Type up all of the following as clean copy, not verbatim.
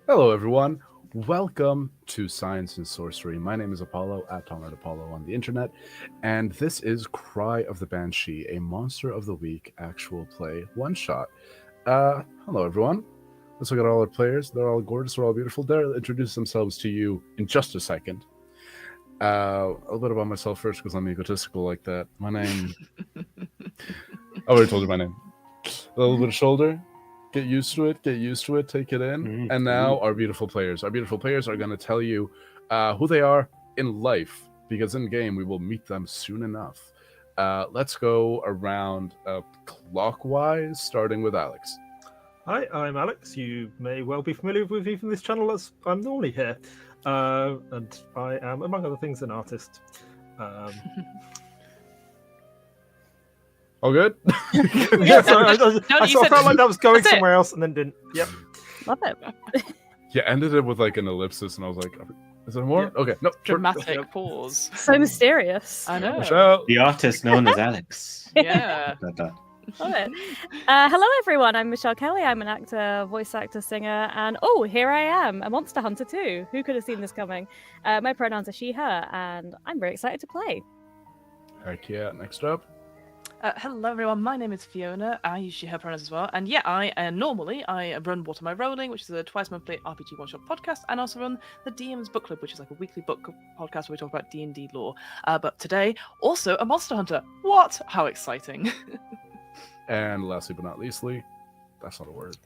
Hello, everyone. Welcome to Science and Sorcery. My name is Apollo, at Tonard Apollo on the internet, and this is Cry of the Banshee, a Monster of the Week actual play one-shot. Hello, everyone. Let's look at all our players. They're all gorgeous. They're all beautiful. They'll introduce themselves to you in just a second. A little bit about myself first, because I'm egotistical like that. My name... I already told you my name. A little bit of shoulder. Get used to it, take it in. And now our beautiful players. Our beautiful players are going to tell you who they are in life, because in game we will meet them soon enough. Let's go around clockwise, starting with Alex. Hi, I'm Alex. You may well be familiar with me from this channel, as I'm normally here. And I am, among other things, an artist. All good? Yeah, sorry, I sort of felt like that was going somewhere else and then didn't. Yep. Love it. Yeah, ended it with like an ellipsis, and I was like, is there more? Yeah. Okay, no. Dramatic pause. So mysterious. I know. Michelle. The artist known as Alex. Yeah. Love it. Hello, everyone. I'm Michelle Kelly. I'm an actor, voice actor, singer, and here I am, a monster hunter too. Who could have seen this coming? My pronouns are she, her, and I'm very excited to play. Heck yeah, next up. Hello everyone, my name is Fiona. I use she, her pronouns as well. And yeah, I normally run What Am I Rolling, which is a twice monthly RPG one-shot podcast, and also run the DM's Book Club, which is like a weekly book podcast where we talk about D&D lore. But today, also a monster hunter. What? How exciting. And lastly but not leastly, that's not a word.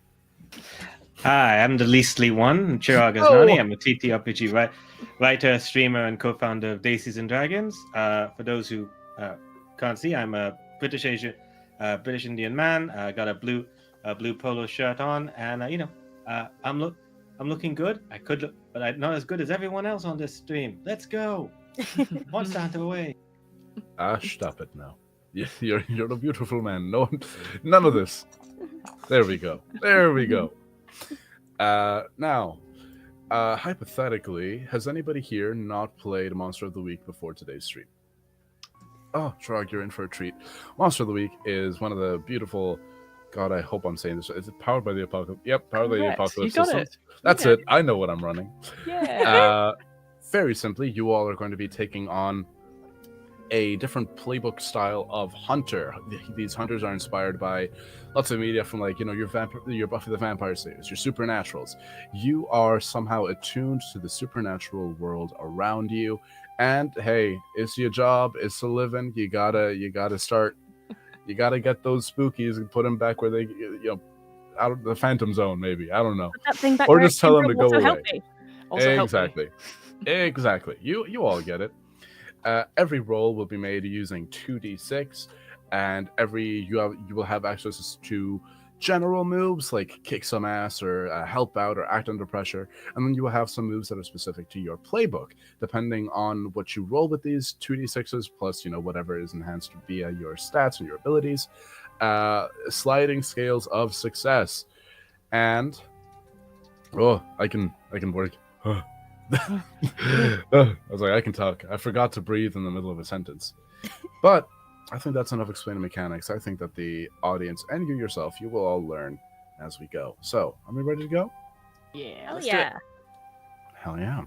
Hi, I'm the leastly one, Chirag Asnani. I'm a TTRPG writer, streamer, and co-founder of Desis Dragons. For those who can't see, I'm a British Indian man. Got a blue polo shirt on, and I'm looking good. I could look, but I'm not as good as everyone else on this stream. Let's go, monster hunter away. Stop it now. You're a beautiful man. No, none of this. There we go. Now, hypothetically, has anybody here not played Monster of the Week before today's stream? Oh, Chirag, you're in for a treat. Monster of the Week is one of the beautiful... God, I hope I'm saying this. Is it Powered by the Apocalypse? Yep, Powered by the Apocalypse system. It. That's it. I know what I'm running. Yeah. Very simply, you all are going to be taking on a different playbook style of hunter. These hunters are inspired by lots of media from, like, your Buffy the Vampire Slayers, your Supernaturals. You are somehow attuned to the supernatural world around you. And hey, it's your job, it's a living. You gotta start. You gotta get those spookies and put them back where they, out of the Phantom Zone, maybe. I don't know. Or just tell them to go away. Exactly. You all get it. Every roll will be made using 2d6, and you will have access to general moves like kick some ass or help out or act under pressure, and then you will have some moves that are specific to your playbook depending on what you roll with these 2d6s plus whatever is enhanced via your stats and your abilities. Sliding scales of success, and I can work. I was like, I can talk. I forgot to breathe in the middle of a sentence, but I think that's enough explaining mechanics. I think that the audience and you yourself, you will all learn as we go. So, are we ready to go? Yeah. Let's do it. Hell yeah.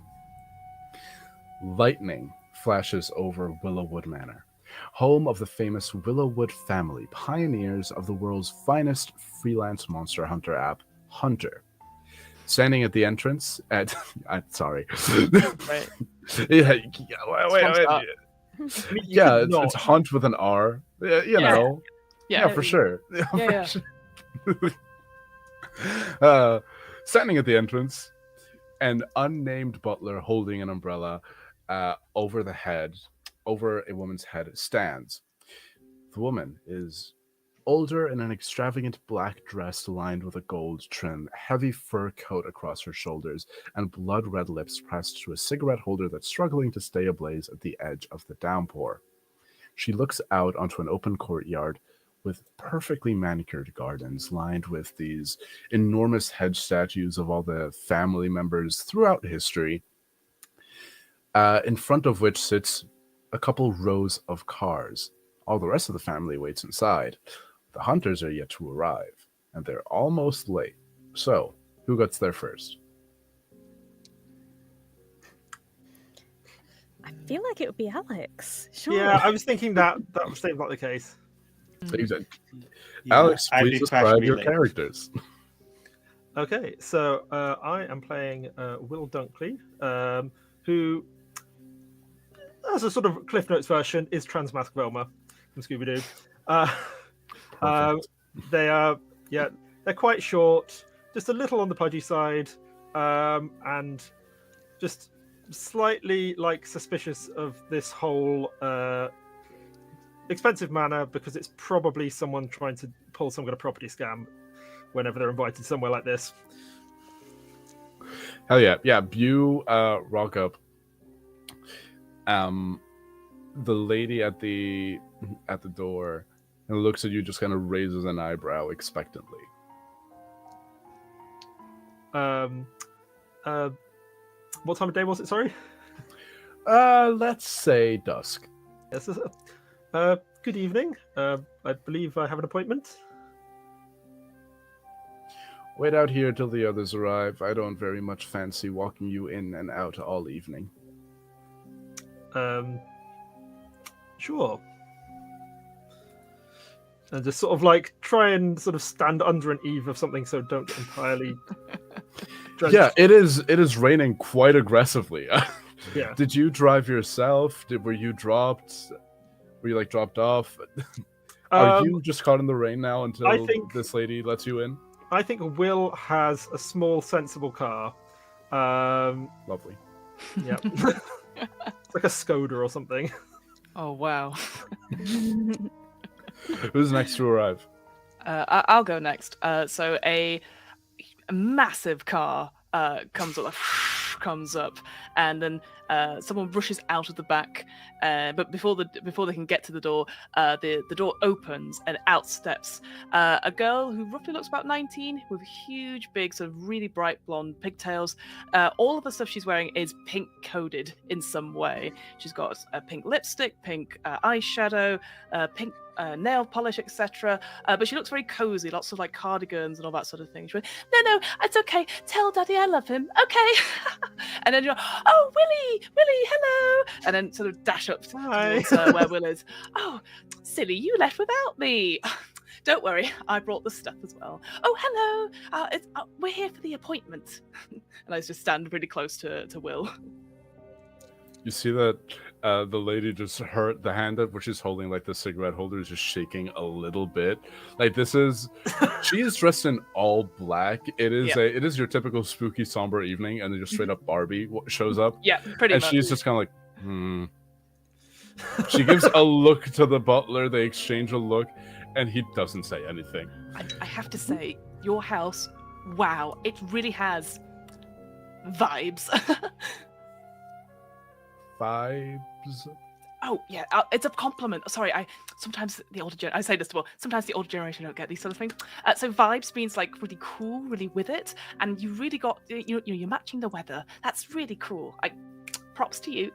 Lightning flashes over Willowwood Manor, home of the famous Willowwood family, pioneers of the world's finest freelance monster hunter app, Hunter. Standing at the entrance at... sorry. Right. Wait. Yeah, it's Hunt with an R. Yeah, for sure. Standing at the entrance, an unnamed butler holding an umbrella over a woman's head stands. The woman is older in an extravagant black dress lined with a gold trim, heavy fur coat across her shoulders, and blood-red lips pressed to a cigarette holder that's struggling to stay ablaze at the edge of the downpour. She looks out onto an open courtyard with perfectly manicured gardens lined with these enormous head statues of all the family members throughout history, in front of which sits a couple rows of cars. All the rest of the family waits inside. The hunters are yet to arrive, and they're almost late. So, who gets there first? I feel like it would be Alex. Sure. Yeah, I was thinking that seemed like the case. So you said, Yeah, Alex, I please do crash describe your relay. characters. Okay, so I am playing Will Dunkley, who, as a sort of Cliff Notes version, is Transmask Velma from Scooby-Doo. Perfect. They are, yeah, they're quite short, just a little on the pudgy side, and just slightly suspicious of this whole expensive manor, because it's probably someone trying to pull some kind of property scam whenever they're invited somewhere like this. Hell yeah. Yeah, you rock up. The lady at the door and looks at you, just kind of raises an eyebrow expectantly. What time of day was it? Sorry. Let's say dusk. Yes. Good evening. I believe I have an appointment. Wait out here till the others arrive. I don't very much fancy walking you in and out all evening. Sure. And just sort of try and sort of stand under an eave of something, so don't get entirely drenched. Yeah, it is raining quite aggressively. Yeah. Did you drive yourself? Were you dropped? Were you dropped off? Are you just caught in the rain now until I think- this lady lets you in? I think Will has a small, sensible car. Lovely. Yeah. It's like a Skoda or something. Oh wow. Who's next to arrive? I'll go next. So a massive car comes up, and then someone rushes out of the back. But before they can get to the door opens, and out steps a girl who roughly looks about 19, with huge, big, sort of really bright blonde pigtails. All of the stuff she's wearing is pink coded in some way. She's got a pink lipstick, pink eyeshadow, pink nail polish, etc. But she looks very cozy, lots of cardigans and all that sort of thing. She went, no, it's okay. Tell Daddy I love him. Okay. And then you're, oh, Willie, hello. And then sort of dash up Hi. towards where Will is. Oh, silly, you left without me. Don't worry, I brought the stuff as well. Oh, hello. We're here for the appointment. And I just stand really close to Will. You see that the lady just hurt the hand that which she's holding, the cigarette holder is just shaking a little bit. She is dressed in all black. It is your typical spooky, somber evening, and then just straight up Barbie shows up. Yeah, pretty And much. she's just kind of She gives a look to the butler. They exchange a look, and he doesn't say anything. I have to say, your house, wow, it really has vibes. Vibes. Oh yeah, it's a compliment. Sorry, sometimes the older I say this to all. Sometimes the older generation don't get these sort of things. So vibes means really cool, really with it, and you really got you're matching the weather. That's really cool. Props to you.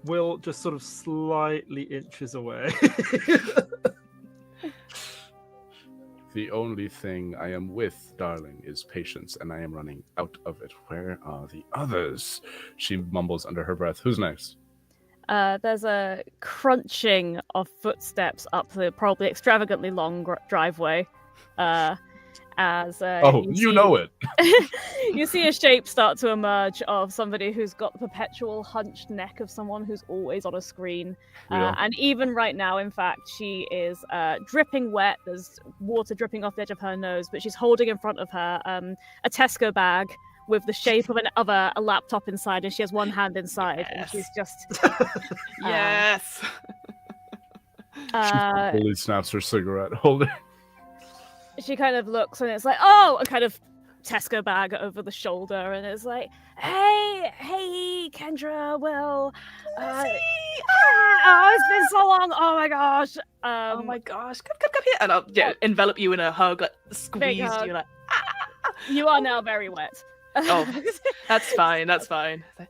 Will just sort of slightly inches away. The only thing I am with, darling, is patience, and I am running out of it. Where are the others? She mumbles under her breath. Who's next? There's a crunching of footsteps up the probably extravagantly long driveway. As you know it. You see a shape start to emerge of somebody who's got the perpetual hunched neck of someone who's always on a screen. Yeah. And even right now, in fact, she is dripping wet. There's water dripping off the edge of her nose, but she's holding in front of her a Tesco bag with the shape of a laptop inside, and she has one hand inside, and she's just Yes. She fully snaps her cigarette holder. She kind of looks and it's like, oh, a kind of Tesco bag over the shoulder, and it's like, hey, Kendra, Will, it's been so long. Oh my gosh. Oh my gosh, come here, and I'll envelop you in a hug, like squeeze hug. you, like. You are now very wet. Oh, that's fine. That's fine. Oh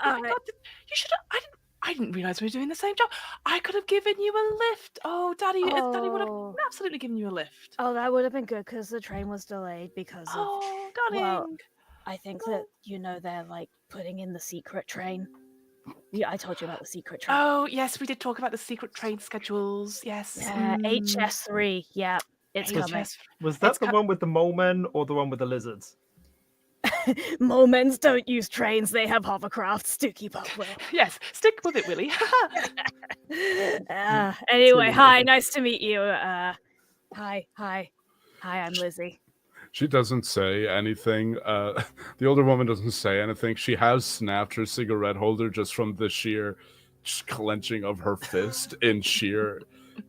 my Alright. God, you should have. I didn't realize we were doing the same job. I could have given you a lift. Oh, Daddy would have absolutely given you a lift. Oh, that would have been good because the train was delayed because of. Oh, darling. Well, I think that they're like putting in the secret train. Yeah, I told you about the secret train. Oh, yes, we did talk about the secret train schedules. Yes. HS3. Yeah, it's coming. Was that the one with the mole men or the one with the lizards? Moments don't use trains, they have hovercrafts. Do keep up, Will. Yes, stick with it, Willie. Anyway, hi, nice to meet you. Hi, I'm Lizzie. She doesn't say anything. The older woman doesn't say anything. She has snapped her cigarette holder just from the sheer clenching of her fist in sheer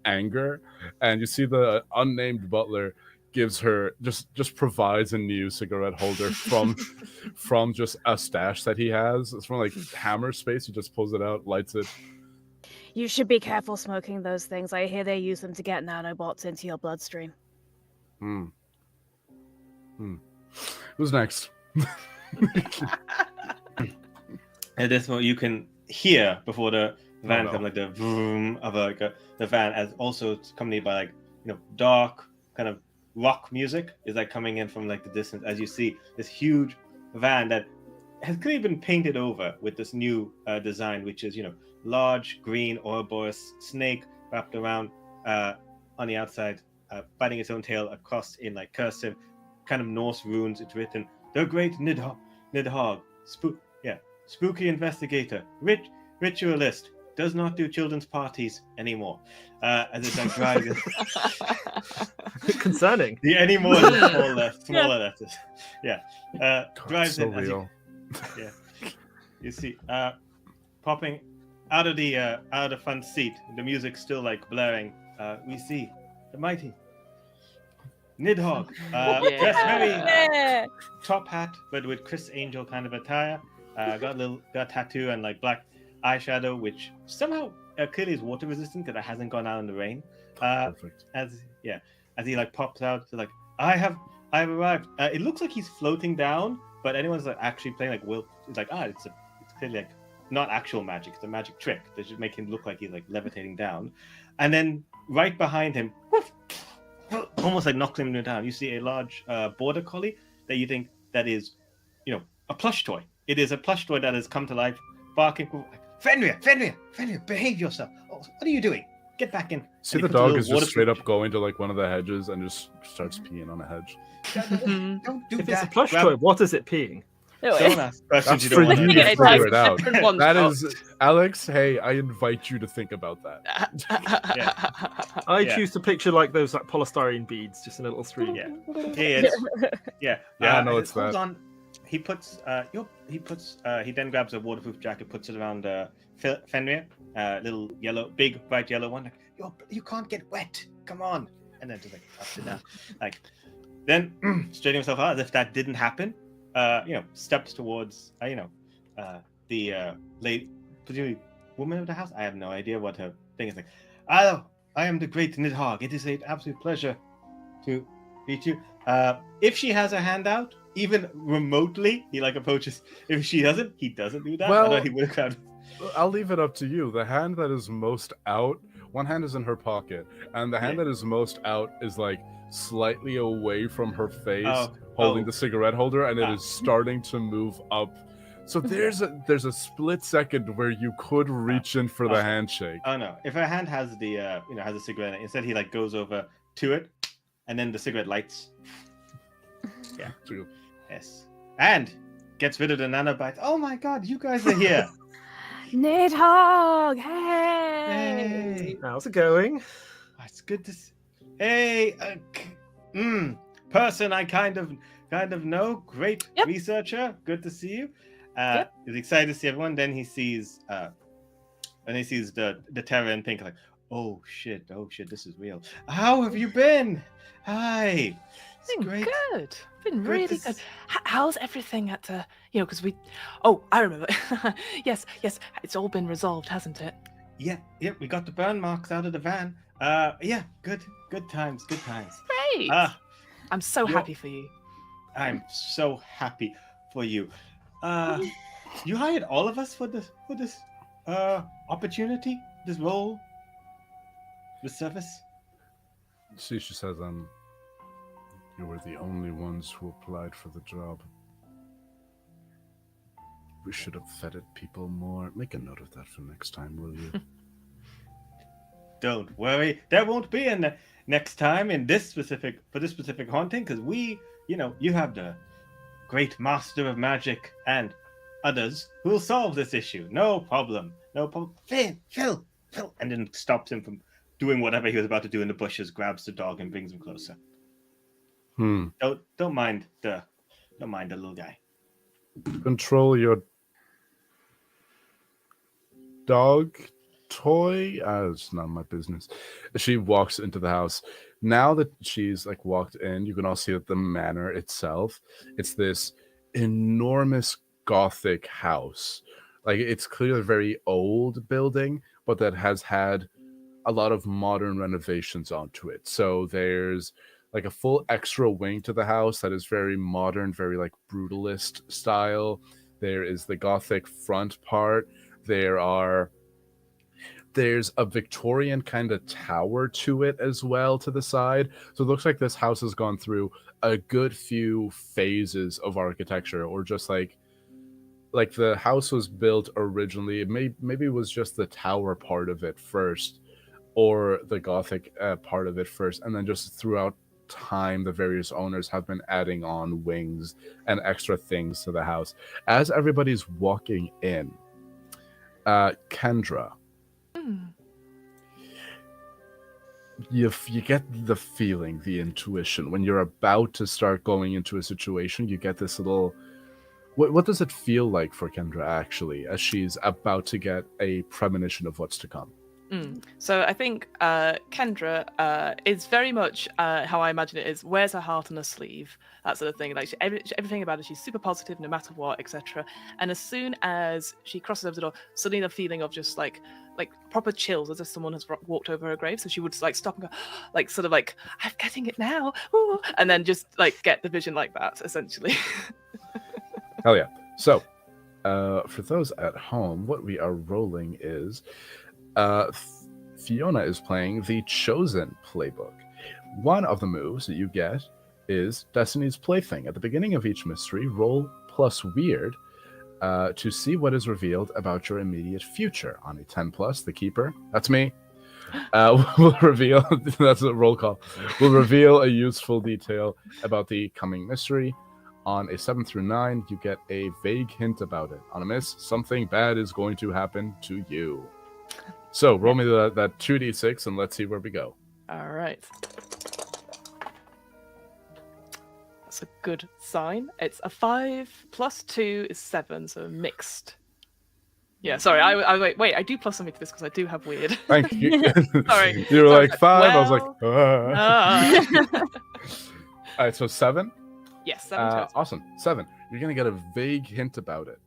anger. And you see the unnamed butler gives her just provides a new cigarette holder from just a stash that he has. It's from like Hammer Space. He just pulls it out, lights it. You should be careful smoking those things. I hear they use them to get nanobots into your bloodstream. Who's next? At this moment, you can hear before the van comes, like the vroom of the van, as also it's accompanied by like dark kind of rock music is like coming in from like the distance as you see this huge van that has clearly been painted over with this new design, which is large green Ouroboros snake wrapped around on the outside, biting its own tail across in like cursive kind of Norse runes. It's written, "The Great Nidhogg, spooky investigator, ritualist, does not do children's parties anymore." As it's like driving. Concerning. The anymore is smaller letters. Yeah. Drives so in as real. you see popping out of the front seat, the music still like blaring. We see the mighty Nidhogg, dressed very top hat, but with Chris Angel kind of attire. Got a tattoo and like black eyeshadow, which somehow clearly is water resistant because it hasn't gone out in the rain. Perfect. As he like pops out, so like I have arrived. It looks like he's floating down, but anyone's like actually playing like Will. It's like it's clearly like not actual magic. It's a magic trick that should make him look like he's like levitating down, and then right behind him, woof, almost like knocks him down. You see a large border collie that you think that is, a plush toy. It is a plush toy that has come to life, barking. Fenrir, behave yourself. Oh, what are you doing? Get back in. See, the dog is just straight up going to like one of the hedges and just starts peeing on a hedge. Don't do If that. it's a plush toy, what is it peeing? Don't ask questions you That's for don't want you to to answer. figure it out. One That shot. is, Alex, hey, I invite you to think about that. I Yeah. choose to picture like those like polystyrene beads just in a little stream. Yeah. No, it's hold that. on. He then grabs a waterproof jacket, puts it around Fenrir, little yellow, big bright yellow one. Like, you can't get wet. Come on, and then just like ups it down, like then straightening himself out as if that didn't happen. Steps towards the lady, presumably woman of the house. I have no idea what her thing is like. Hello, I am the Great Nidhogg. It is an absolute pleasure to meet you. If she has a hand out, even remotely, he like approaches. If she doesn't, he doesn't do that. Well, Although he would have. I'll leave it up to you. The hand that is most out, one hand is in her pocket, and the hand that is most out is like slightly away from her face, holding the cigarette holder, and it is starting to move up. So there's a split second where you could reach in for the handshake. Oh no! If her hand has the has a cigarette, in it, instead he like goes over to it, and then the cigarette lights. Yeah. True. Yes. And gets rid of the nanobites. Oh my God! You guys are here. Nidhogg, hey! How's it going? It's good to see. Hey, person I kind of know. Great researcher. Good to see you. He's excited to see everyone. Then he sees the Terra and Pink like, Oh shit, this is real. How have you been? Hi. It's Been great. good. Been Good really to good. How's everything at because we. Oh, I remember. yes. It's all been resolved, hasn't it? Yeah, we got the burn marks out of the van. Yeah, good times. Great. I'm so you're- happy for you. I'm so happy for you. You hired all of us for this opportunity, this role, this service. She says, you were the only ones who applied for the job. We should have vetted people more. Make a note of that for next time, will you? Don't worry, there won't be a next time in this specific haunting, because you have the great master of magic and others who will solve this issue. No problem. Phil, and then stops him from doing whatever he was about to do in the bushes, grabs the dog and brings him closer. Don't mind the little guy. Control your dog toy? It's not my business. She walks into the house. Now that she's walked in, you can all see that the manor itself, it's this enormous Gothic house. It's clearly a very old building, but that has had a lot of modern renovations onto it. So there's a full extra wing to the house that is very modern, very brutalist style. There is the Gothic front part. There's a Victorian kind of tower to it as well to the side. So it looks like this house has gone through a good few phases of architecture, or just like the house was built originally. Maybe it was just the tower part of it first, or the Gothic part of it first, and then just throughout time the various owners have been adding on wings and extra things to the house. As everybody's walking in, Kendra, you get the feeling, the intuition, when you're about to start going into a situation, you get this little... What does it feel like for Kendra, actually, as she's about to get a premonition of what's to come? So I think Kendra is very much how I imagine it is, wears her heart on her sleeve, that sort of thing. Everything about her, she's super positive no matter what, etc. And as soon as she crosses over the door, suddenly the feeling of just like proper chills, as if someone has walked over her grave. So she would stop and go, I'm getting it now, ooh, and then just get the vision like that, essentially. Hell yeah. So for those at home, what we are rolling is Fiona is playing the Chosen playbook. One of the moves that you get is Destiny's Plaything. At the beginning of each mystery, roll plus weird to see what is revealed about your immediate future. On a 10 plus, the keeper, that's me, will reveal, that's a roll call, will reveal a useful detail about the coming mystery. On a 7 through 9, you get a vague hint about it. On a miss, something bad is going to happen to you. So roll me that 2d6 and let's see where we go. All right. That's a good sign. It's a 5 plus 2 is 7, so mixed. Yeah, sorry. I wait. I do plus something to this because I do have weird. Thank you. Sorry. You were Sorry, 5. well, I was like, All right, so 7. Yes, 7 total. Awesome. 7. You're gonna get a vague hint about it.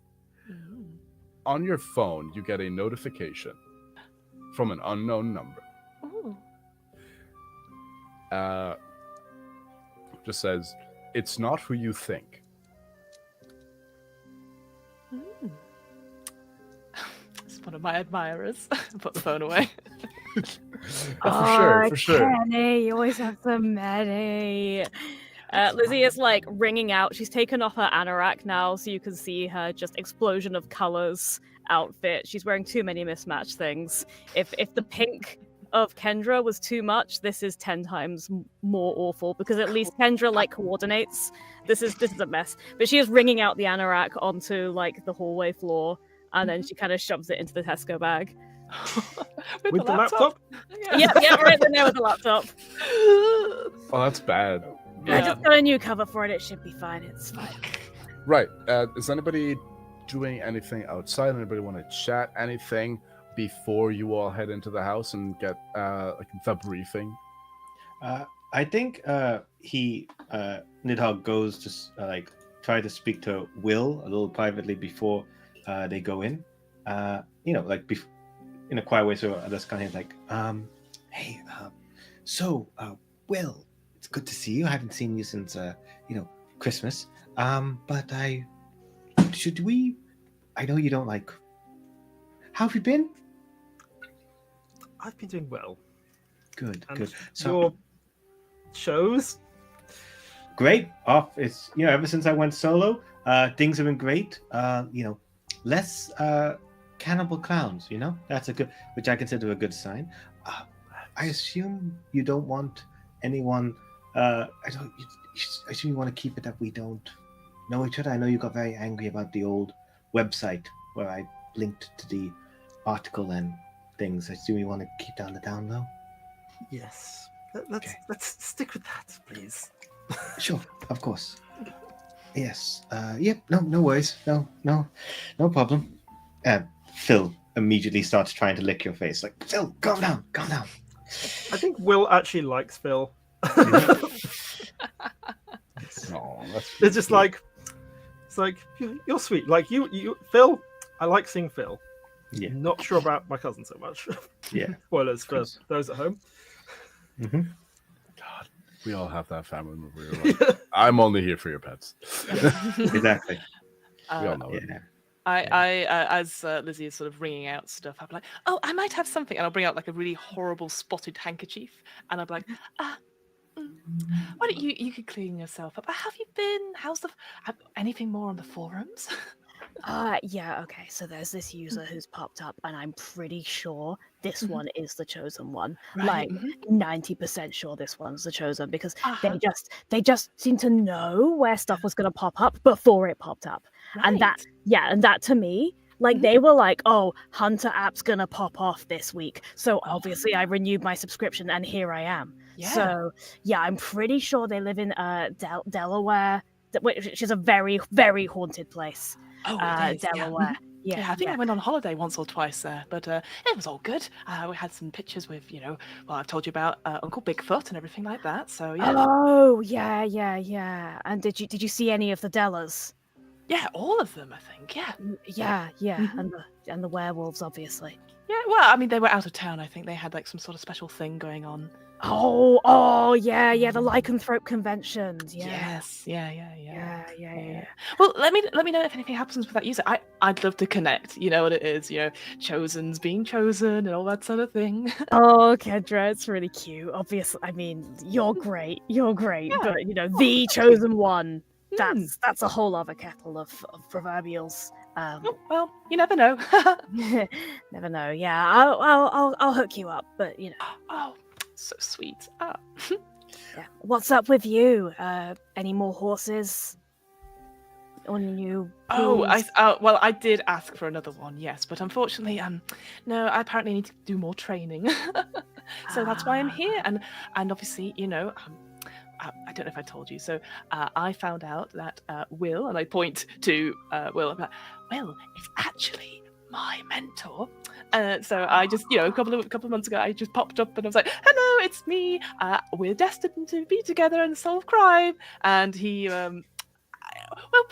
On your phone, you get a notification from an unknown number. Ooh. Just says, it's not who you think. It's one of my admirers. Put the phone away. For sure. Kenny, you always have so many. Lizzie is ringing out. She's taken off her anorak now, so you can see her just explosion of colors outfit. She's wearing too many mismatched things. If the pink of Kendra was too much, this is 10 times more awful, because at least Kendra coordinates. This is a mess. But she is ringing out the anorak onto the hallway floor, and then she kind of shoves it into the Tesco bag. With the laptop? Yeah, right in there with the laptop. Oh, that's bad. I just got a new cover for it. It should be fine. It's fine. Right. Is anybody doing anything outside? Anybody want to chat? Anything? before you all head into the house and get like the briefing? I think Nidhogg goes to like try to speak to Will a little privately before they go in. Like in a quiet way, so others kind of like, hey, Will, it's good to see you. I haven't seen you since Christmas. But I know you don't like. How have you been? I've been doing well. Good, And good. your shows? Great. It's ever since I went solo, things have been great. Less cannibal clowns. That's which I consider a good sign. I assume you don't want anyone. I assume you want to keep it that we don't know each other. I know you got very angry about the old website where I linked to the article and things. I assume you want to keep down the down low. Yes. Let's stick with that, please. Sure, of course. Yes. Yep. No worries. No problem. Phil immediately starts trying to lick your face. Like, Phil, calm down. I think Will actually likes Phil. Oh, that's It's just like, you're sweet. Like you, Phil. I like seeing Phil. Yeah. Not sure about my cousin so much. Yeah. Spoilers for those at home. Mm-hmm. God, we all have that family member. Where you're like, I'm only here for your pets. Exactly. We all know it. Yeah. I as Lizzie is sort of ringing out stuff, I'm like, oh, I might have something, and I'll bring out like a really horrible spotted handkerchief, and I'm like, why don't you could clean yourself up? Have you been? Anything more on the forums? Yeah, okay. So there's this user who's popped up, and I'm pretty sure this one is the chosen one. Right, Like 90% sure this one's the chosen because Uh-huh. they just seem to know where stuff was gonna pop up before it popped up. And that to me, like they were like, oh, Hunter app's gonna pop off this week. So obviously I renewed my subscription and here I am. Yeah. So yeah, I'm pretty sure they live in Delaware, which is a very, very haunted place. Oh, it is, Delaware. Yeah, I think I went on holiday once or twice there, but it was all good. We had some pictures with, I've told you about Uncle Bigfoot and everything like that. So yeah. Oh, yeah. And did you see any of the Dellas? Yeah, all of them, I think. Yeah. Yeah. And the werewolves, obviously. Yeah. Well, I mean, they were out of town. I think they had like some sort of special thing going on. Oh, yeah. The lycanthrope conventions. Yeah. Yes. Yeah. Well, let me know if anything happens with that user. I'd love to connect. You know what it is. Chosen's being chosen and all that sort of thing. Oh, Kendra, it's really cute. Obviously, I mean, you're great. Yeah. But the chosen one. That's a whole other kettle of proverbials. Well, you never know. Never know. Yeah, I'll hook you up. But Oh, so sweet. yeah. What's up with you? Any more horses? On you? Well, I did ask for another one, yes, but unfortunately, no, I apparently need to do more training, so that's why I'm here, and obviously, I don't know if I told you. So I found out that Will, and I point to Will, I'm like, Will is actually my mentor. So I just, a couple of months ago, I just popped up and I was like, hello, it's me. We're destined to be together and solve crime. And he, we're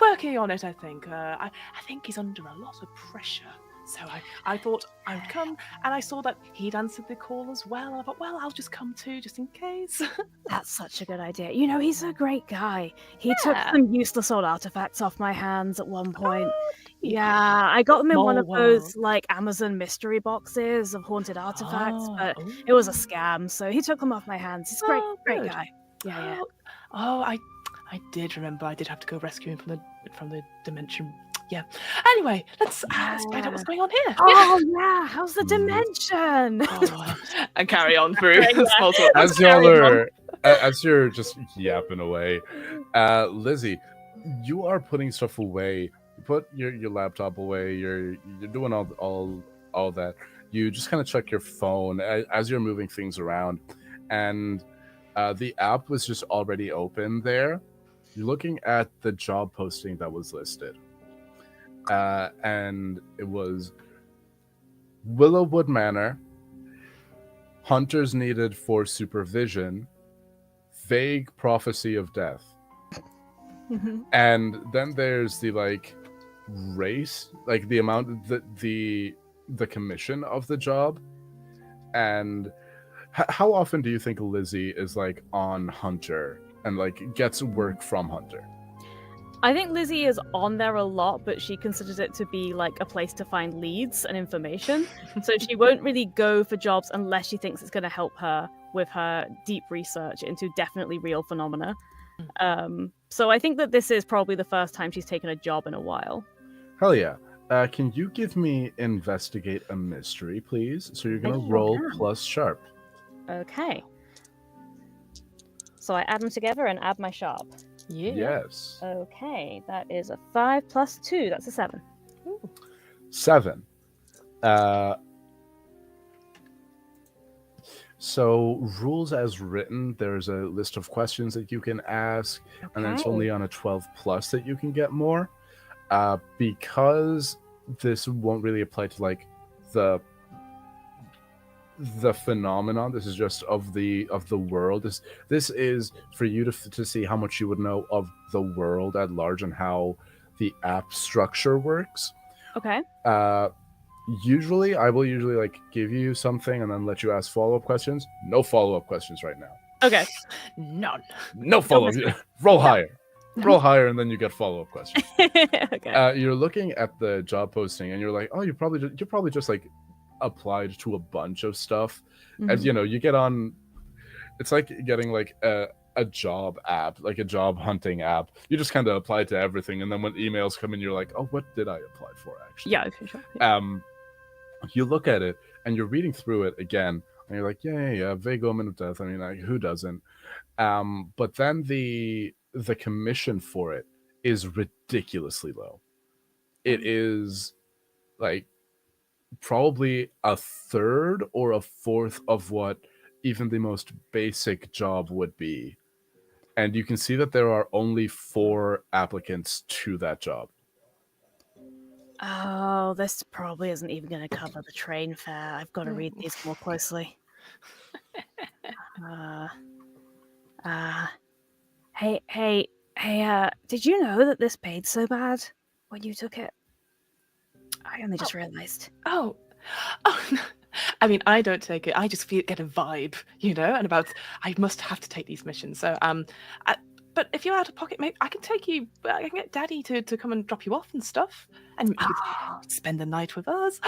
working on it, I think. I think he's under a lot of pressure. So I thought I would come, and I saw that he'd answered the call as well. I thought, well, I'll just come too, just in case. That's such a good idea. He's a great guy. He took some useless old artifacts off my hands at one point. Yeah, I got them in one of those like Amazon mystery boxes of haunted artifacts, but it was a scam. So he took them off my hands. He's a great guy. Yeah. Oh, I did remember. I did have to go rescue him from the dimension. Yeah. Anyway, let's find out what's going on here. Oh yeah, how's the dimension? And carry on through small talk. As you're just yapping away, Lizzie, you are putting stuff away. You put your laptop away. You're doing all that. You just kind of check your phone as you're moving things around, and the app was just already open there. You're looking at the job posting that was listed. And it was Willowwood Manor, hunters needed for supervision, vague prophecy of death. And then there's the like race, like the amount, the commission of the job. And how often do you think Lizzie is like on Hunter and like gets work from Hunter? I think Lizzie is on there a lot, but she considers it to be like a place to find leads and information. So she won't really go for jobs unless she thinks it's going to help her with her deep research into definitely real phenomena. So I think that this is probably the first time she's taken a job in a while. Hell yeah. Can you give me investigate a mystery, please? So you're going to roll plus sharp. Okay. So I add them together and add my sharp. Yeah. Yes. Okay, that is a 5 plus 2. That's a 7. Ooh. 7. So rules as written, there's a list of questions that you can ask, and then it's only on a 12 plus that you can get more. Because this won't really apply to like the phenomenon. This is just of the world. This is for you to see how much you would know of the world at large and how the app structure works. Okay. Usually I will like give you something and then let you ask follow-up questions. No follow-up questions right now. Okay. None. No follow-up. Roll higher. Roll higher and then you get follow-up questions. Okay. You're looking at the job posting and you're like, oh, you're probably just like applied to a bunch of stuff. As you know, you get on, it's like getting like a job app, like a job hunting app. You just kind of apply to everything, and then when emails come in, you're like, oh, what did I apply for actually? Yeah, okay, sure. Yeah. You look at it and you're reading through it again and you're like, yeah, vague omen of death. I mean, like, who doesn't? But then the commission for it is ridiculously low. It is like probably a third or a fourth of what even the most basic job would be. And you can see that there are only 4 applicants to that job. Oh, this probably isn't even going to cover the train fare. I've got to read these more closely. Hey, did you know that this paid so bad when you took it? I only just realized. Oh, no. I mean, I don't take it. I just get a vibe, and about I must have to take these missions. So, but if you're out of pocket, maybe I can take you. I can get Daddy to come and drop you off and stuff, and you could spend the night with us.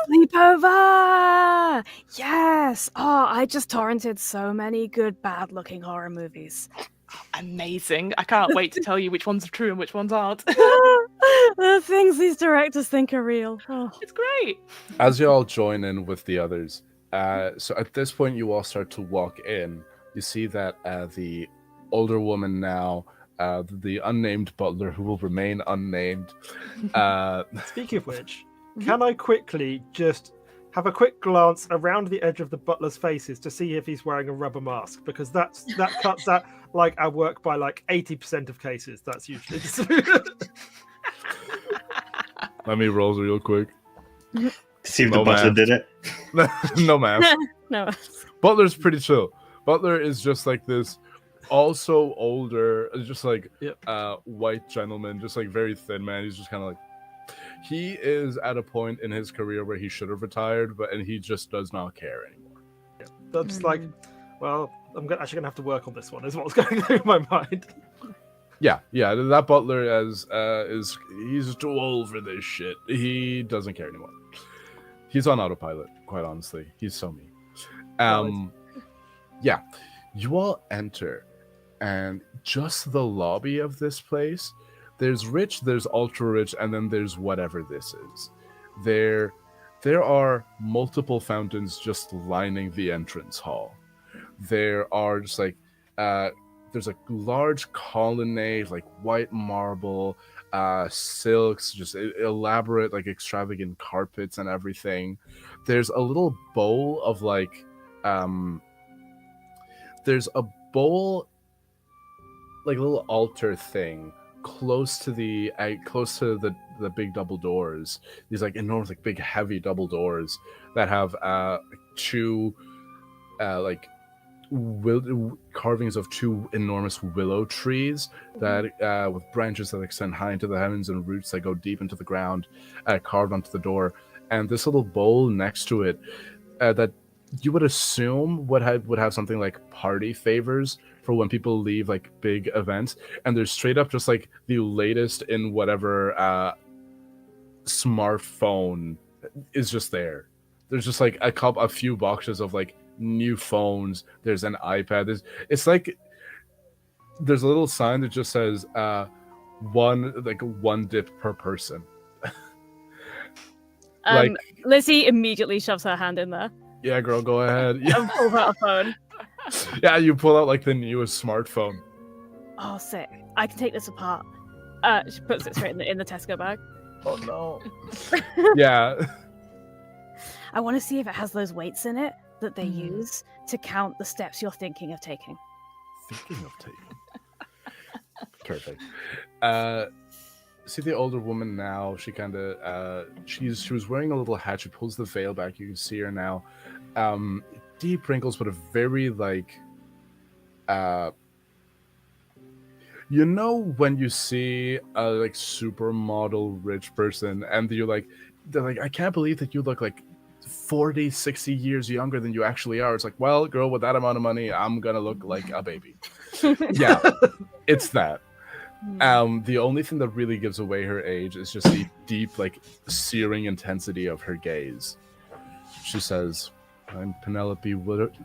Sleepover! Yes! Oh, I just torrented so many good, bad-looking horror movies. Amazing. I can't wait to tell you which ones are true and which ones aren't. The things these directors think are real. Oh. It's great. As you all join in with the others, so at this point you all start to walk in. You see that the older woman now, the unnamed butler who will remain unnamed. Speaking of which, can I quickly just have a quick glance around the edge of the butler's faces to see if he's wearing a rubber mask? Because that cuts out like our work by like 80% of cases. That's usually. Let me roll real quick. See if the butler did it. No mask. No. Butler's pretty chill. Butler is just like this, also older, just like white gentleman, just like very thin man. He's just kind of like, he is at a point in his career where he should have retired, and he just does not care anymore. Yeah, that's like, well, I'm actually gonna have to work on this one. Is what's going through my mind. Yeah. That butler he's too old for this shit. He doesn't care anymore. He's on autopilot, quite honestly. He's so mean. Yeah, you all enter, and just the lobby of this place, there's rich, there's ultra rich, and then there's whatever this is. There are multiple fountains just lining the entrance hall. There are just like there's a large colonnade, like white marble, silks, just elaborate, like extravagant carpets and everything. There's a little bowl of like there's a bowl, like a little altar thing close to the big double doors. These like enormous, like big, heavy double doors that have two like carvings of two enormous willow trees that with branches that extend high into the heavens and roots that go deep into the ground, carved onto the door. And this little bowl next to it that you would assume would have something like party favors for when people leave like big events, and there's straight up just like the latest in whatever smartphone is just there. There's just like a few boxes of like new phones. There's an iPad. It's like there's a little sign that just says one dip per person. Like Lizzie immediately shoves her hand in there yeah, girl, go ahead. Yeah. and pulls out a phone. Yeah, you pull out like the newest smartphone. Oh, sick! I can take this apart. She puts it straight in the Tesco bag. Oh no. Yeah. I want to see if it has those weights in it that they use to count the steps you're thinking of taking. Thinking of taking. Perfect. See the older woman now. She kind of she was wearing a little hat. She pulls the veil back. You can see her now. Deep wrinkles, but a very like you know when you see a like supermodel rich person and they're like I can't believe that you look like 40, 60 years younger than you actually are. It's like, well, girl, with that amount of money, I'm gonna look like a baby. Yeah, it's that. The only thing that really gives away her age is just the deep, like, searing intensity of her gaze. She says, I am Penelope Willowwood.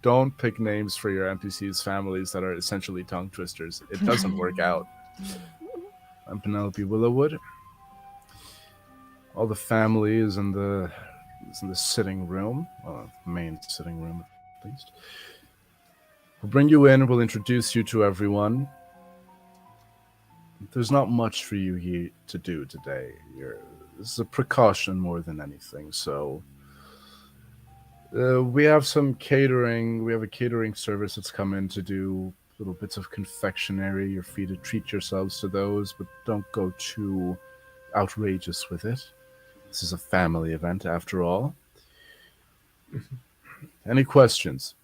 Don't pick names for your NPCs' families that are essentially tongue twisters. It doesn't work out. I'm Penelope Willowwood. All the family is in the sitting room, well, main sitting room at least. We'll bring you in. We'll introduce you to everyone. There's not much for you to do today. This is a precaution more than anything. So we have some catering. We have a catering service that's come in to do little bits of confectionery. You're free to treat yourselves to those, but don't go too outrageous with it. This is a family event, after all. Any questions?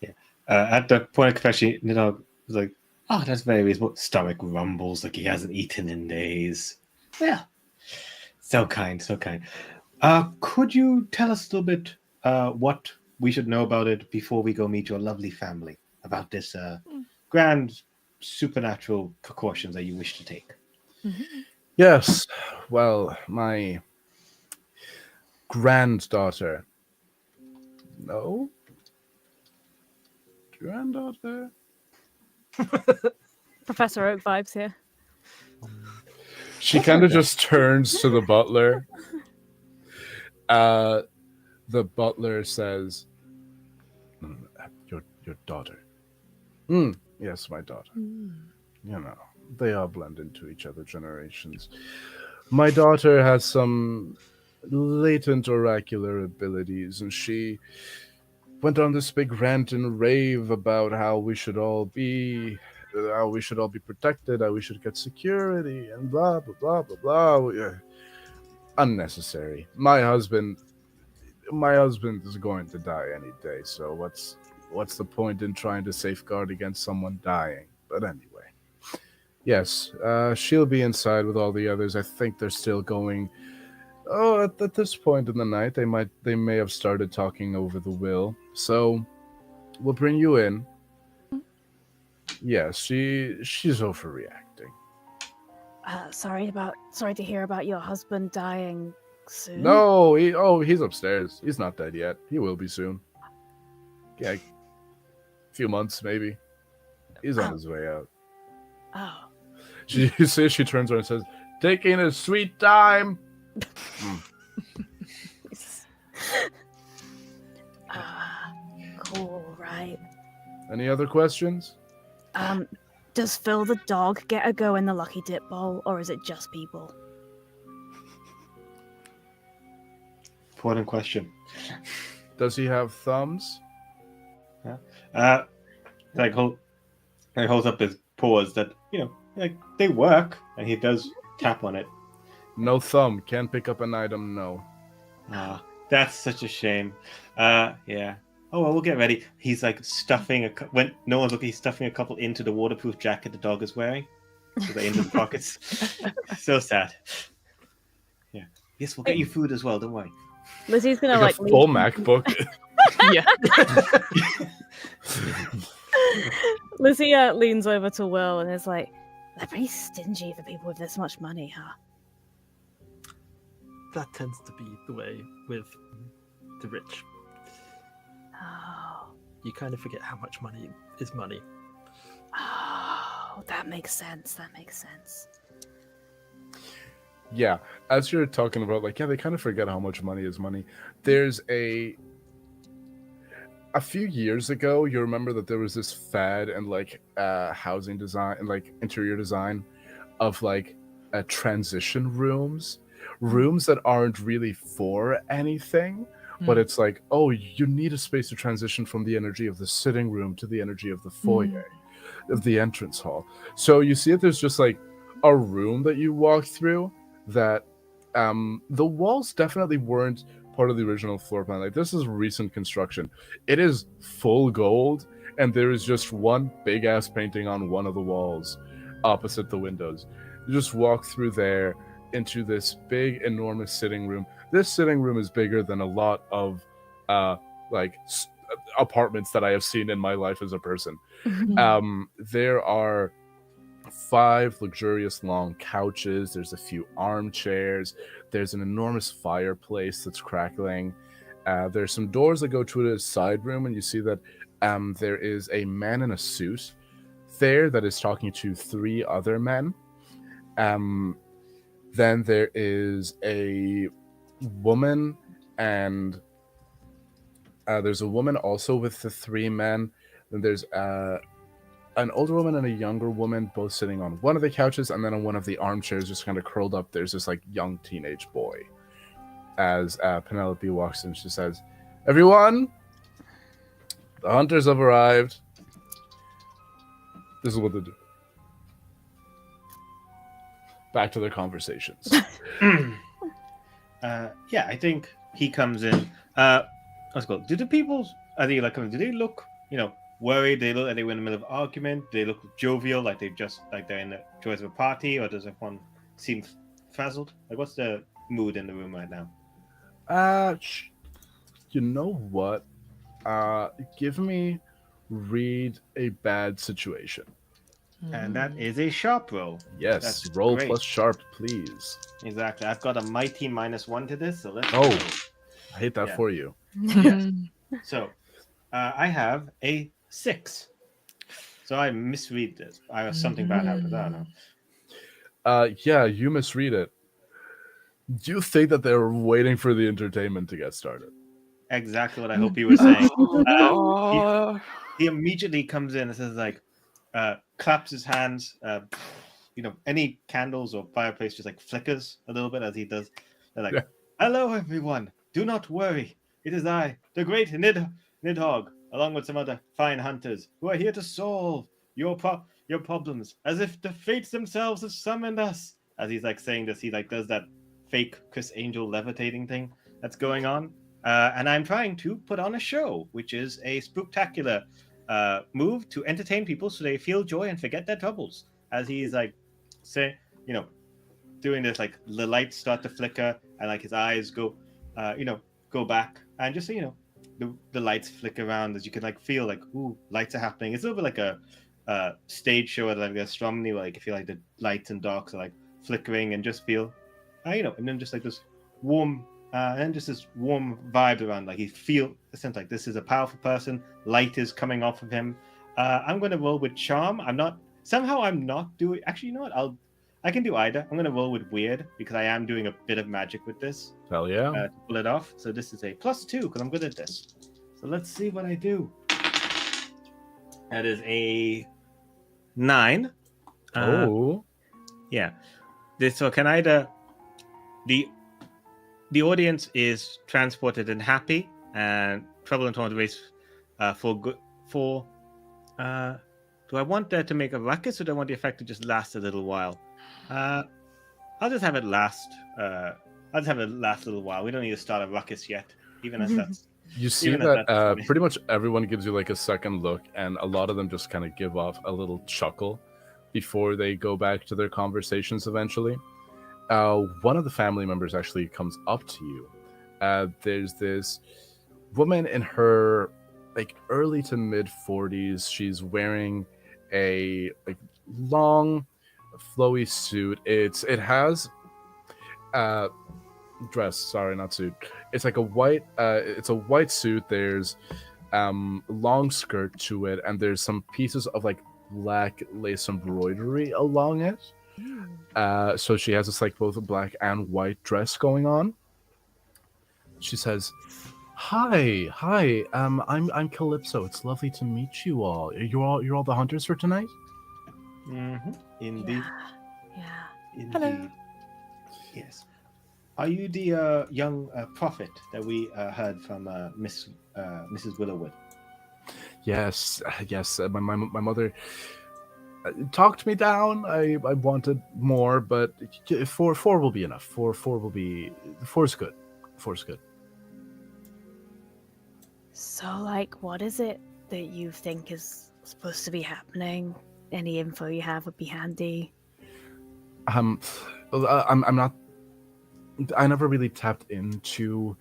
Yeah. At the point of confession, was like, oh, that's very reasonable. Stomach rumbles like he hasn't eaten in days. Yeah. So kind, so kind. Could you tell us a little bit what we should know about it before we go meet your lovely family about this grand supernatural precautions that you wish to take? Mm-hmm. Yes. Well, my granddaughter. No? Granddaughter? Professor Oak vibes here. She kind of just turns to the butler. The butler says, your daughter. Yes, my daughter. You know, they all blend into each other generations. My daughter has some latent oracular abilities, and she went on this big rant and rave about how we should all be protected, how we should get security, and blah blah blah blah blah. Unnecessary. My husband is going to die any day, so what's the point in trying to safeguard against someone dying? But anyway, yes, she'll be inside with all the others. I think they're still going. Oh, at this point in the night, they may have started talking over the will. So we'll bring you in. Yes, she's overreacting. Sorry to hear about your husband dying soon. No, he's upstairs. He's not dead yet. He will be soon. Yeah, a few months maybe. He's on his way out. Oh. She turns around and says, "Taking a sweet time." Cool, right. Any other questions? Does Phil the dog get a go in the Lucky Dip Bowl, or is it just people? Important question. Does he have thumbs? Yeah. And he holds up his paws that, like they work, and he does tap on it. No thumb. Can't pick up an item. No. Ah, that's such a shame. Yeah. Oh, well, we'll get ready. He's like stuffing when no one's looking. He's stuffing a couple into the waterproof jacket the dog is wearing, so they're into the pockets. So sad. Yeah. Yes, we'll get you food as well. Don't worry. Lizzie's gonna Like a like full MacBook. Yeah. Lizzie leans over to Will and is like, "They're pretty stingy for people with this much money, huh?" That tends to be the way with the rich. Oh, You kind of forget how much money is money. oh, that makes sense. That makes sense. Yeah, as you're talking about, like, yeah, they kind of forget how much money is money. There's a few years ago, you remember that there was this fad in like housing design and like interior design of like transition rooms that aren't really for anything, but it's like, oh, you need a space to transition from the energy of the sitting room to the energy of the foyer, of the entrance hall. So you see it, there's just like a room that you walk through that the walls definitely weren't part of the original floor plan. Like, this is recent construction. It is full gold, and there is just one big ass painting on one of the walls opposite the windows. You just walk through there into this big, enormous sitting room. This sitting room is bigger than a lot of apartments that I have seen in my life as a person. There are 5 luxurious long couches. There's a few armchairs. There's an enormous fireplace that's crackling. There's some doors that go to a side room, and you see that there is a man in a suit there that is talking to 3 other men. Then there is a woman, and there's a woman also with the 3 men. Then there's an older woman and a younger woman both sitting on one of the couches, and then on one of the armchairs, just kind of curled up, there's this like young teenage boy. As Penelope walks in, she says, "Everyone, the hunters have arrived." This is what they do. Back to their conversations. Yeah, I think he comes in. Let's go. Do the people? Are they like? Do they look? Worried? They look like they were in the middle of an argument. Do they look jovial, like they've just like they're in the joys of a party, or does everyone seem frazzled? Like, what's the mood in the room right now? You know what? Give me read a bad situation. And that is a sharp roll. Yes, That's roll great. plus sharp, please. Exactly. I've got a mighty -1 to this, so let's Oh. go. I hate that Yeah. for you. Yes. So, I have a 6. So I misread this. I have something bad happened. I don't know. Yeah, you misread it. Do you think that they're waiting for the entertainment to get started? Exactly what I hope you were saying. Oh. He immediately comes in and says, like, claps his hands. Any candles or fireplace just like flickers a little bit as he does. They're like, Yeah. "Hello, everyone. Do not worry. It is I, the great Nidhogg, along with some other fine hunters who are here to solve your problems, as if the fates themselves have summoned us." As he's like saying this, he like does that fake Chris Angel levitating thing that's going on. And I'm trying to put on a show, which is a spooktacular move to entertain people so they feel joy and forget their troubles. As he's like doing this, like the lights start to flicker and like his eyes go back, and just the lights flicker around as you can like feel like, ooh, lights are happening. It's a little bit like a stage show at like the astronomy, where like you feel like the lights and darks are like flickering and just feel and then just like this warm and then just this warm vibe around, like you feel a sense like this is a powerful person. Light is coming off of him. I'm going to roll with charm. I'm not doing, actually, you know what, I can do either. I'm going to roll with weird because I am doing a bit of magic with this Hell yeah. to pull it off. So this is a +2 because I'm good at this. So let's see what I do. That is a 9. Oh. Yeah. So can either the audience is transported and happy, and trouble and torn race for do I want that to make a ruckus, or do I want the effect to just last a little while? I'll just have it last. I'll just have it last a little while. We don't need to start a ruckus yet, even as that's. You see Even if that that's funny. pretty much everyone gives you like a second look, and a lot of them just kind of give off a little chuckle before they go back to their conversations eventually. One of the family members actually comes up to you. There's this woman in her like early to mid 40s. She's wearing a like long, flowy suit. It has dress. Sorry, not suit. It's like a white. It's a white suit. There's long skirt to it, and there's some pieces of like black lace embroidery along it. So she has this like both a black and white dress going on. She says, "Hi, I'm Calypso. It's lovely to meet you all. You're all the hunters for tonight." Mm-hmm. Indeed. Yeah. Indeed. Hello. Yes. Are you the young prophet that we heard from Mrs. Willowwood? Yes. My mother talked me down. I wanted more, but four will be enough. Four's good. Four's good. So, like, what is it that you think is supposed to be happening? Any info you have would be handy. I'm not. I never really tapped into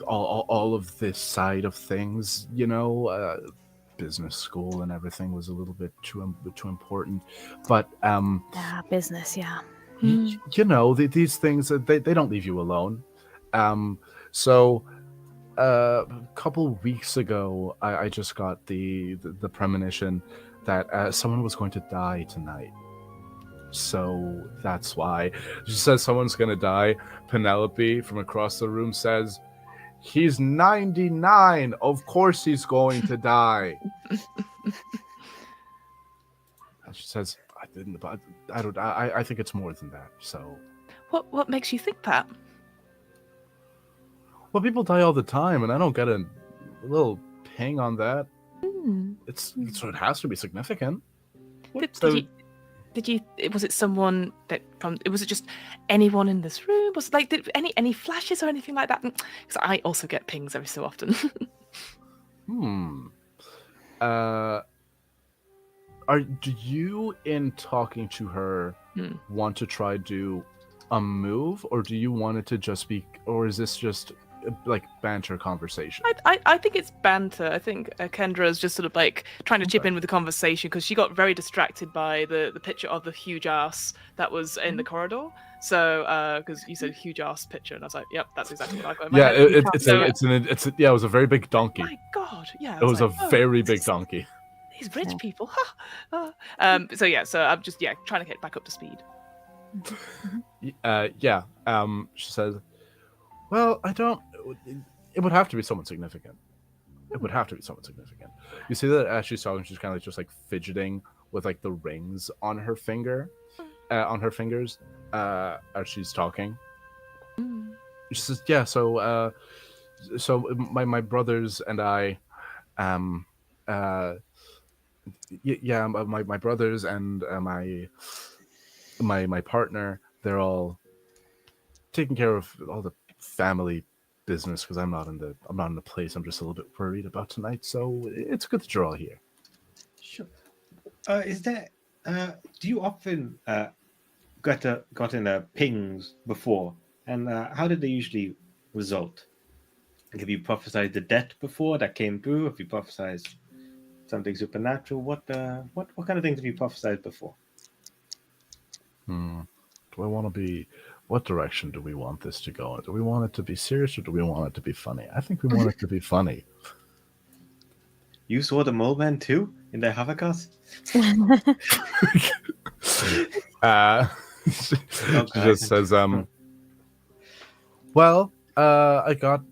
all of this side of things. You know, business school and everything was a little bit too important. But Yeah, business. Yeah. you know, these things they don't leave you alone. So a couple weeks ago, I just got the premonition that someone was going to die tonight. So that's why. She says someone's going to die. Penelope from across the room says, "He's 99. Of course he's going to die." And she says, "I didn't, but I don't. I think it's more than that." So, What makes you think that? well, people die all the time, and I don't get a little ping on that. So it has to be significant. Did you? Was it someone that from? Was it just anyone in this room? Was it like any flashes or anything like that? Because I also get pings every so often. Do you, in talking to her, want to try do a move, or do you want it to just be, or is this just like banter conversation? I think it's banter. I think Kendra is just sort of like trying to chip in with the conversation because she got very distracted by the picture of the huge ass that was in the corridor. So because you said huge ass picture, and I was like, yep, that's exactly what I got in my Yeah, head. it was a very big donkey. My God, yeah. It was like, a very big donkey. These rich people. So I'm just trying to get back up to speed. She says, "Well, I don't. It would have to be someone significant. It would have to be someone significant." You see that as she's talking, she's kind of just like fidgeting with like the rings on her fingers, as she's talking. She says, "Yeah, so my brothers and I, my brothers and my partner, they're all taking care of all the family business because I'm not in the place. I'm just a little bit worried about tonight. So it's good that you're all here." Sure. Is there? Do you often gotten pings before, and how did they usually result? Like, have you prophesied the death before that came through? Have you prophesied something supernatural? What kind of things have you prophesied before? Do I want to be? What direction do we want this to go in? Do we want it to be serious or do we want it to be funny? I think we want it to be funny. You saw the mole man too in the Havakas? She just says, "Well, I got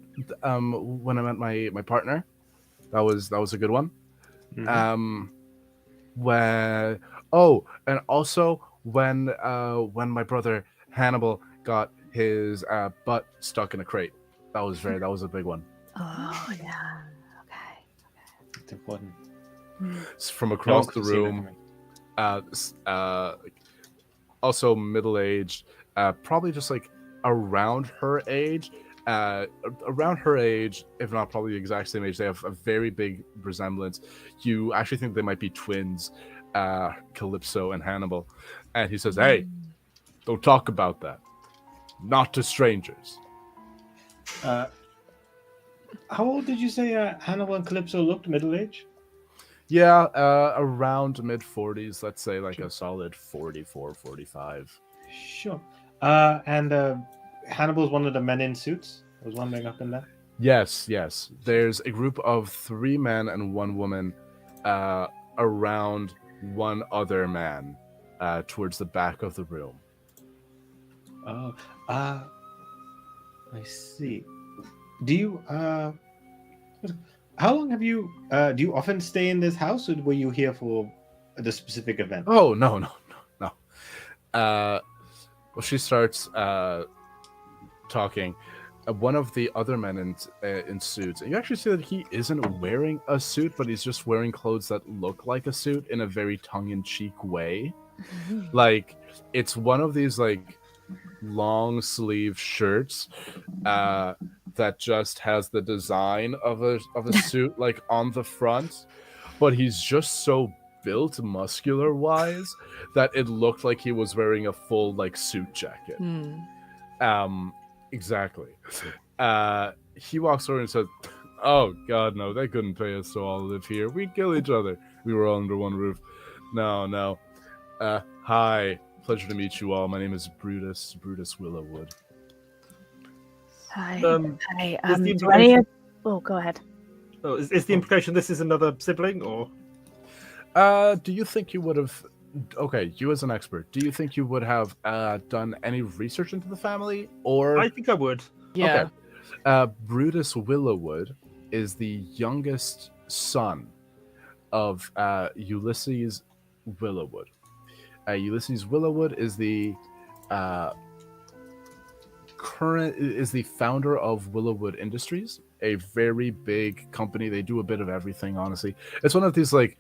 when I met my partner. That was a good one. Mm-hmm. And also when my brother Hannibal got his butt stuck in a crate. That was a big one." Oh yeah. Okay. It's important. from across Don't the see that room. coming. Also middle-aged, probably just like around her age. Around her age, if not probably the exact same age, they have a very big resemblance. You actually think they might be twins, Calypso and Hannibal. And he says, "Hey, don't talk about that. Not to strangers." How old did you say Hannibal and Calypso looked? Middle age? Yeah, around mid-40s, let's say like a solid 44, 45. Sure. And Hannibal's one of the men in suits. I was wondering up in there. Yes. There's a group of 3 men and 1 woman around one other man towards the back of the room. Oh, I see. Do you how long have you do you often stay in this house, or were you here for the specific event? Oh, no. Well, she starts talking. One of the other men in suits, and you actually see that he isn't wearing a suit, but he's just wearing clothes that look like a suit in a very tongue-in-cheek way. Like, it's one of these like long sleeve shirts that just has the design of a suit like on the front, but he's just so built muscular wise that it looked like he was wearing a full like suit jacket. Exactly. He walks over and says, "Oh God, no! They couldn't pay us to all live here. We'd kill each other. We were all under one roof. No. Hi, pleasure to meet you all. My name is Brutus Willowwood." Hi. Hi. is the Do any of... Oh, go ahead. Oh, is the implication this is another sibling, or? Do you think you would have... Okay, you as an expert, do you think you would have done any research into the family, or... I think I would. Yeah. Okay. Brutus Willowwood is the youngest son of Ulysses Willowwood. Ulysses Willowwood is the founder of Willowwood Industries, a very big company. They do a bit of everything, honestly. It's one of these like...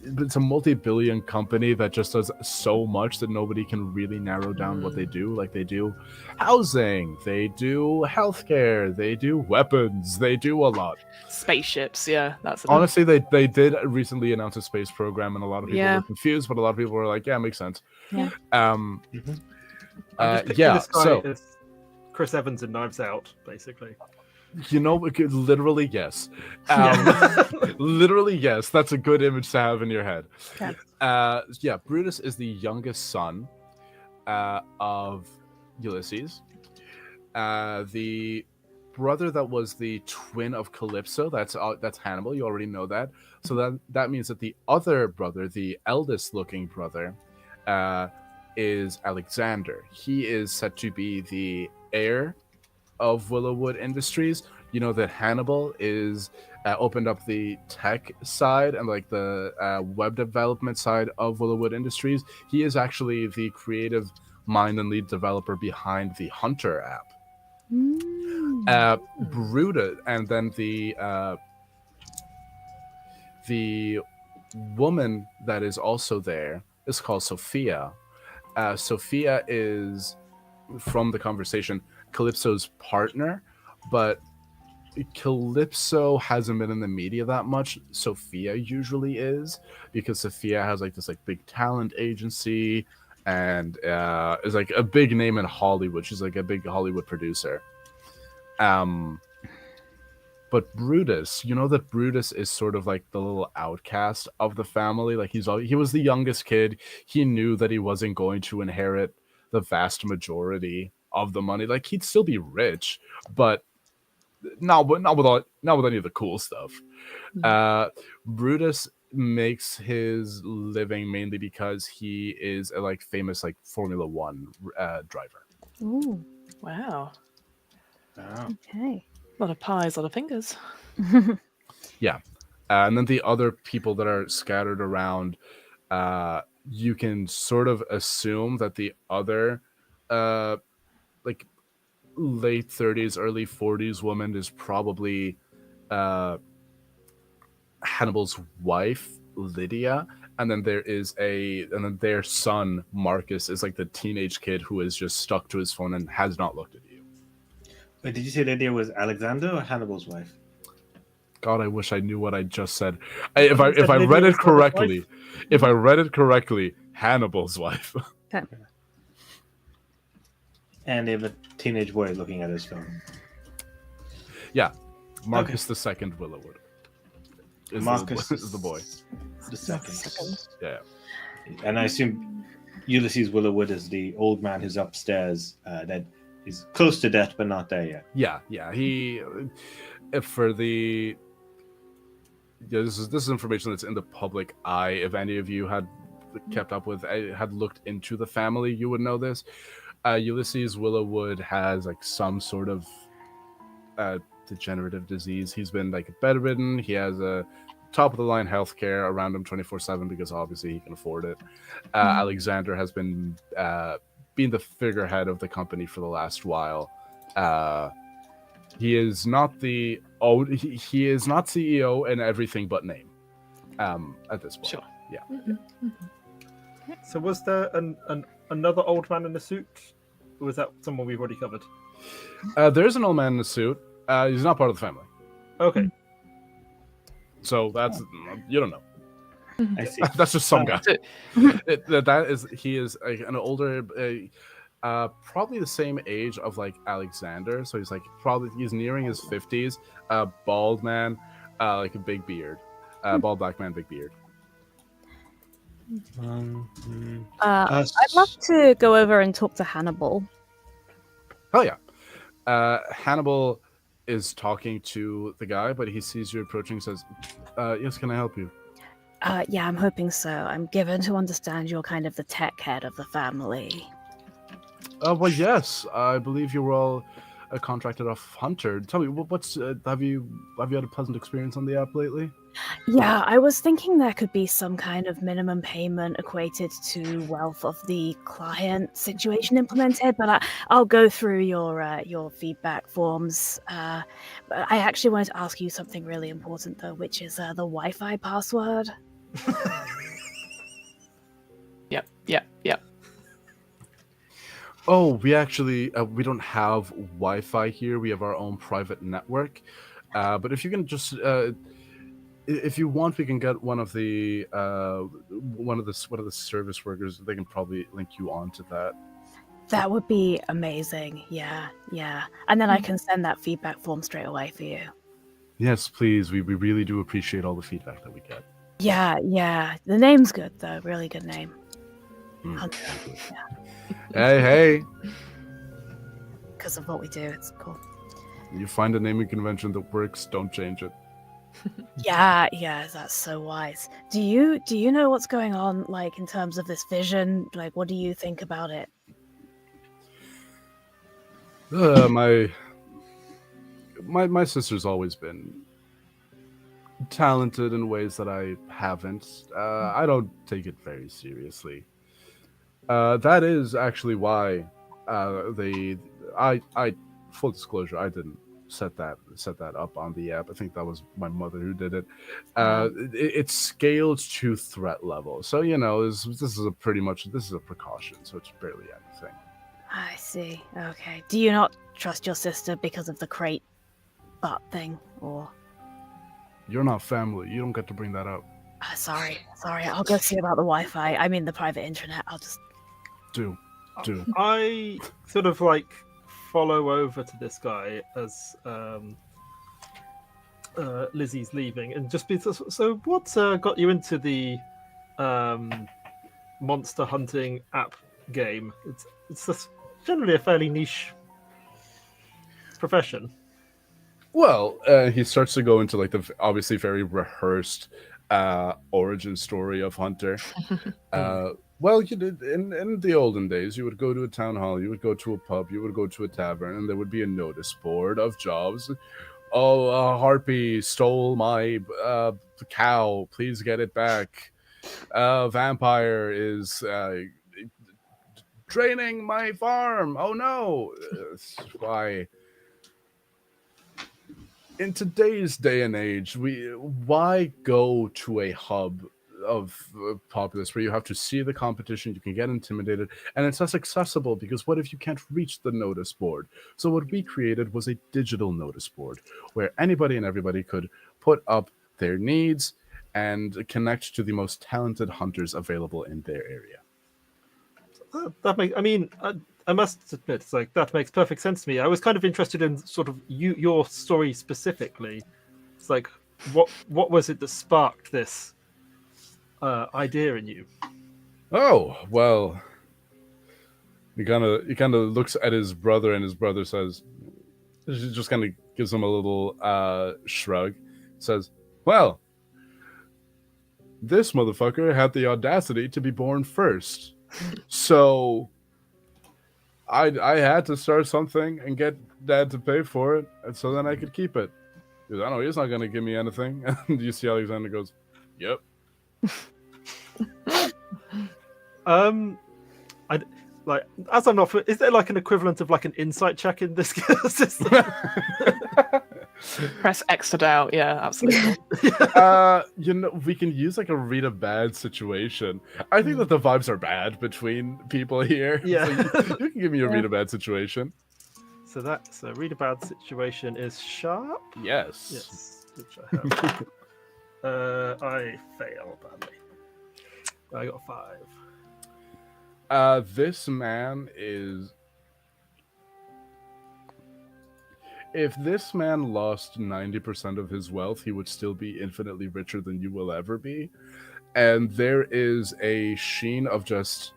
It's a multi-billion company that just does so much that nobody can really narrow down what they do. Like, they do housing, they do healthcare, they do weapons, they do a lot. Spaceships, yeah. That's Honestly, they did recently announce a space program, and a lot of people Yeah. were confused, but a lot of people were like, "Yeah, makes sense." Yeah. I'm just picturing Yeah. this guy So as Chris Evans in Knives Out, basically. you know, literally yes, literally yes. That's a good image to have in your head. Yeah. Brutus is the youngest son of Ulysses. The brother that was the twin of Calypso, that's Hannibal. You already know that. So that means that the other brother, the eldest looking brother, is Alexander. He is said to be the heir of Willowwood Industries. You know that Hannibal is opened up the tech side and like the web development side of Willowwood Industries. He is actually the creative mind and lead developer behind the Hunter app. Brutus, and then the woman that is also there is called Sophia. Sophia is, from the conversation, Calypso's partner, but Calypso hasn't been in the media that much. Sophia usually is, because Sophia has like this like big talent agency and is like a big name in Hollywood. She's like a big Hollywood producer. But Brutus, you know that Brutus is sort of like the little outcast of the family. Like he was the youngest kid. He knew that he wasn't going to inherit the vast majority of the money. Like, he'd still be rich, but not with any of the cool stuff. Brutus makes his living mainly because he is a like famous like Formula One driver. Ooh. Wow. Okay. A lot of pies, a lot of fingers. Yeah. And then the other people that are scattered around, you can sort of assume that the other like late 30s, early 40s woman is probably Hannibal's wife, Lydia, and then their son, Marcus, is like the teenage kid who is just stuck to his phone and has not looked at you. Wait, did you say Lydia was Alexander or Hannibal's wife? God, I wish I knew what I just said. If I Lydia read it was Hannibal's correctly, wife? if I read it correctly, Hannibal's wife. And they have a teenage boy looking at his phone. Yeah, Marcus the Second Willowwood. Marcus is the boy. The second. Yeah. And I assume Ulysses Willowwood is the old man who's upstairs that is close to death but not there yet. Yeah. He, for the, this is information that's in the public eye. If any of you had kept up with, had looked into the family, you would know this. Ulysses Willowwood has like some sort of degenerative disease. He's been like bedridden. He has a top of the line healthcare around him 24/7 because obviously he can afford it. Alexander has been being the figurehead of the company for the last while. He is not he is not CEO in everything but name at this point. Sure. Yeah. So was there another old man in a suit? Or was that someone we've already covered? There's an old man in a suit. He's not part of the family. Okay. So that's you don't know. I see. That's just some guy. He is an older, probably the same age of like Alexander. So he's nearing his 50s. Bald man, like a big beard. Bald black man, big beard. I'd love to go over and talk to Hannibal. Oh yeah. Hannibal is talking to the guy, but he sees you approaching and says, yes, can I help you? Yeah, I'm hoping so. I'm given to understand you're kind of the tech head of the family. Well, yes. I believe you were all contracted off Hunter. Tell me, what's have you had a pleasant experience on the app lately? Yeah, I was thinking there could be some kind of minimum payment equated to wealth of the client situation implemented, but I'll go through your feedback forms. But I actually wanted to ask you something really important though, which is the Wi-Fi password. Yep. Oh, we actually we don't have Wi-Fi here. We have our own private network. But if you can just if you want, we can get one of the service workers. They can probably link you on to that. That would be amazing. Yeah. And then I can send that feedback form straight away for you. Yes, please. We really do appreciate all the feedback that we get. Yeah. The name's good though. Really good name. Hunter. Yeah. Hey. Because of what we do, it's cool. You find a naming convention that works, don't change it. Yeah, that's so wise. Do you know what's going on, like in terms of this vision? Like, what do you think about it? My sister's always been talented in ways that I haven't. I don't take it very seriously. That is actually why I full disclosure, I didn't set that up on the app. I think that was my mother who did it. It's scaled to threat level, so this is a precaution, so it's barely anything. I see. Okay. Do you not trust your sister because of the crate butt thing, or? You're not family. You don't get to bring that up. Sorry. I'll go see about the Wi-Fi. I mean the private internet. I'll just do. I sort of like follow over to this guy as Lizzie's leaving, and just be so. What got you into the monster hunting app game? It's generally a fairly niche profession. Well, he starts to go into like the obviously very rehearsed origin story of Hunter. Well, you did in the olden days. You would go to a town hall, you would go to a pub, you would go to a tavern, and there would be a notice board of jobs. Oh, a harpy stole my cow. Please get it back. Vampire is draining my farm. Oh no! Why? in today's day and age, why go to a hub of populace where you have to see the competition, you can get intimidated, and it's less accessible because what if you can't reach the notice board? So what we created was a digital notice board where anybody and everybody could put up their needs and connect to the most talented hunters available in their area. I must admit, it's like that makes perfect sense to me. I was kind of interested in sort of your story specifically. It's like, what was it that sparked this idea in you? Oh, well, he kind of looks at his brother, and his brother says, he just kind of gives him a little shrug, says, well, this motherfucker had the audacity to be born first. So I had to start something and get Dad to pay for it, and so then I could keep it. Because I know he's not going to give me anything. And you see Alexander goes, yep. As I'm not, is there like an equivalent of like an insight check in this system? Press X to doubt. Yeah, absolutely. We can use like a read a bad situation. I think that the vibes are bad between people here. Yeah. So you can give me a read a bad situation. So read a bad situation is sharp. Yes. Which I have. I fail badly. I got 5. This man is. If this man lost 90% of his wealth, he would still be infinitely richer than you will ever be. And there is a sheen of just,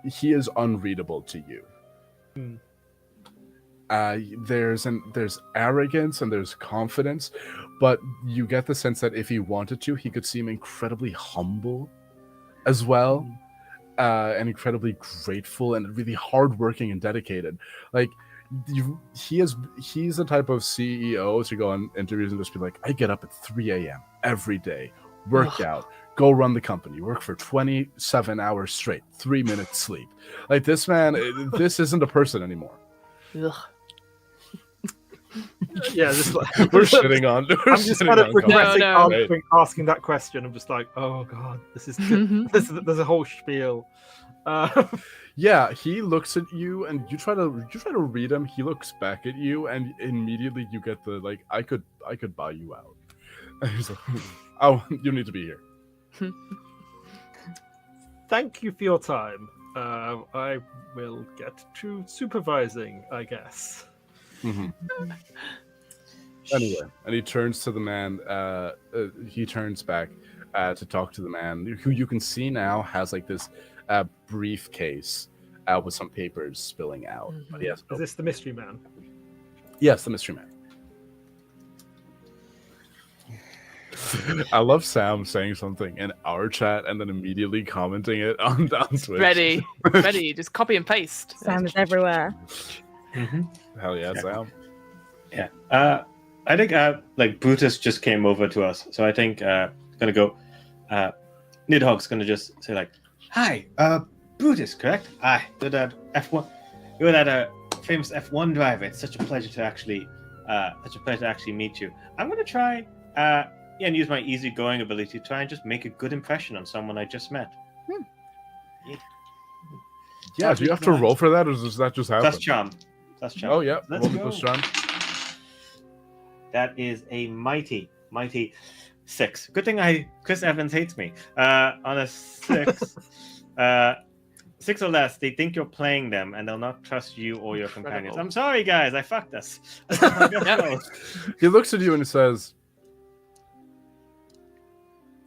he is unreadable to you. There's arrogance and there's confidence, but you get the sense that if he wanted to, he could seem incredibly humble as well, and incredibly grateful and really hardworking and dedicated. Like, he's the type of CEO to go on interviews and just be like, I get up at 3 a.m. every day, work out, go run the company, work for 27 hours straight, 3 minutes sleep. Like, this man, this isn't a person anymore. Ugh. Yeah, just like, we're shitting on. I'm just kind of regretting No. asking that question. I'm just like, oh god, this is there's a whole spiel. Yeah, he looks at you, and you try to read him. He looks back at you, and immediately you get the like, I could buy you out. And he's like, oh, you need to be here. Thank you for your time. I will get to supervising, I guess. Mm-hmm. Anyway, and he turns to the man. He turns back to talk to the man, who you can see now has like this briefcase with some papers spilling out. But yes, Is this the mystery man? Yes, the mystery man. I love Sam saying something in our chat and then immediately commenting it on Twitch. Ready, just copy and paste. Sam is everywhere. Hell yeah, Sam. Yeah. I think like Brutus just came over to us, so I think gonna go. Nidhogg's gonna just say like, "Hi, Brutus, correct? You're that F1. You're that famous F1 driver. It's such a pleasure to actually meet you. I'm gonna try and use my easygoing ability to try and just make a good impression on someone I just met. Yeah, do you have to roll for that, or does that just happen? That's charm. Oh yeah, Let's roll go. plus charm. That is a mighty 6. Good thing Chris Evans hates me. On a 6, 6 or less, they think you're playing them, and they'll not trust you or your companions. I'm sorry, guys, I fucked us. He looks at you and says,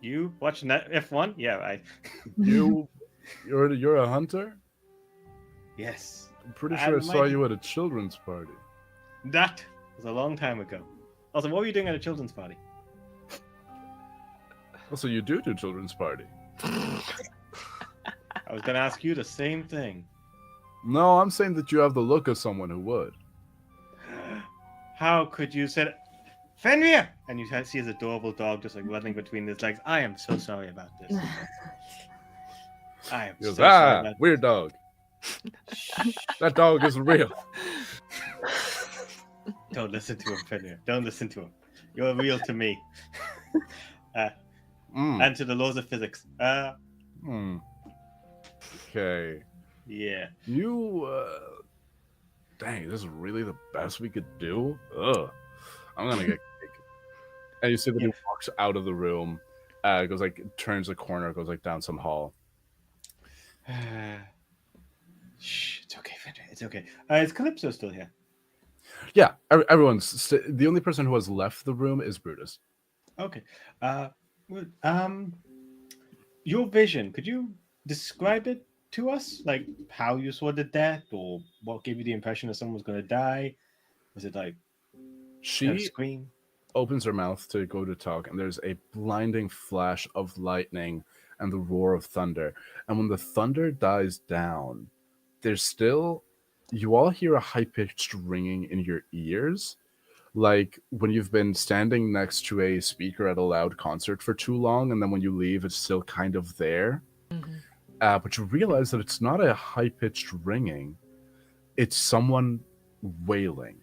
"You watching that F1? Yeah, right. You're a hunter? Yes. I'm pretty sure I saw you at a children's party." That was a long time ago. Also, what were you doing at a children's party? Also, you do children's party. I was going to ask you the same thing. No, I'm saying that you have the look of someone who would. How could you say that? Fenrir! And you see his adorable dog just like running between his legs. I am so sorry about this. I am He goes, so sorry about weird dog. That dog isn't real. Don't listen to him, Fenrir. Don't listen to him. You're real to me. And to the laws of physics. Okay. Yeah. You, dang, this is really the best we could do? Ugh. I'm gonna get cake. And you see that he walks out of the room, goes like, turns a corner, goes like down some hall. Shh, it's okay, Fenrir. It's okay. Is Calypso still here? Yeah, everyone's, the only person who has left the room is Brutus. Okay. Your vision, could you describe it to us? Like how you saw the death, or what gave you the impression that someone was going to die? Was it like She scream? Opens her mouth to go to talk, and there's a blinding flash of lightning and the roar of thunder. And when the thunder dies down, there's still, you all hear a high-pitched ringing in your ears, like when you've been standing next to a speaker at a loud concert for too long, and then when you leave, it's still kind of there. But you realize that it's not a high-pitched ringing. It's someone wailing.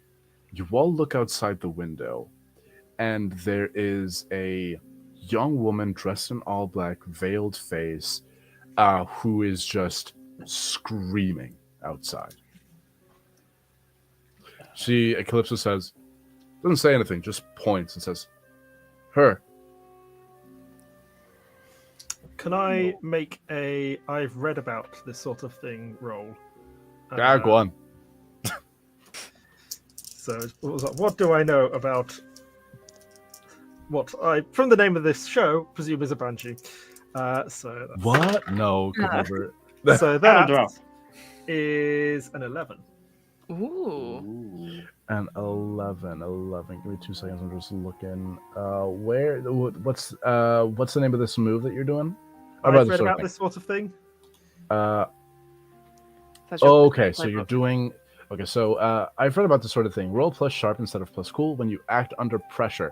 You all look outside the window, and there is a young woman dressed in all black, veiled face, who is just screaming outside. Calypso says, doesn't say anything, just points and says, "Her." Can I make a I've read about this sort of thing roll? Yeah, go on. So what do I know about what I, from the name of this show, presume is a banshee? So that's, What? No, could never. so that is an 11. Ooh. An 11. Give me 2 seconds. I'm just looking. What's the name of this move that you're doing? I've read about this sort of thing. Okay, so you're doing. Okay, so I've read about this sort of thing. Roll plus sharp instead of plus cool. When you act under pressure,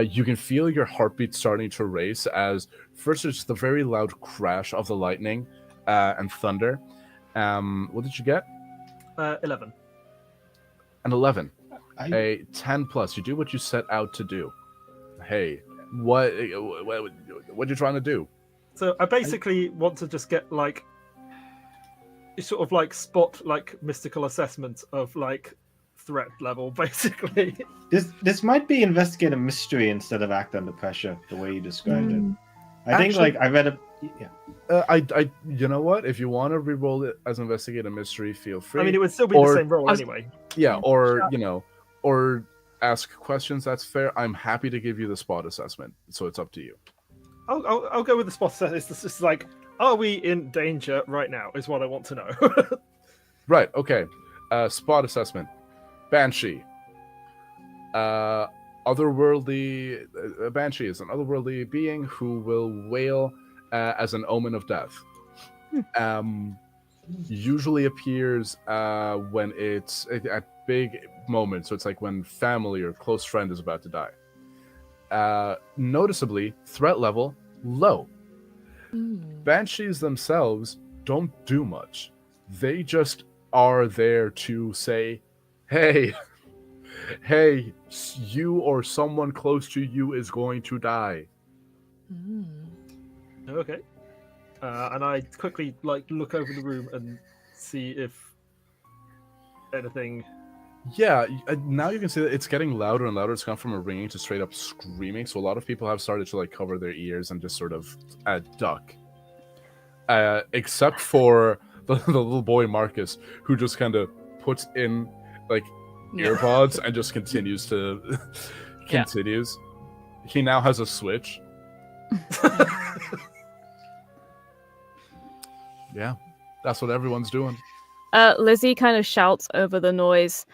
you can feel your heartbeat starting to race as first it's the very loud crash of the lightning and thunder. What did you get? 11. An 11. A 10 plus. You do what you set out to do. Hey, what you trying to do? So I basically want to just get like sort of like spot like mystical assessment of like threat level, basically. This might be investigate a mystery instead of act under pressure, the way you described it. I think Actually, like I read a I you know what? If you want to re-roll it as investigate a mystery, feel free. I mean, it would still be the same roll anyway. Yeah, or or ask questions. That's fair. I'm happy to give you the spot assessment, so it's up to you. I'll go with the spot assessment. It's just like, are we in danger right now? Is what I want to know. Right. Okay. Spot assessment. Banshee. Otherworldly. Banshee is an otherworldly being who will wail as an omen of death. Usually appears when it's at big moments. So it's like when family or close friend is about to die. Noticeably, threat level low. Banshees themselves don't do much. They just are there to say, hey, you or someone close to you is going to die. Okay. And I quickly like look over the room and see if anything. Yeah, now you can see that it's getting louder and louder. It's gone from a ringing to straight up screaming. So a lot of people have started to like cover their ears and just sort of duck. Except for the little boy Marcus, who just kind of puts in like earpods and just continues to continues. He now has a switch. Yeah, that's what everyone's doing. Lizzie kind of shouts over the noise.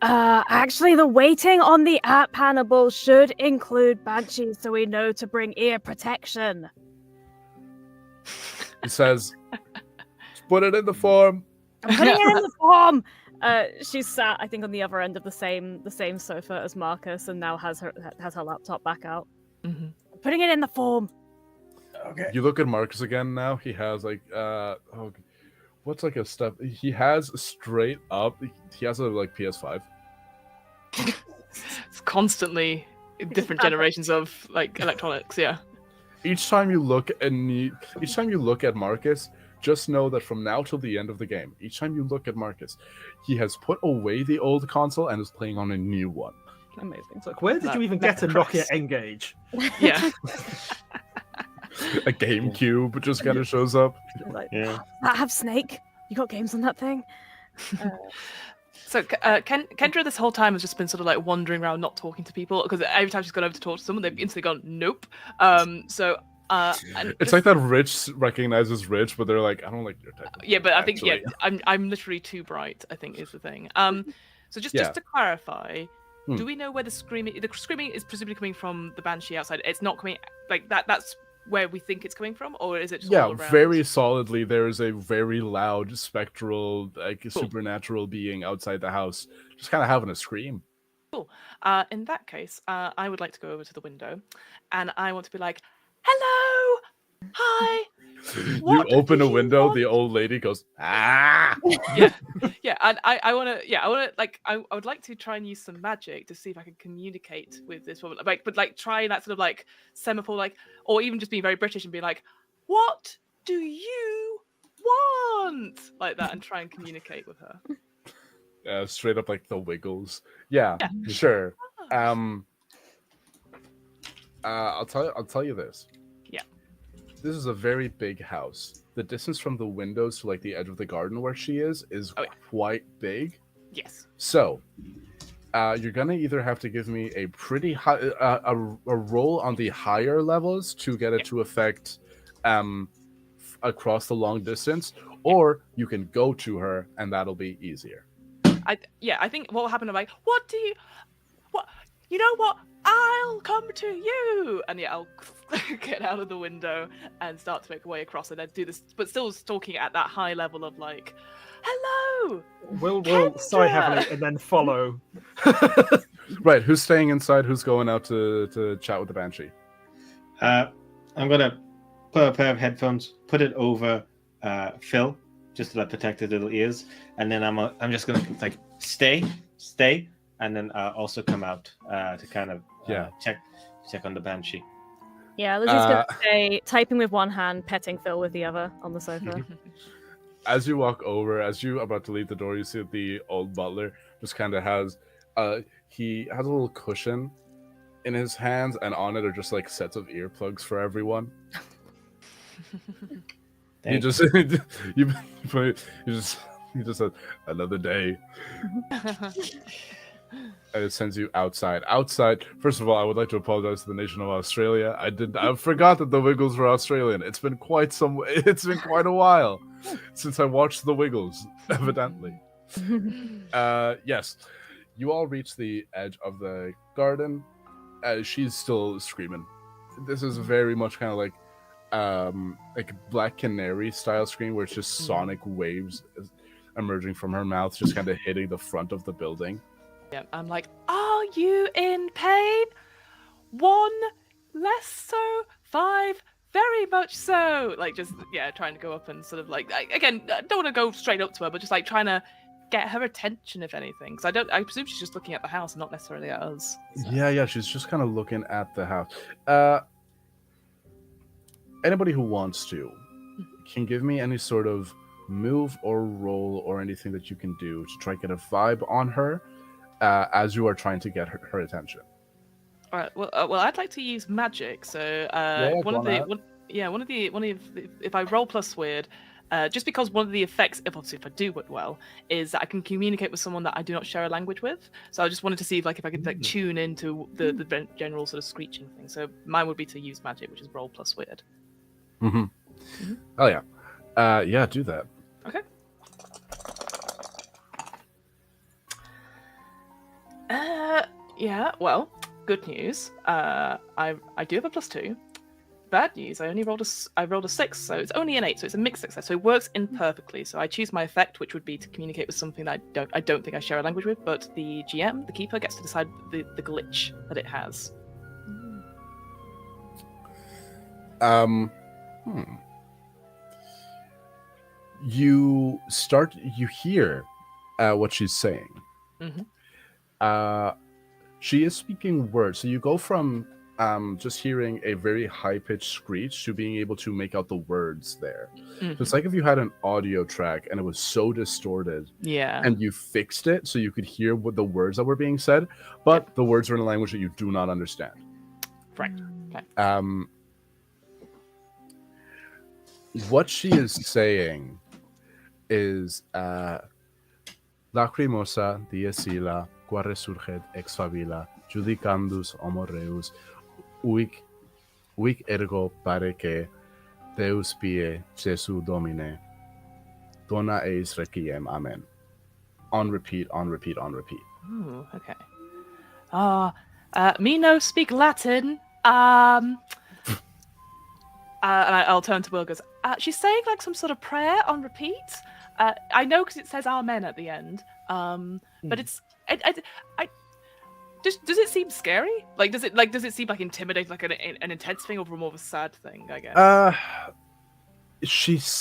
Actually, the waiting on the app, Hannibal, should include banshees so we know to bring ear protection. He says, put it in the form. I'm putting it in the form. She's sat, I think, on the other end of the same sofa as Marcus, and now has her laptop back out. Mm-hmm. Putting it in the form. Okay. You look at Marcus again now. He has like what's like a step? He has straight up. He has a like PS5. It's constantly different generations of like electronics. Yeah. Each time you look at Marcus, just know that from now till the end of the game, each time you look at Marcus, he has put away the old console and is playing on a new one. Amazing. It's like, where did you even get a Nokia Engage? Yeah. A GameCube just kind of shows up. Like, Yeah. that have Snake? You got games on that thing? So Kendra this whole time has just been sort of like wandering around, not talking to people, because every time she's gone over to talk to someone, they've instantly gone, nope. It's like that Rich recognizes Rich, but they're like, I don't like your type. Yeah, but I think actually. I'm literally too bright, I think is the thing. So just to clarify, do we know where the screaming is presumably coming from the Banshee outside? It's not coming like that. That's where we think it's coming from, or is it just all around? Very solidly. There is a very loud, spectral, like supernatural being outside the house, just kind of having a scream. Cool. In that case, I would like to go over to the window, and I want to be like, "Hello, hi." You open a window. The old lady goes, "Ah!" Yeah, and I want to, like, I would like to try and use some magic to see if I can communicate with this woman, like, but like try that sort of like semaphore, like, or even just being very British and be like, "What do you want?" like that, and try and communicate with her. Straight up like the Wiggles. Yeah. Sure. I'll tell you this. Yeah. This is a very big house. The distance from the windows to like the edge of the garden where she is quite big. Yes. So, you're gonna either have to give me a pretty high a roll on the higher levels to get it to affect across the long distance, or you can go to her and that'll be easier. I think what will happen, I'm like, you know what? I'll come to you, and I'll get out of the window and start to make a way across, and then do this, but still talking at that high level of like, "Hello." We'll sigh heavily and then follow. Right, who's staying inside? Who's going out to chat with the Banshee? I'm gonna put a pair of headphones, put it over Phil, just to like protect his little ears, and then I'm just gonna like stay, and then also come out to kind of check on the Banshee. Yeah, Lizzie's gonna stay typing with one hand, petting Phil with the other on the sofa. As you walk over, as you're about to leave the door, you see the old butler just kind of has he has a little cushion in his hands, and on it are just like sets of earplugs for everyone. You just said another day. And it sends you outside. First of all, I would like to apologize to the nation of Australia. I forgot that the Wiggles were Australian. It's been quite a while since I watched the Wiggles, evidently. Yes. You all reach the edge of the garden. She's still screaming. This is very much kind of like Black Canary style scream, where it's just sonic waves emerging from her mouth, just kind of hitting the front of the building. Yeah, I'm like, "Are you in pain? 1 less so, 5 very much so." Like, just trying to go up and sort of like, again, I don't want to go straight up to her, but just like trying to get her attention, if anything. Because I presume she's just looking at the house and not necessarily at us. So. Yeah, she's just kind of looking at the house. Anybody who wants to can give me any sort of move or roll or anything that you can do to try to get a vibe on her as you are trying to get her attention. All right. Well, I'd like to use magic. So if I roll plus weird, just because one of the effects, if I do it well, is that I can communicate with someone that I do not share a language with. So I just wanted to see if I could tune into the general sort of screeching thing. So mine would be to use magic, which is roll plus weird. Mm-hmm. Oh yeah. Do that. Okay. Well, good news. I do have a +2. Bad news. I rolled a 6, so it's only an 8. So it's a mixed success. So it works imperfectly. So I choose my effect, which would be to communicate with something that I don't think I share a language with. But the GM, the keeper, gets to decide the glitch that it has. You hear what she's saying. Mm-hmm. She is speaking words. So you go from just hearing a very high-pitched screech to being able to make out the words there. So it's like if you had an audio track and it was so distorted Yeah. and you fixed it so you could hear what the words that were being said, but the words are in a language that you do not understand. Right. Okay. What she is saying is Lacrimosa diesila quare surget ex favila judicandus homo reus uic ergo pare que Deus pie Jesu Domine dona eis requiem. Amen. On repeat, on repeat, on repeat. Ooh, okay. Me no speak Latin. And I'll turn to Will. Goes. She's saying like some sort of prayer on repeat. I know because it says Amen at the end. But it's. Does it seem scary? Does it seem like intimidating, like an intense thing, or more of a sad thing? I guess.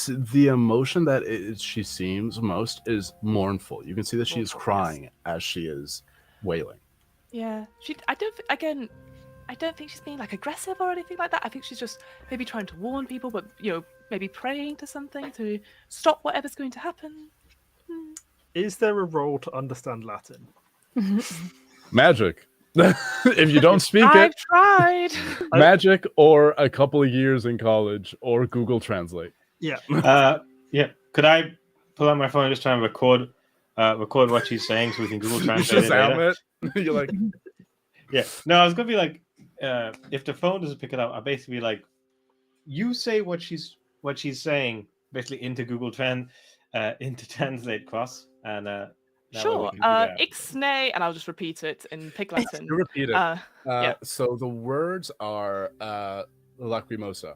The emotion that she seems most is mournful. You can see that she is crying as she is wailing. Yeah, I don't think she's being like aggressive or anything like that. I think she's just maybe trying to warn people, but maybe praying to something to stop whatever's going to happen. Is there a role to understand Latin? Magic. If you don't speak I've it, tried. magic or a couple of years in college or Google Translate. Yeah. Yeah. Could I pull out my phone and just try and record what she's saying so we can Google Translate it later? You're like, yeah. No, I was gonna be like, if the phone doesn't pick it up, I'll basically be like, you say what she's saying basically into Google into Translate Cross, and sure. Ixnay, and I'll just repeat it in Pig Latin. you repeat it. Yeah. So the words are Lacrimosa.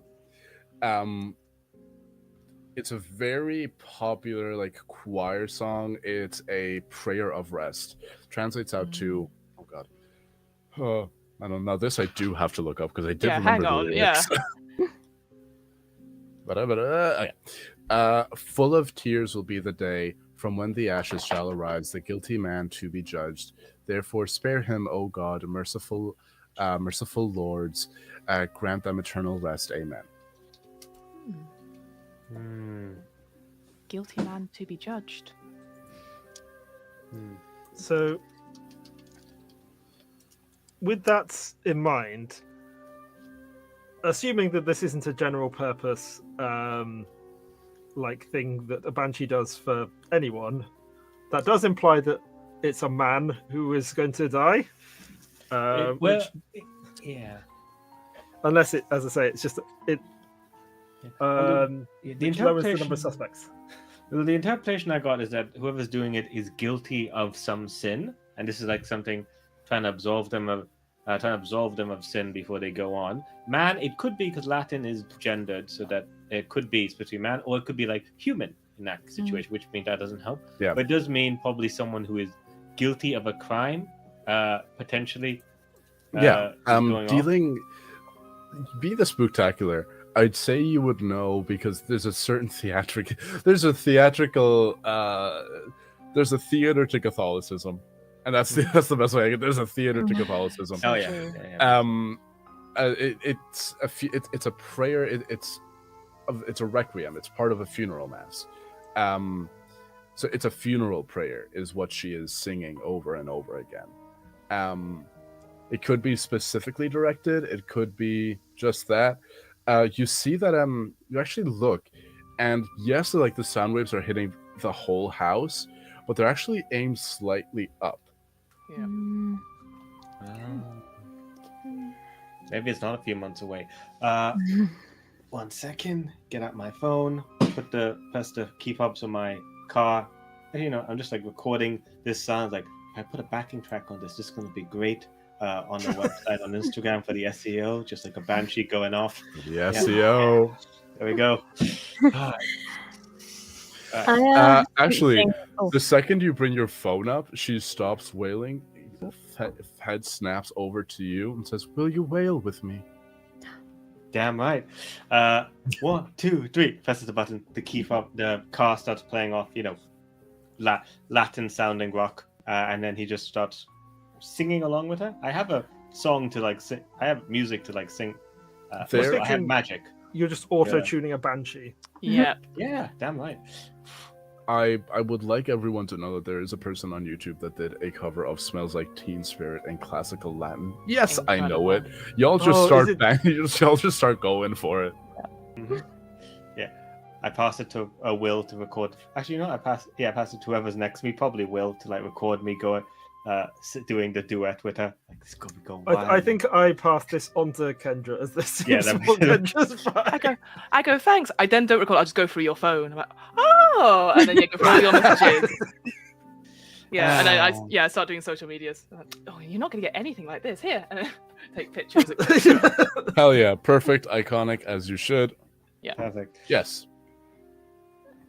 It's a very popular choir song. It's a prayer of rest. Translates out to, oh god, I don't know. This I do have to look up because I did remember the lyrics. Okay. Full of tears will be the day from when the ashes shall arise, the guilty man to be judged. Therefore spare him, O God, merciful lords, grant them eternal rest. Amen. Guilty man to be judged. So, with that in mind, assuming that this isn't a general purpose thing that a banshee does for anyone, that does imply that it's a man who is going to die. Yeah. Unless it, as I say, it's just it. The lowers the number of suspects. The interpretation I got is that whoever's doing it is guilty of some sin, and this is something trying to absolve them of sin before they go on. Man, it could be because Latin is gendered, so that it could be between man, or it could be human in that situation, which means that doesn't help. Yeah. But it does mean probably someone who is guilty of a crime, potentially. Be the spooktacular. I'd say you would know because there's a certain theater to Catholicism, and that's the best way. There's a theater to Catholicism. Oh yeah. It's a prayer. It's a requiem. It's part of a funeral mass. So it's a funeral prayer, is what she is singing over and over again. It could be specifically directed. It could be just that. You see that you actually look, and yes, the sound waves are hitting the whole house, but they're actually aimed slightly up. Yeah. Maybe it's not a few months away. 1 second. Get out my phone. Press the key fobs on my car. And, I'm just recording this sound. If I put a backing track on this is going to be great. On the website, on Instagram for the SEO, just a banshee going off. The SEO. There we go. Actually, the second you bring your phone up, she stops wailing. The head snaps over to you and says, "Will you wail with me?" Damn right. 1, 2, 3. Presses the button. The key fob. The car starts playing off. Latin sounding rock, and then he just starts singing along with her. I have a song to like sing. I have music to like sing. There- I have magic. You're just auto-tuning a Banshee. Yeah. Yeah, damn right. I would like everyone to know that there is a person on YouTube that did a cover of "Smells Like Teen Spirit" in classical Latin. Yes, I know it. Y'all just Oh, start is it- y'all just start going for it. Mhm. Yeah, I passed it to Will to record. Actually, you know, I passed it to whoever's next to me, probably Will, to like record me going, doing the duet with her. Like this could be going wild. I think I passed this on to Kendra as this. Yeah, seems that- what Kendra's I go, thanks. I then don't record. I just go through your phone. I'm like, oh, and then you go through all your messages. Yeah, and I start doing social medias. I'm like, oh, you're not gonna get anything like this here. And I take pictures. etc. Hell yeah, perfect, iconic as you should. Perfect. Yes.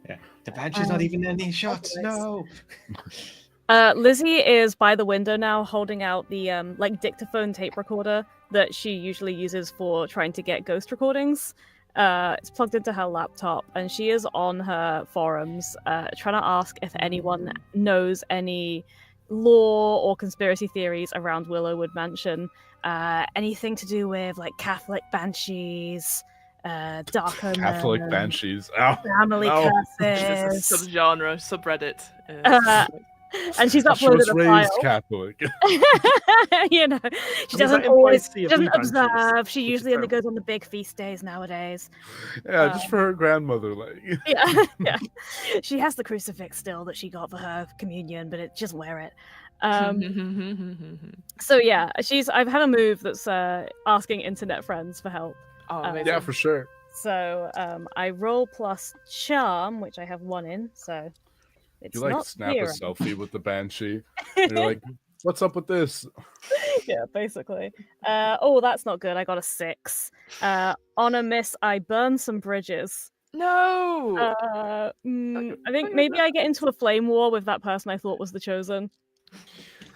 Yeah, the Banshee's not even in these shots. No. Lizzie is by the window now, holding out the like dictaphone tape recorder that she usually uses for trying to get ghost recordings. It's plugged into her laptop, and she is on her forums trying to ask if anyone knows any lore or conspiracy theories around Willowwood Mansion. Anything to do with like Catholic banshees, dark omen, Catholic banshees. Ow. family No. curses. It's a subgenre, subreddit. And she's She uploaded was a raised file. Catholic. You know, she doesn't that always, implies sea she of doesn't blue banshees, observe. She which is usually only terrible. goes on the big feast days nowadays. Yeah, just for her grandmother, like. Yeah, yeah. She has the crucifix still that she got for her communion, but she doesn't wear it. So yeah, I've had a move that's asking internet friends for help. Oh, amazing. Yeah, for sure. So I roll plus charm, which I have 1 in, so it's You like not snap zero. a selfie with the banshee. And you're like, what's up with this? Yeah, basically. Oh, that's not good. I got a 6. On a miss, I burn some bridges. No. I think maybe I get into a flame war with that person I thought was the chosen.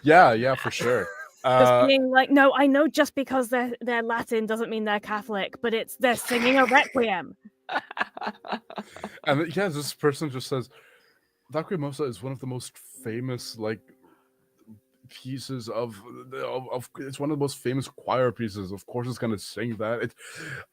Yeah, for sure. Just being like, no, I know just because they're Latin doesn't mean they're Catholic, but they're singing a requiem. And yeah, this person just says, Lacrimosa is one of the most famous, like, pieces of it's one of the most famous choir pieces. Of course it's gonna sing that.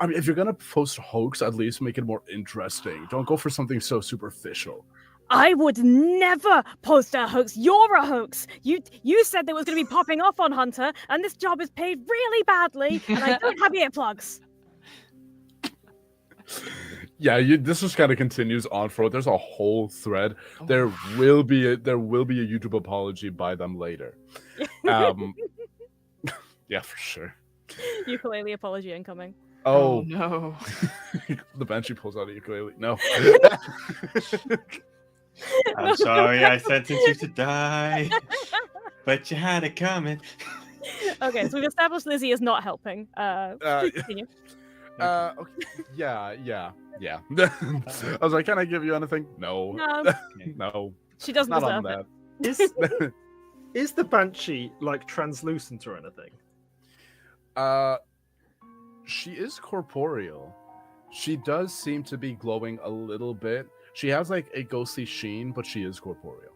I mean, if you're gonna post hoax, at least make it more interesting. Don't go for something so superficial. I would never post a hoax. You're a hoax. You said there was going to be popping off on Hunter, and this job is paid really badly, and I don't have earplugs. Yeah, this just kind of continues on for. There's a whole thread. There will be a YouTube apology by them later. Yeah, for sure. Ukulele apology incoming. Oh, no. The Banshee pulls out a ukulele. No. I'm sorry, I sentenced you to die, but you had it coming. Okay, so we've established Lizzie is not helping. Continue. Okay. Yeah. I was like, can I give you anything? No. No, No. she doesn't Not on deserve that. it. Is the Banshee like translucent or anything? She is corporeal. She does seem to be glowing a little bit. She has like a ghostly sheen, but she is corporeal.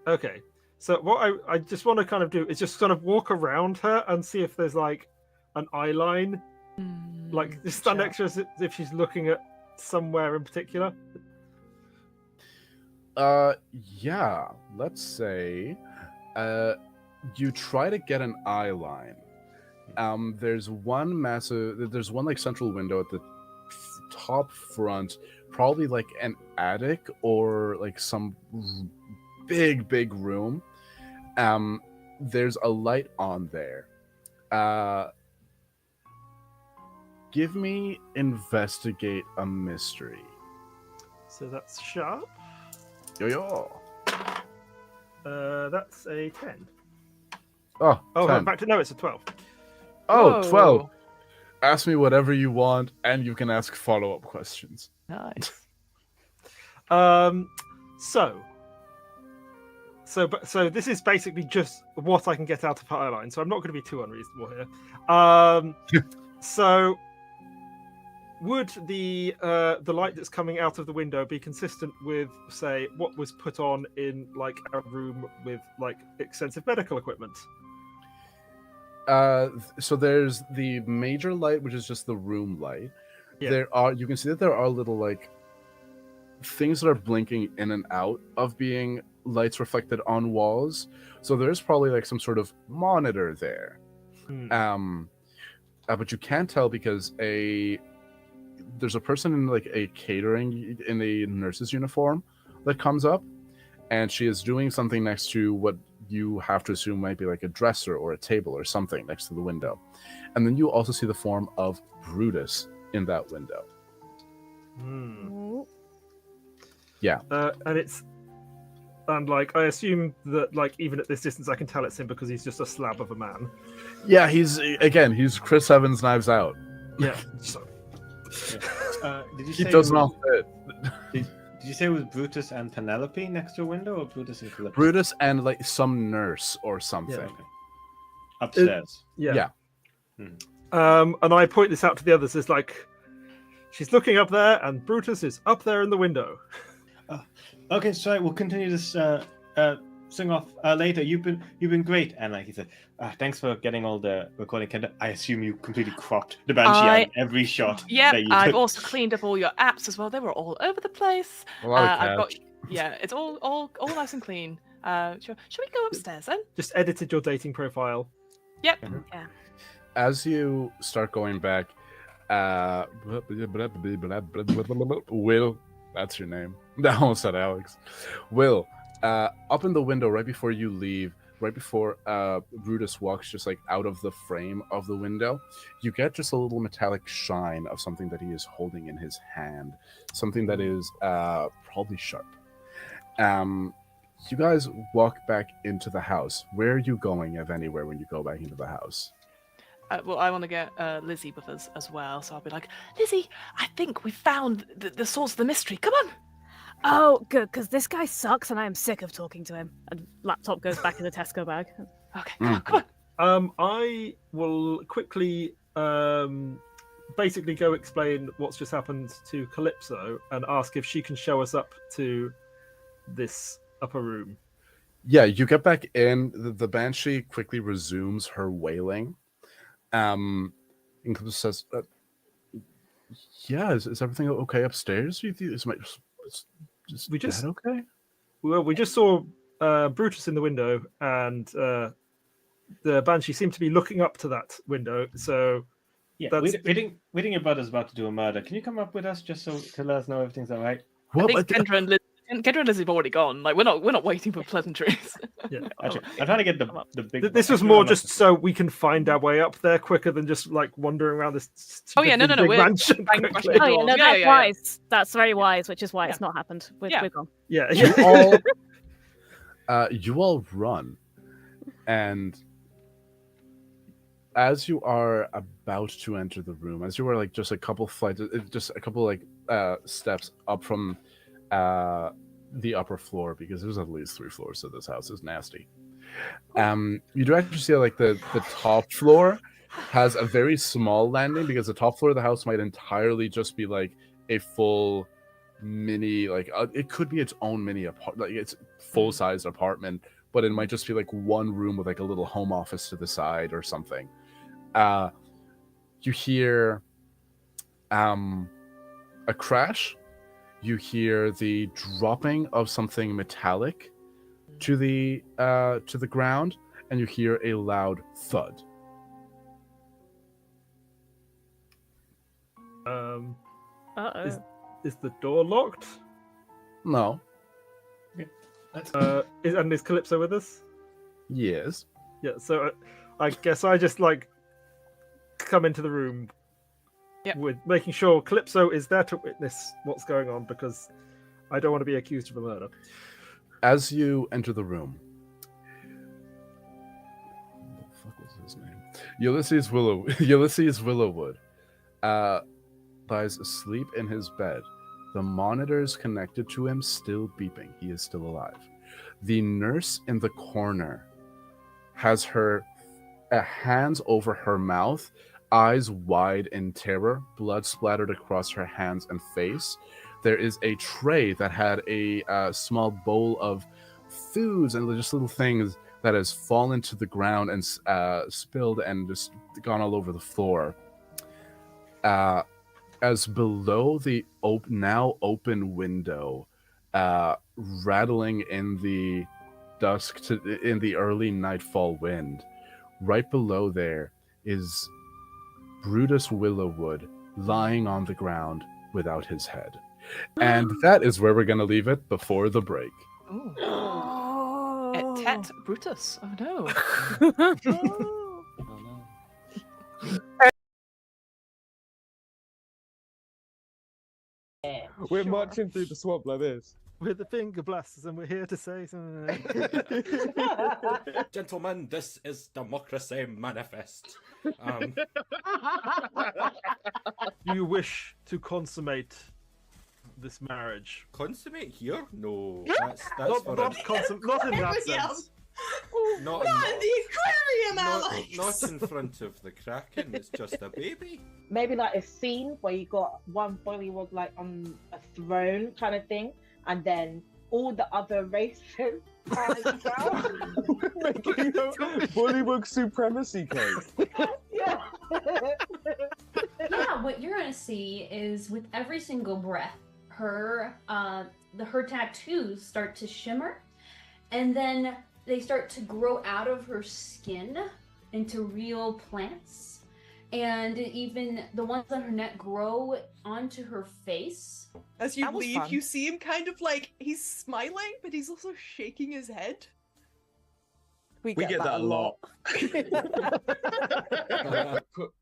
Okay. So what I just want to kind of do is just kind of walk around her and see if there's like an eye line. Like just stand next to her as if she's looking at somewhere in particular. Yeah. Let's say you try to get an eye line. There's one like central window at the top front, probably like an attic or like some big room. There's a light on there. Give me investigate a mystery. So that's sharp. Yo. That's a 10. Oh, Oh, 10. in fact, no, it's a 12. Oh, Whoa. 12. Ask me whatever you want, and you can ask follow-up questions. Nice. So this is basically just what I can get out of her eyeline. So I'm not going to be too unreasonable here. So would the light that's coming out of the window be consistent with, say, what was put on in like a room with like extensive medical equipment? So there's the major light, which is just the room light. Yeah. You can see that there are little like things that are blinking in and out of being lights reflected on walls. So there's probably like some sort of monitor there. But you can't tell because there's a person in like a catering in a nurse's uniform that comes up, and she is doing something next to what you have to assume might be like a dresser or a table or something next to the window. And then you also see the form of Brutus in that window. Yeah. And like I assume that like even at this distance I can tell it's him because he's just a slab of a man. Yeah, he's Chris Evans Knives Out. Yeah. So. Did you He say does not fit. Did you say it was Brutus and Penelope next to a window, or Brutus and Calypso? Brutus and like some nurse or something. Yeah, okay. Upstairs. Yeah. And I point this out to the others. It's like she's looking up there, and Brutus is up there in the window. Okay, sorry. We'll continue this sing off later. You've been great. And like he said, thanks for getting all the recording. I assume you completely cropped the Banshee out in every shot. Yeah, that you I've took. also cleaned up all your apps as well. They were all over the place. A lot of I've got cash. it's all nice and clean. Shall we go upstairs then? Just edited your dating profile. Yep. Yeah. As you start going back, Will, that's your name. I almost said Alex. Will, up in the window right before you leave, right before Brutus walks just like out of the frame of the window, you get just a little metallic shine of something that he is holding in his hand, something that is probably sharp. You guys walk back into the house. Where are you going, if anywhere, when you go back into the house? Well, I want to get Lizzie with us as well, so I'll be like, Lizzie, I think we found the source of the mystery. Come on. Oh, good, because this guy sucks and I am sick of talking to him. And laptop goes back in the Tesco bag. Okay, come on. I will quickly basically go explain what's just happened to Calypso and ask if she can show us up to this upper room. Yeah, you get back in. The Banshee quickly resumes her wailing. And Calypso says, yeah, is everything okay upstairs? We just okay? Well, we just saw Brutus in the window, and the Banshee seemed to be looking up to that window. So Yeah, that's... we think your brother's about to do a murder. Can you come up with us just to let us know everything's all right? I think Kendra and Lizzie have already gone. Like we're not waiting for pleasantries. Yeah. Actually, I'm trying to get the big. This was more just so we can find our way up there quicker than just like wandering around this. Oh yeah, no, big mansion bang, quickly. Oh yeah, no, Yeah, that's wise. That's very wise, which is why it's not happened. We're gone. Yeah. You all run, and as you are about to enter the room, as you were like just a couple flights, just a couple like steps up from the upper floor, because there's at least 3 floors to this house. Is nasty. You do actually see like the top floor has a very small landing, because the top floor of the house might entirely just be like a full mini, like it could be its own mini apartment, like it's full sized apartment, but it might just be like one room with like a little home office to the side or something. You hear a crash. You hear the dropping of something metallic to the ground, and you hear a loud thud. Is the door locked? No. Is Calypso with us? Yes. Yeah. So I guess I just like come into the room. Yep. With making sure Calypso is there to witness what's going on, because I don't want to be accused of a murder. As you enter the room, what the fuck was his name? Ulysses Willowwood lies asleep in his bed. The monitors connected to him still beeping. He is still alive. The nurse in the corner has her hands over her mouth, eyes wide in terror, blood splattered across her hands and face. There is a tray that had a small bowl of foods and just little things that has fallen to the ground and spilled and just gone all over the floor. As below the now open window, rattling in the dusk in the early nightfall wind, right below there is Brutus Willowwood lying on the ground without his head. And that is where we're going to leave it before the break. Oh. Et tet Brutus. Oh no. We're marching through the swamp like this. We're the finger blasters, and we're here to say something. Gentlemen, this is Democracy Manifest. Do you wish to consummate this marriage? Consummate here? No, that's Not, for not, not in that Yeah. sense. not, Not in the aquarium, Alex! not in front of the Kraken. It's just a baby. Maybe like a scene where you got one Bollywood like on a throne kind of thing, and then all the other races are as well. Making a Bollywood supremacy case. Yeah. Yeah, what you're gonna see is with every single breath, her tattoos start to shimmer, and then they start to grow out of her skin into real plants, and even the ones on her neck grow onto her face. As you That was leave, fun. you see him kind of like he's smiling, but he's also shaking his head. We get that a lot. Put,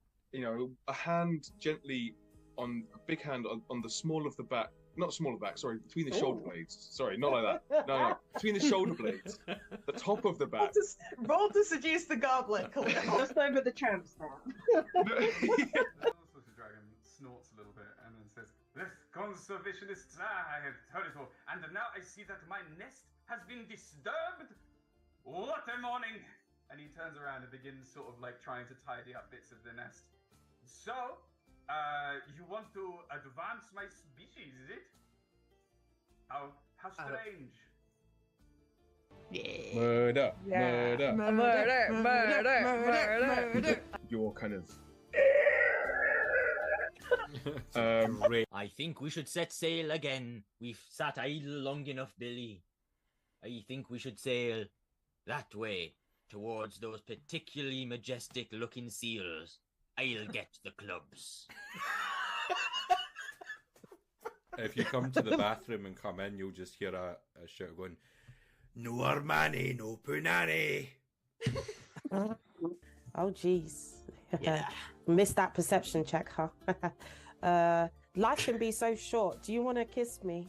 a hand gently on a big hand on the small of the back. Not small of the back, sorry, between the shoulder blades. Sorry, not like that. No. Between the shoulder blades. The top of the back. Roll to seduce the goblin. Just over the tramps now. The dragon snorts a little bit and then says, "The conservationists, I have heard it all, and now I see that my nest has been disturbed. What a morning!" And he turns around and begins sort of like trying to tidy up bits of the nest. So, you want to advance my species, is it? How strange. Murder. Murder. You're kind of. I think we should set sail again. We've sat idle long enough, Billy. I think we should sail that way, towards those particularly majestic-looking seals. I'll get the clubs. If you come to the bathroom and come in, you'll just hear a shout going, "No Armani, no Punani." Oh, jeez. Yeah. Missed that perception check, huh? Life can be so short. Do you want to kiss me?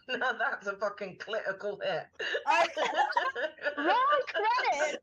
Now that's a fucking critical hit. Wrong credit.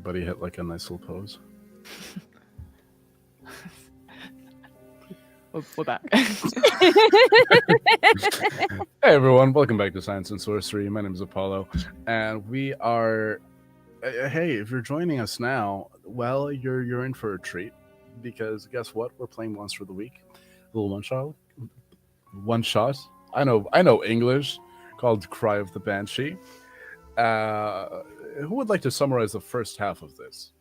everybody hit like a nice little pose. We're back. Hey everyone, welcome back to Science and Sorcery. My name is Apollo, and we are. Hey, if you're joining us now, well, you're in for a treat, because guess what? We're playing Monster of the Week, a little one shot. I know English, called Cry of the Banshee. Who would like to summarize the first half of this?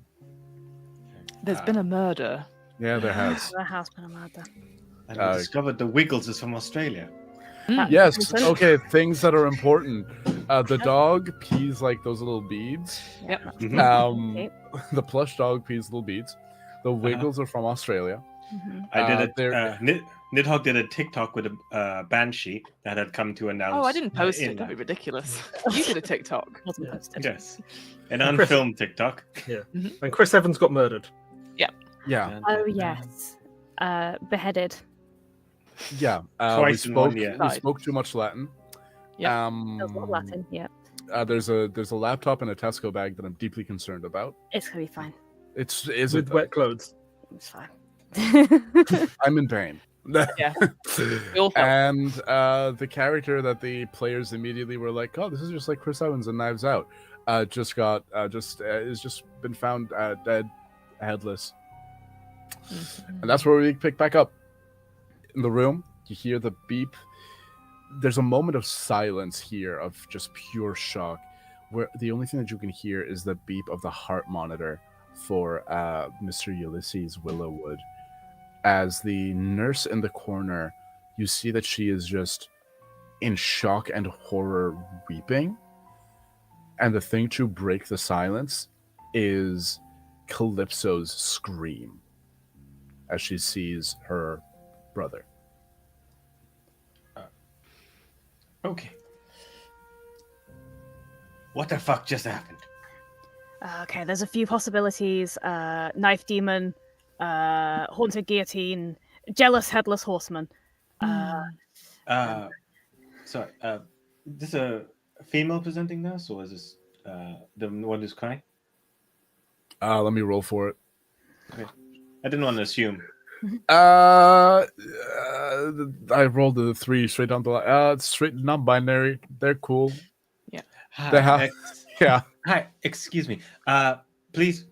There's been a murder. Yeah, there has. There has been a murder. And we discovered the Wiggles is from Australia. Yes. Okay. Things that are important. The dog pees like those little beads. Yep. Okay. The plush dog pees little beads. The Wiggles are from Australia. I did it. Nidhogg did a TikTok with a Banshee that had come to announce. Oh, I didn't post it. That'd be ridiculous. You did a TikTok. Wasn't posted. Yes, an unfilmed TikTok. Yeah, and Chris Evans got murdered. Yeah. Yeah. Oh yes. Beheaded. Yeah. Twice in 1 year. We spoke too much Latin. Yeah. There's a lot of Latin. Yeah. There's a laptop in a Tesco bag that I'm deeply concerned about. It's gonna be fine. Is with it wet clothes? It's fine. I'm in pain. Yeah. And the character that the players immediately were like, "Oh, this is just like Chris Evans in Knives Out," is just been found dead, headless. And that's where we pick back up. In the room, you hear the beep. There's a moment of silence here of just pure shock, where the only thing that you can hear is the beep of the heart monitor for Mr. Ulysses Willowwood. As the nurse in the corner, you see that she is just in shock and horror weeping. And the thing to break the silence is Calypso's scream as she sees her brother. Okay. What the fuck just happened? Okay, there's a few possibilities. Knife demon, haunted guillotine, jealous headless horseman. Sorry. This a female presenting nurse, or is this the one who's crying? Let me roll for it. Okay. I didn't want to assume. I rolled a 3 straight down the line. It's straight non-binary. They're cool. Yeah. They have. Yeah. Hi. Excuse me. Please.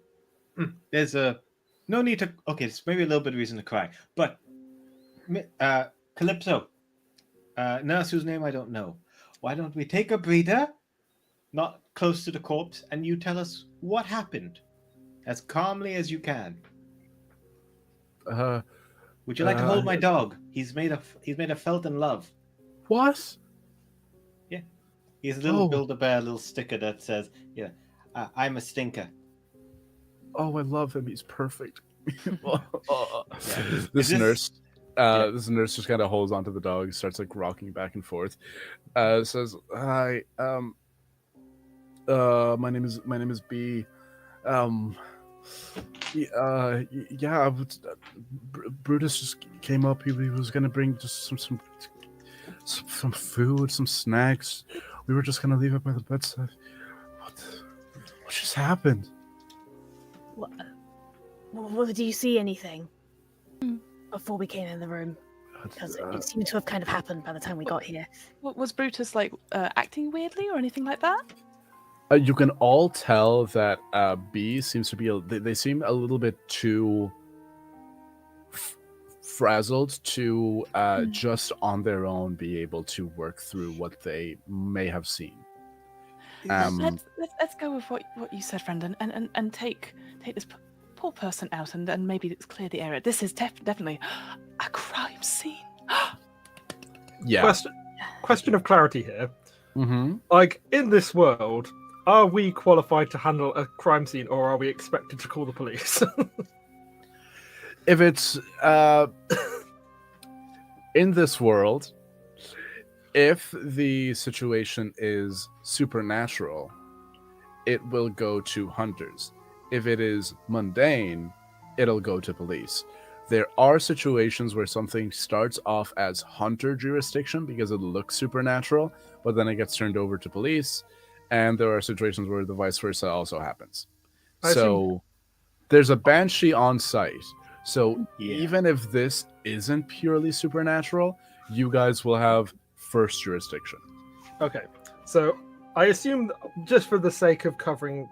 There's no need to. Okay, it's maybe a little bit of reason to cry, but Calypso, nurse whose name I don't know. Why don't we take a breather, not close to the corpse, and you tell us what happened, as calmly as you can. Would you like to hold my dog? He's made of felt and love. What? Yeah, he has a little Build-A-Bear little sticker that says, "Yeah, I'm a stinker." Oh, I love him. He's perfect. Yeah. This nurse just kind of holds onto the dog, starts like rocking back and forth. Says, "Hi, my name is B. Yeah, Brutus just came up. He was gonna bring just some food, some snacks. We were just gonna leave it by the bedside. What just happened?" What did you see anything before we came in the room? Because it seemed to have kind of happened by the time we got here. Was Brutus like acting weirdly or anything like that? You can all tell that B seems to be. They seem a little bit too frazzled to just on their own be able to work through what they may have seen. Let's go with what you said, friend, and take this poor person out and maybe let's clear the area. This is definitely a crime scene. Yeah. Question of clarity here. Mm-hmm. Like, in this world, are we qualified to handle a crime scene, or are we expected to call the police? If it's in this world, if the situation is supernatural, it will go to hunters. If it is mundane, it'll go to police. There are situations where something starts off as hunter jurisdiction because it looks supernatural, but then it gets turned over to police. And there are situations where the vice versa also happens. So there's a Banshee on site. So even if this isn't purely supernatural, you guys will have first jurisdiction. Okay, so I assume just for the sake of covering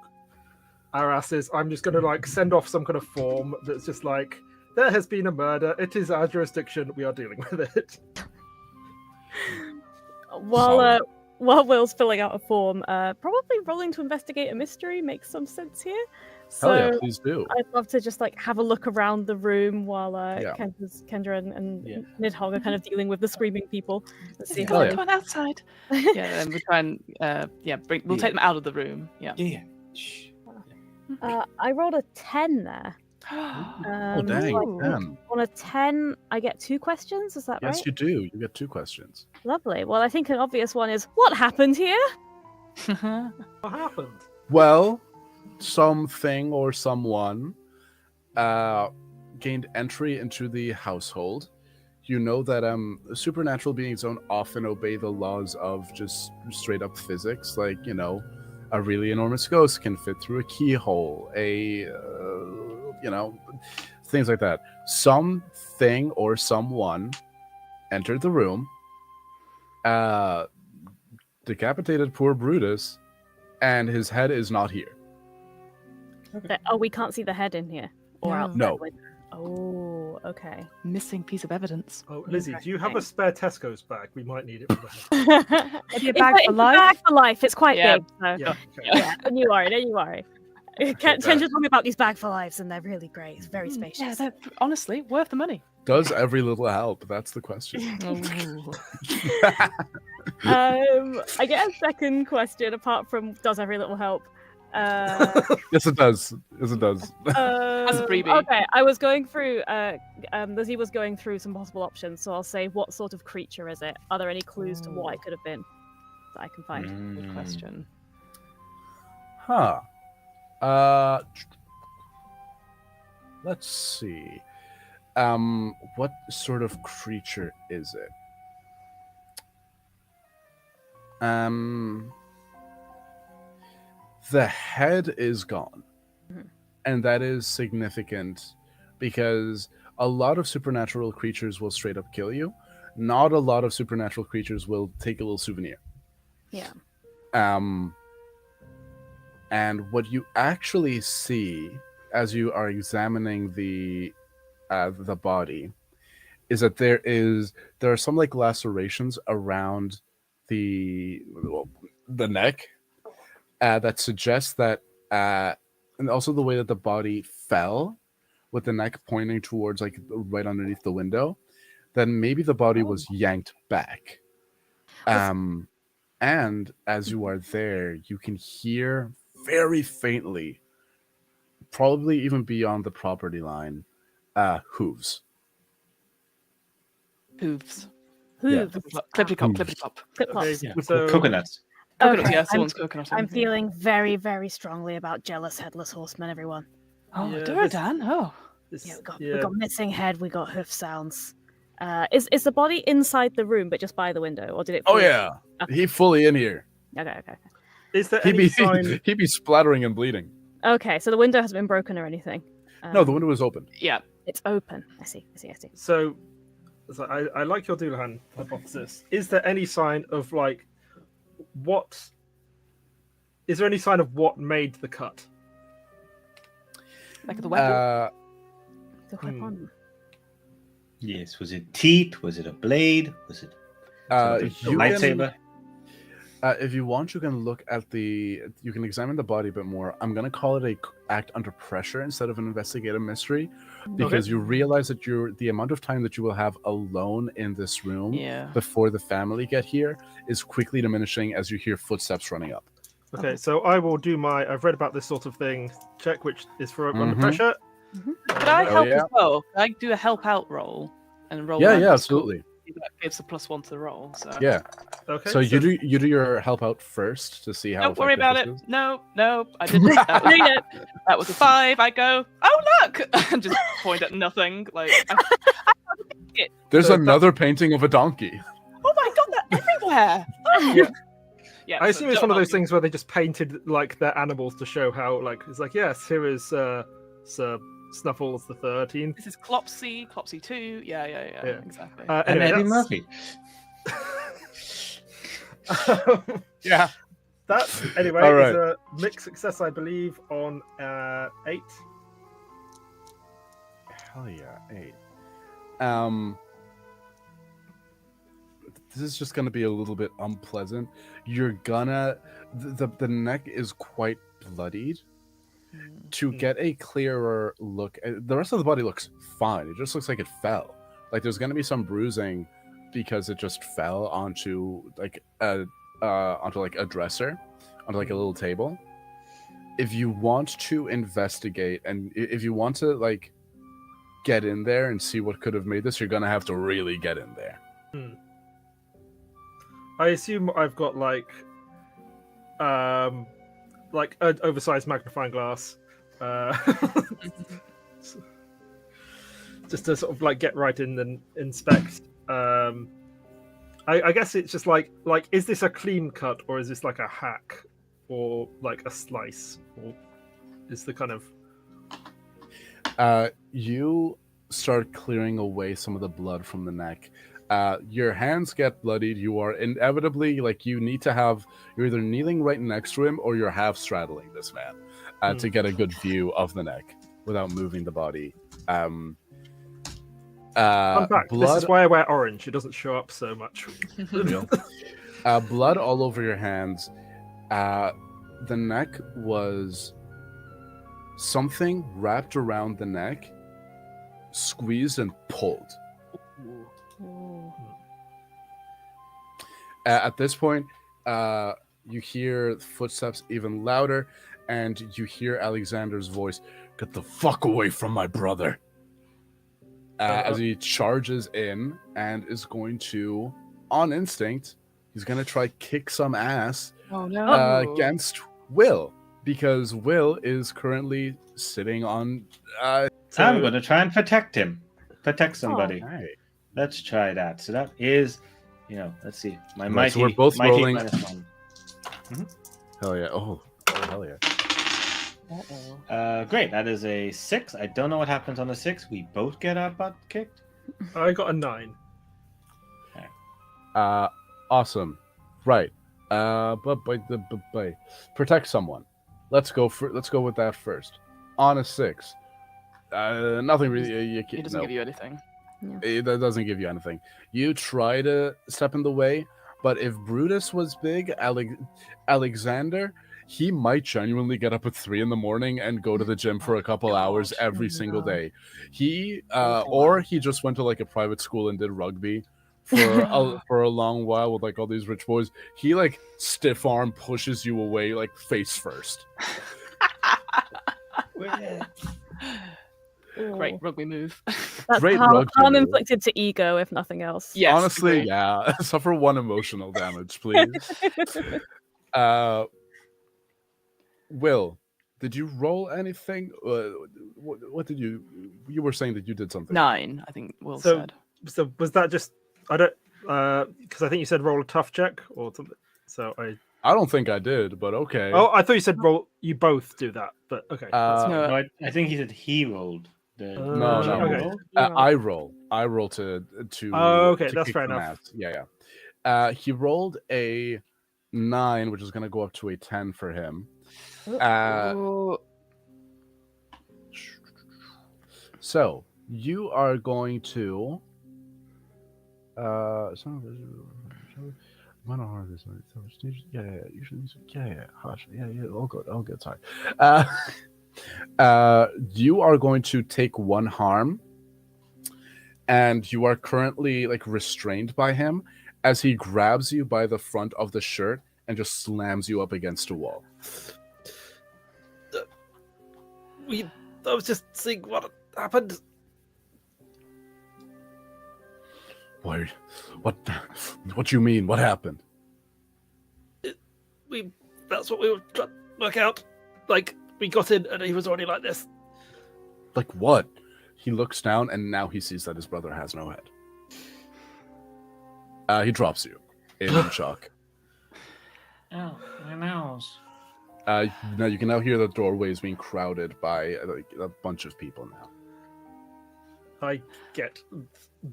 our asses, I'm just going to like send off some kind of form that's just like, there has been a murder. It is our jurisdiction. We are dealing with it. While Will's filling out a form, probably rolling to investigate a mystery makes some sense here. So Hell yeah, please do. I'd love to just like have a look around the room while Kendra and Nidhogg are kind of dealing with the screaming people. Let's see. Come on outside. Yeah, and we try and we'll take them out of the room. Yeah. I rolled a 10 there. Oh dang! On a 10, I get 2 questions. Is that right? Yes, you do. You get 2 questions. Lovely. Well, I think an obvious one is, what happened here? What happened? Well, something or someone gained entry into the household. You know that supernatural beings don't often obey the laws of just straight up physics. Like, you know, a really enormous ghost can fit through a keyhole. You know, things like that. Something or someone entered the room, decapitated poor Brutus, and his head is not here. Oh, we can't see the head in here? Or outside No. window. Oh, okay. Missing piece of evidence. Oh, Lizzie, do you have a spare Tesco's bag? We might need it for that. Maybe a bag for life? A bag for life. It's quite big. So. Yeah, Don't you worry. Don't you worry. Kendra told me about these bag for lives, and they're really great. It's very spacious. Yeah, they're honestly worth the money. Does every little help? That's the question. I get a second question apart from does every little help. Yes, it does. Yes, it does. As a freebie. Okay, I was going through. Lizzie was going through some possible options, so I'll say, what sort of creature is it? Are there any clues to what it could have been that I can find? Good question. Huh. Let's see. What sort of creature is it? The head is gone. And that is significant because a lot of supernatural creatures will straight up kill you. Not a lot of supernatural creatures will take a little souvenir. Yeah. And what you actually see as you are examining the body is that there are some like lacerations around the neck that suggests that and also the way that the body fell with the neck pointing towards like right underneath the window, then maybe the body was yanked back. And as you are there, you can hear very faintly, probably even beyond the property line, hooves. Hooves. Hooves. Clippity clop, clippity clop. Okay, so- Coconuts. Coconut, Okay, yeah, someone's coconut. I'm feeling very, very strongly about jealous headless horsemen, everyone. Oh, Yeah, Duradan. Oh. Yeah, we got missing head, we got hoof sounds. Is the body inside the room, but just by the window, or did it? Oh yeah, he fully in here. Okay. Is there He'd any be sign? he'd be splattering and bleeding. Okay, so the window hasn't been broken or anything. No, the window was open. Yeah, it's open. I see. So I like your Doulahan hypothesis. Is there any sign of like what? Is there any sign of what made the cut? Like the weapon. The weapon. Yes. Was it teeth? Was it a blade? Was it a lightsaber? If you want, you can look at you can examine the body a bit more. I'm going to call it a act under pressure instead of an investigative mystery, because you realize that the amount of time that you will have alone in this room before the family get here is quickly diminishing as you hear footsteps running up. Okay, so I will do my I've read about this sort of thing check, which is for under pressure. Could I help as well? Could I do a help out roll and roll? Yeah, absolutely. That gives a +1 to the roll. So. Yeah. Okay. So you do your help out first to see how. Don't worry about it. this is? No, I didn't. That was a 5. I go, oh look, and just point at nothing. Like, There's another painting of a donkey. oh my god, they're everywhere. Oh. Yeah, I so assume it's don't one of those argue. things where they just painted like their animals to show how like it's like yes, here is Sir Snuffles the 13th. This is Clopsy 2. Yeah, exactly. Anyway, and Eddie that's- Murphy. Yeah. That anyway All is right. a mixed success, I believe, on 8. Hell yeah, 8. This is just gonna be a little bit unpleasant. You're gonna the neck is quite bloodied. To get a clearer look, the rest of the body looks fine. It just looks like it fell. Like there's gonna be some bruising because it just fell onto like a dresser, onto like a little table. If you want to investigate and if you want to like get in there and see what could have made this, you're gonna have to really get in there. I assume I've got like an oversized magnifying glass, just to sort of like get right in and inspect. I guess it's just like is this a clean cut or is this like a hack or like a slice, or is the kind of you start clearing away some of the blood from the neck. Your hands get bloodied. You are inevitably like you're either kneeling right next to him or you're half straddling this man to get a good view of the neck without moving the body. Fun fact, this is why I wear orange. It doesn't show up so much. Blood all over your hands. The neck was something wrapped around the neck, squeezed and pulled. At this point, you hear footsteps even louder, and you hear Alexander's voice, "Get the fuck away from my brother!" As he charges in and is going to, on instinct, he's going to try kick some ass against Will, because Will is currently sitting on... I'm going to try and protect him. Protect somebody. Oh, right. Let's try that. So that is, let's see. My Right, mighty, so we're both mighty rolling. -1. Hell yeah. Oh, hell yeah. Great. That is a 6. I don't know what happens on a 6. We both get our butt kicked. I got a 9. Awesome. Right. Protect someone. Let's go with that first. On a 6. Nothing really. It doesn't give you anything. That doesn't give you anything. You try to step in the way, but if Brutus was big, Alexander, he might genuinely get up at 3 in the morning and go to the gym for a couple hours every single day. Or he just went to like a private school and did rugby for a long while with like all these rich boys. He like stiff arm pushes you away like face first. Great rugby move. That's Great harm rugby move. inflicted to ego, if nothing else. Yes, honestly, agreed. yeah. Suffer 1 emotional damage, please. Will, did you roll anything? What did you were saying that you did something? 9, I think Will said. So was that just I don't because I think you said roll a tough check or something. So I don't think I did, but okay. Oh, I thought you said roll. You both do that, but okay. No, I think he said he rolled. No. okay. I roll to. Oh, okay, to that's kick fair them enough. out. Yeah. He rolled a 9, which is going to go up to a 10 for him. So you are going to. Yeah. Hush. Yeah. All good. Sorry. You are going to take 1 harm, and you are currently like restrained by him as he grabs you by the front of the shirt and just slams you up against a wall. I was just seeing what happened. What do you mean? What happened? That's what we were trying to work out. Like we got in and he was already like this. Like what? He looks down and now he sees that his brother has no head. He drops you in shock. Oh, my nose. Now you can now hear the doorways being crowded by a bunch of people now. I get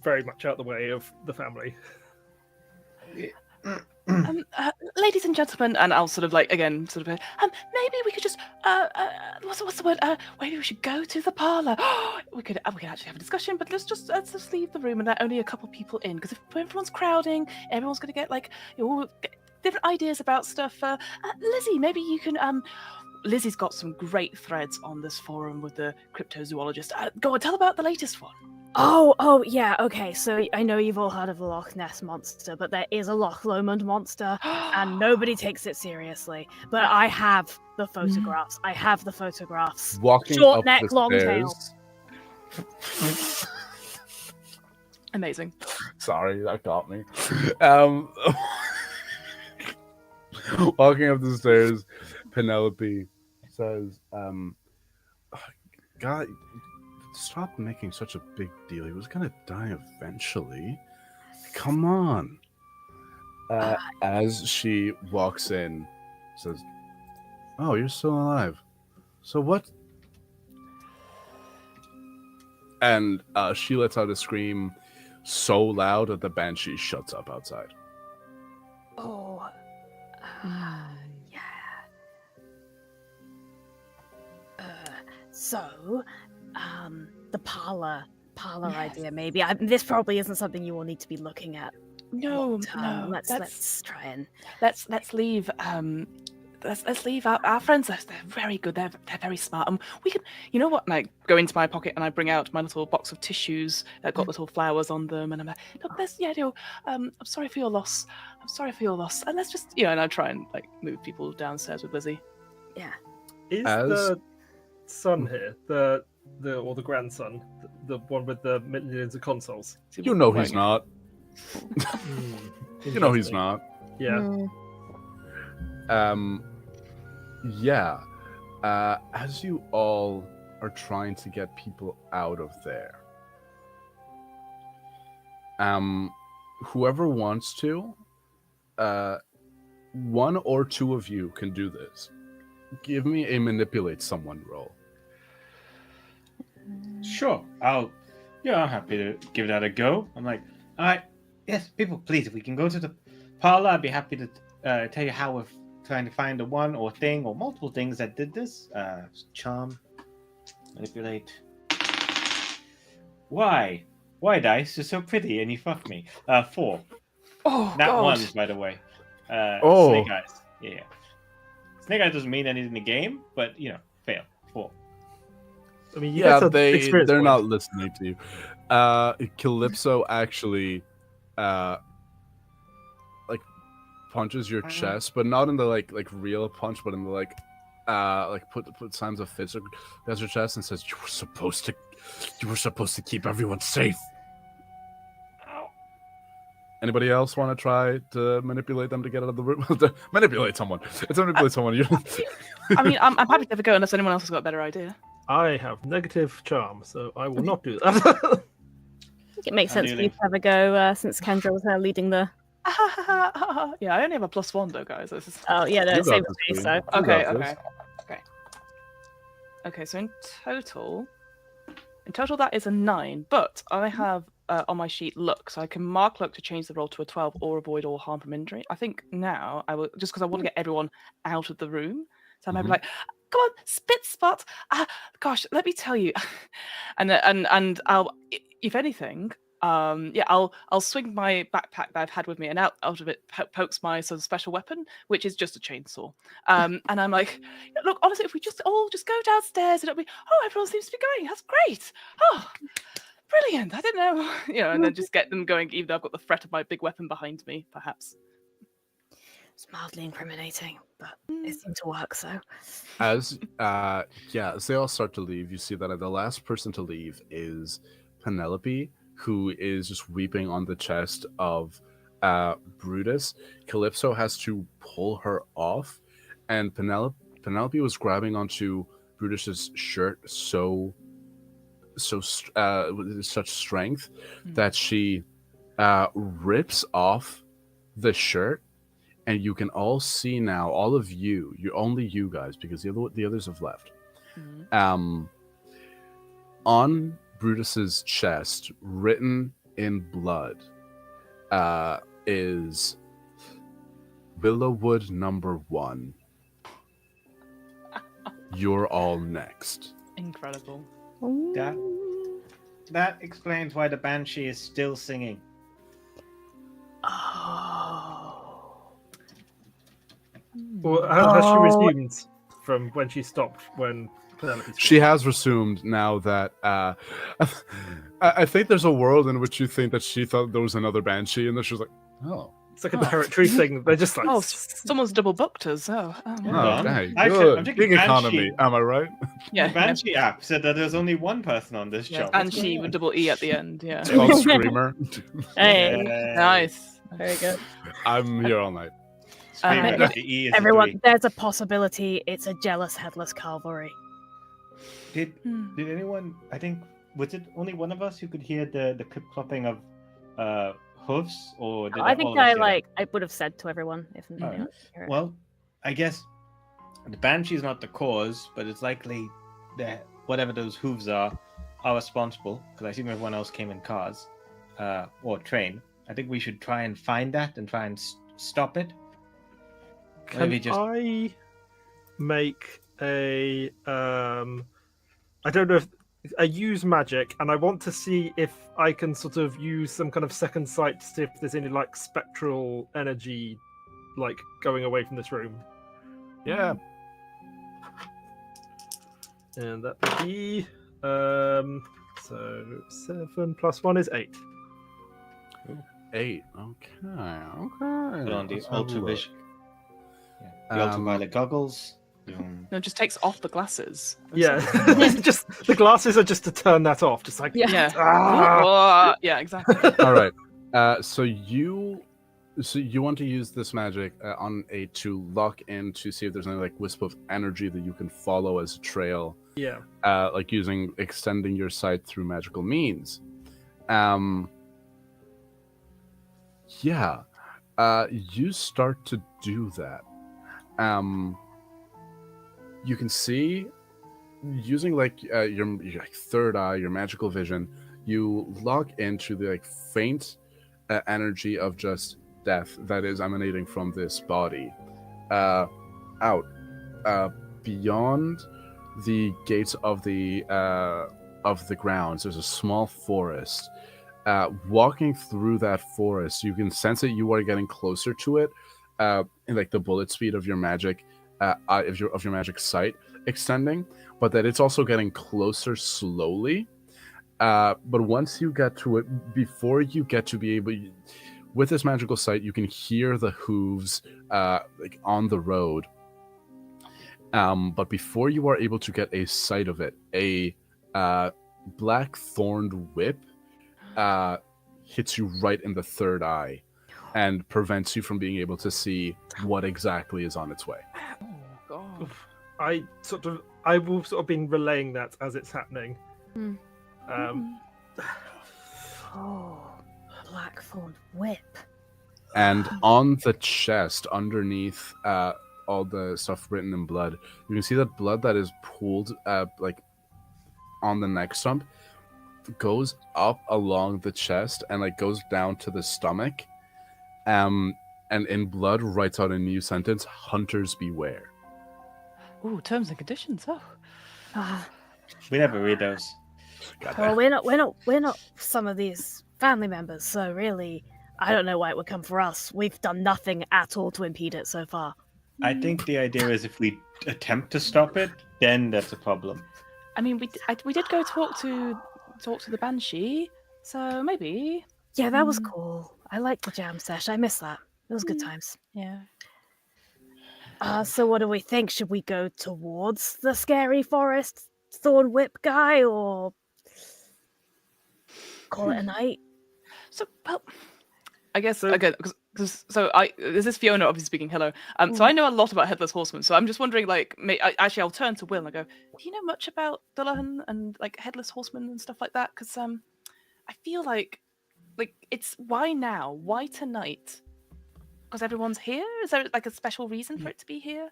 very much out the way of the family. Ladies and gentlemen, and I'll sort of like again, sort of, maybe we could just, what's the word? Maybe we should go to the parlor. we could actually have a discussion, but let's just leave the room and let only a couple people in, because if everyone's crowding, everyone's going to get like different ideas about stuff. Lizzie, maybe you can. Lizzie's got some great threads on this forum with the cryptozoologist. Go on, tell about the latest one. Oh, yeah, okay, so I know you've all heard of the Loch Ness Monster, but there is a Loch Lomond Monster, and nobody takes it seriously. But I have the photographs. Walking Short up neck, the long tail. stairs. Amazing. Sorry, that got me. Walking up the stairs, Penelope says, God, stop making such a big deal. He was gonna die eventually. Come on. As she walks in, says, "Oh, you're still alive. So what?" And she lets out a scream so loud that the Banshee shuts up outside. Oh, yeah. So, the parlor idea, maybe. This probably isn't something you will need to be looking at. No. Let's try and let's leave. Let's leave our friends. They're very good. They're very smart. And we can, you know what? And I go into my pocket and I bring out my little box of tissues that got little flowers on them. And I'm like, look, I'm sorry for your loss. And let's just, and I try and like move people downstairs with Lizzie. Yeah. Is the son here or the grandson, the one with the millions of consoles? You know he's not. You know he's not. Yeah. Yeah. As you all are trying to get people out of there, whoever wants to, one or two of you can do this. Give me a manipulate someone roll. Sure, I'm happy to give that a go. I'm like, all right, yes, people, please, if we can go to the parlor, I'd be happy to tell you how we're trying to find a one or thing or multiple things that did this. Charm, manipulate. Why dice? You're so pretty and you fuck me. 4. Oh, Not God. ones, by the way. Oh. Snake eyes. Yeah. Snake eyes doesn't mean anything in the game, but fail. 4. I mean, they're not listening to you. Calypso actually punches your chest, but not in the like real punch, but in the put signs of fist against your chest and says, you were supposed to keep everyone safe. Anybody else want to try to manipulate them to get out of the room? Manipulate someone. It's manipulate someone. I mean, I'm happy to have a go unless anyone else has got a better idea. I have negative charm, so I will not do that. I think it makes sense for you to have a go since Kendra was leading the. Yeah, I only have a +1 though, guys. Oh yeah, no, same with me. So okay. So in total, that is a 9. But I have on my sheet luck, so I can mark luck to change the roll to a 12 or avoid all harm from injury. I think now I will, just because I want to get everyone out of the room. So I might be like, come on, spit spot. Gosh, let me tell you. and I'll, if anything, I'll swing my backpack that I've had with me, and out of it pokes my sort of special weapon, which is just a chainsaw. And I'm like, look, honestly, if we all just go downstairs, it'll be, everyone seems to be going. That's great. Oh, brilliant. I didn't know. And then just get them going, even though I've got the threat of my big weapon behind me, perhaps. It's mildly incriminating, but it seemed to work. So, as they all start to leave, you see that the last person to leave is Penelope, who is just weeping on the chest of Brutus. Calypso has to pull her off, and Penelope was grabbing onto Brutus's shirt with such strength that she rips off the shirt and you can all see now, all of you, only you guys, because the others have left. On Brutus's chest, written in blood, is Willowwood #1. You're all next. Incredible. That explains why the Banshee is still singing. Well, has she resumed from when she stopped when Penelope She has resumed now that I think there's a world in which you think that she thought there was another Banshee, and then she was like, oh. It's like a territory thing. They're just like, oh, someone's double booked us. Oh, dang, Actually, I'm good. thinking Big economy, Banshee. am I right? Yeah, the Banshee app said that there's only one person on this job. And she with double E at the end. Yeah. It's called Screamer. Hey. Nice. Very good. I'm here all night. Screamer, like the E is Everyone, there's a possibility it's a jealous headless cavalry. Did anyone? I think was it only one of us who could hear the clip clopping of hooves, or did I all think of us hear it? I would have said to everyone if anyone else could hear it. Well, I guess the Banshee is not the cause, but it's likely that whatever those hooves are responsible, because I assume everyone else came in cars or train. I think we should try and find that and try and stop it. Can I make a I don't know if I use magic, and I want to see if I can sort of use some kind of second sight to see if there's any like spectral energy like going away from this room. Yeah. And that would be so 7 + 1 is 8. 8. Okay. Put on the Let's have a ultravision. look. The ultraviolet goggles. No, it just takes off the glasses. Yeah, just the glasses are just to turn that off. Just like Yeah. Ah! Yeah, exactly. All right. So you want to use this magic on a to lock in to see if there's any like wisp of energy that you can follow as a trail. Yeah. Like extending your sight through magical means. Yeah. You start to do that. You can see using like your like, third eye, your magical vision, you lock into the like faint energy of just death that is emanating from this body. Out beyond the gates of the grounds, there's a small forest. Walking through that forest, you can sense that you are getting closer to it, in like the bullet speed of your magic, of your magic sight extending, but that it's also getting closer slowly. But once you get to it, before you get to be able, with this magical sight, you can hear the hooves like on the road. But before you are able to get a sight of it, a black thorned whip hits you right in the third eye and prevents you from being able to see what exactly is on its way. Oh god. I will sort of been relaying that as it's happening. Oh, blackthorn whip. And on the chest, underneath all the stuff written in blood, you can see that blood that is pooled like on the neck stump goes up along the chest and like goes down to the stomach. And in blood writes out a new sentence: "Hunters beware." Ooh, terms and conditions. Oh. We never read those. Well, we're not some of these family members, so really, I don't know why it would come for us. We've done nothing at all to impede it so far. I think the idea is if we attempt to stop it, then that's a problem. I mean, we did go talk to the Banshee, so maybe. Yeah, that was cool. I liked the jam sesh. I miss that. It was good times. Yeah. So what do we think? Should we go towards the scary forest thorn whip guy, or call it a night? So, well, I guess again, because this is Fiona obviously speaking. Hello. So I know a lot about Headless Horseman. So I'm just wondering, like, actually, I'll turn to Will and I go, do you know much about Dullahan and like Headless Horseman and stuff like that? Because I feel like it's why now? Why tonight? because everyone's here? Is there like a special reason for it to be here?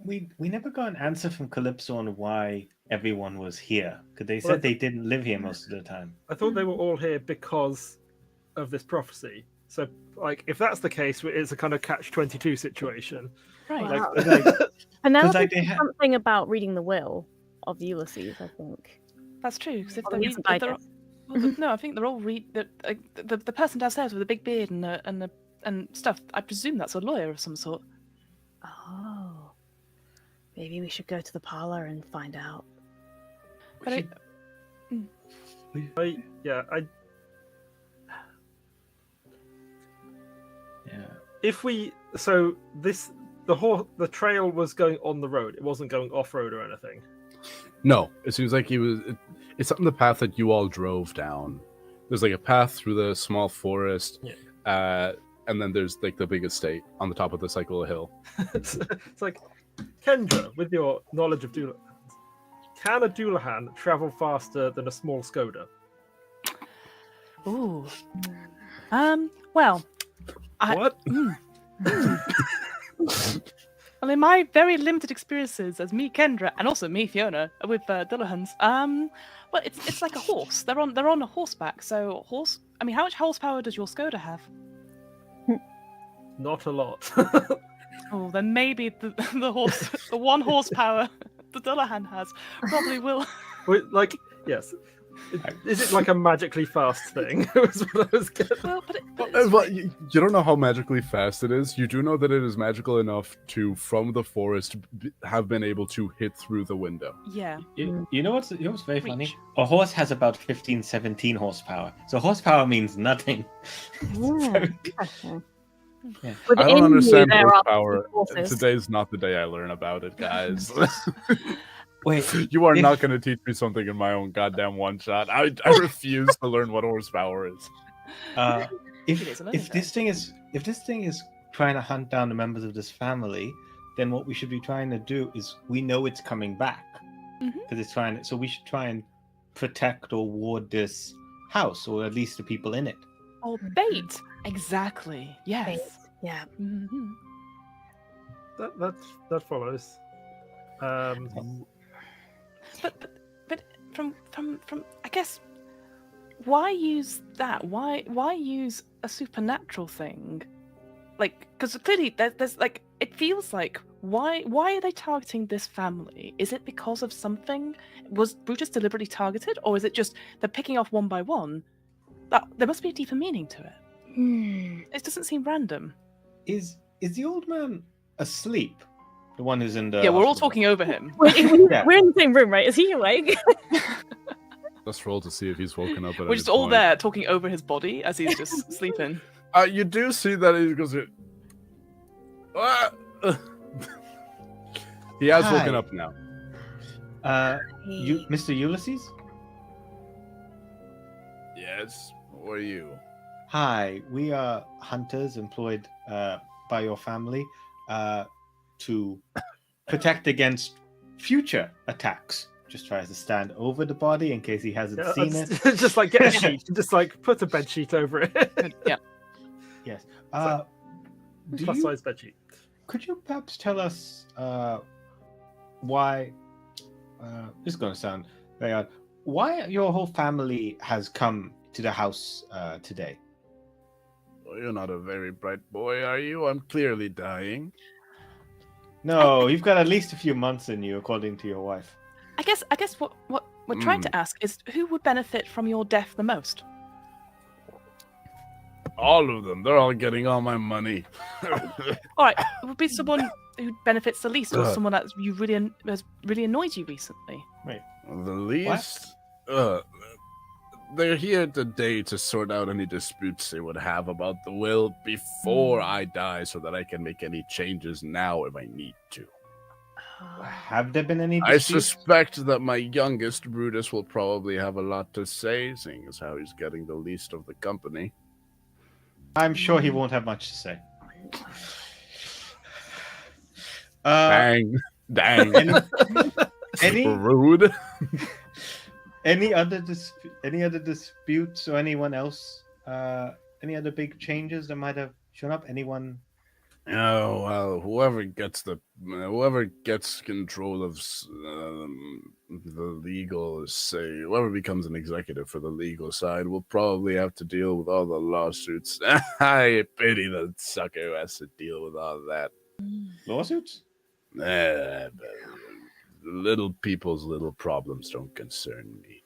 We never got an answer from Calypso on why everyone was here, because they said they didn't live here most of the time. I thought they were all here because of this prophecy. So, like, if that's the case, it's a kind of catch-22 situation. Right. And now like, there's something about reading the will of Ulysses, I think. That's true. Because if Well, they're, he hasn't died no, I think they're all the person downstairs with the big beard and stuff. I presume that's a lawyer of some sort. Oh, maybe we should go to the parlor and find out. But If we the trail was going on the road, it wasn't going off road or anything. No, it seems like it's on the path that you all drove down. There's like a path through the small forest, and then there's like the big estate on the top of this like little hill. It's like, Kendra, with your knowledge of Doulahan, can a Doulahan travel faster than a small Skoda? Ooh. Well. What? Well, in my very limited experiences as me, Kendra, and also me, Fiona, with Dullahans, well, it's like a horse. They're on a horseback. So horse. I mean, how much horsepower does your Skoda have? Not a lot. Oh, then maybe the 1 horsepower the Dullahan has probably will. Wait, like, yes. Is it like a magically fast thing? Was what I was getting. Well, you don't know how magically fast it is. You do know that it is magical enough to, from the forest, have been able to hit through the window. Yeah. You know what's very funny? A horse has about 15, 17 horsepower. So horsepower means nothing. Yeah. I don't understand horsepower. Today's not the day I learn about it, guys. Wait, you are not going to teach me something in my own goddamn one shot. I refuse to learn what horsepower is. If this thing is trying to hunt down the members of this family, then what we should be trying to do is, we know it's coming back because it's trying to, so we should try and protect or ward this house, or at least the people in it. Oh, bait! Exactly. Yes. Bait. Yeah. Mm-hmm. That follows. But from I guess, why use that? Why use a supernatural thing? Like, because clearly there's like, it feels like, why are they targeting this family? Is it because of something? Was Brutus deliberately targeted, or is it just they're picking off one by one? There must be a deeper meaning to it. It doesn't seem random. Is the old man asleep? The one who's in the... Yeah, we're all talking over him. We're in the same room, right? Is he awake? Let's roll to see if he's woken up. We're just all there talking over his body as he's just sleeping. You do see that he goes... He has woken up now. Mr. Ulysses? Yes, who are you? Hi, we are hunters employed by your family to protect against future attacks. Just tries to stand over the body in case he hasn't seen it. Just like get a sheet, just like put a bed sheet over it. Yeah. Yes. Plus size bed sheet. Could you perhaps tell us why? This is going to sound very odd. Why your whole family has come to the house today? Well, you're not a very bright boy, are you? I'm clearly dying. No, you've got at least a few months in you, according to your wife. I guess what we're trying to ask is, who would benefit from your death the most? All of them. They're all getting all my money. All right, it would be someone who benefits the least, or someone that has really annoyed you recently. Right. The least? They're here today to sort out any disputes they would have about the will before I die, so that I can make any changes now if I need to. Have there been any disputes? I suspect that my youngest, Brutus, will probably have a lot to say, seeing as how he's getting the least of the company. I'm sure he won't have much to say. Dang. Any rude. Any other disputes or anyone else? Any other big changes that might have shown up? Anyone Oh well, whoever gets control of the legal say, whoever becomes an executive for the legal side will probably have to deal with all the lawsuits. I pity the sucker who has to deal with all that. Lawsuits? Little people's little problems don't concern me.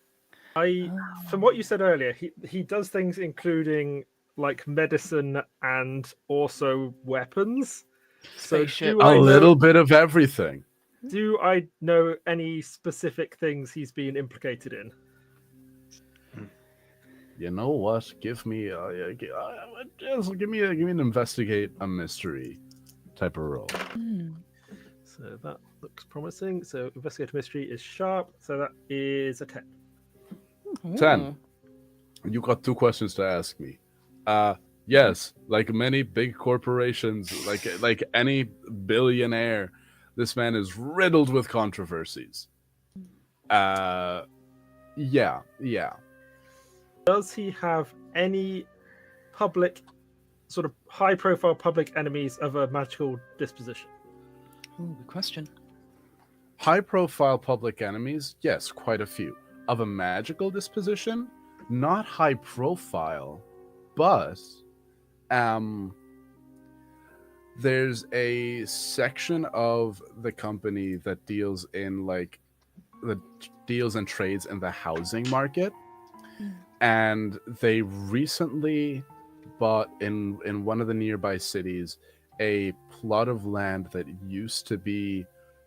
From what you said earlier, he does things including like medicine and also weapons. So little bit of everything. Do I know any specific things he's been implicated in? You know what? Give me an investigate a mystery type of role. So that looks promising. So investigate a mystery is sharp. So that is a 10. 10. You got 2 questions to ask me. Yes, like many big corporations, like any billionaire, this man is riddled with controversies. Yeah. Does he have any public, sort of high-profile public enemies of a magical disposition? Ooh, good question. High-profile public enemies? Yes, quite a few. Of a magical disposition? Not high-profile, but there's a section of the company that deals in deals and trades in the housing market, and they recently bought in one of the nearby cities a plot of land that used to be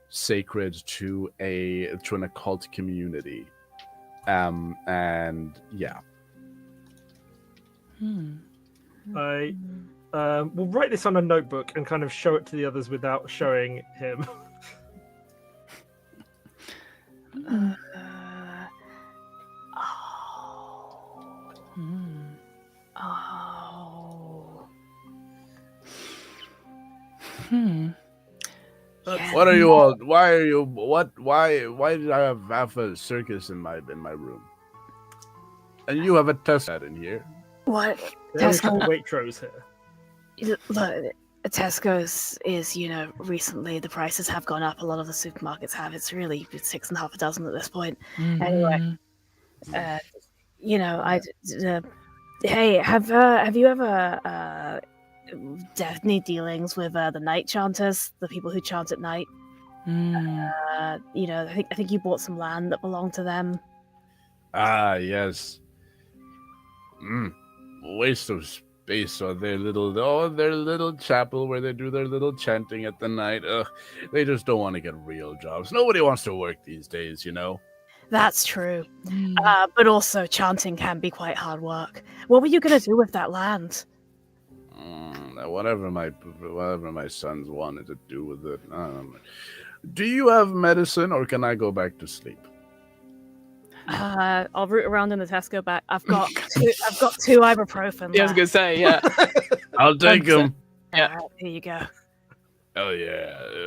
sacred to an occult community, and yeah. I will write this on a notebook and kind of show it to the others without showing him. What are you all? Why are you? What? Why did I have a circus in my room? And you have a Tesco in here. What? There's a couple Tesco? Waitrose here. Look, Tesco's is, recently the prices have gone up. A lot of the supermarkets have. It's really 6.5 dozen at this point. Anyway, hey, have you ever any dealings with the night chanters, the people who chant at night? I think you bought some land that belonged to them. Ah, yes. Waste of space on their little chapel where they do their little chanting at the night. They just don't want to get real jobs. Nobody wants to work these days, That's true. But also chanting can be quite hard work. What were you going to do with that land? Whatever my sons wanted to do with it. Do you have medicine, or can I go back to sleep? I'll root around in the Tesco bag. I've got two ibuprofen. Yeah, I was gonna say, yeah. I'll take them. Yeah, here you go. Oh yeah.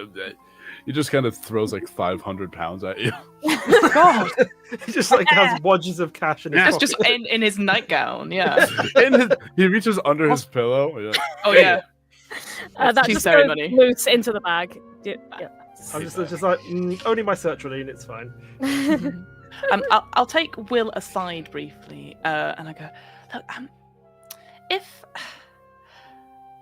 He just kind of throws like 500 pounds at you. God, he just has wadges of cash in his that's pocket. just in his nightgown. Yeah. He reaches under his pillow. Yeah. Oh yeah. That Tea just ceremony. goes loose into the bag. Yeah. I'm just like only my sertraline. It's fine. I'll take Will aside briefly, and I go, look, if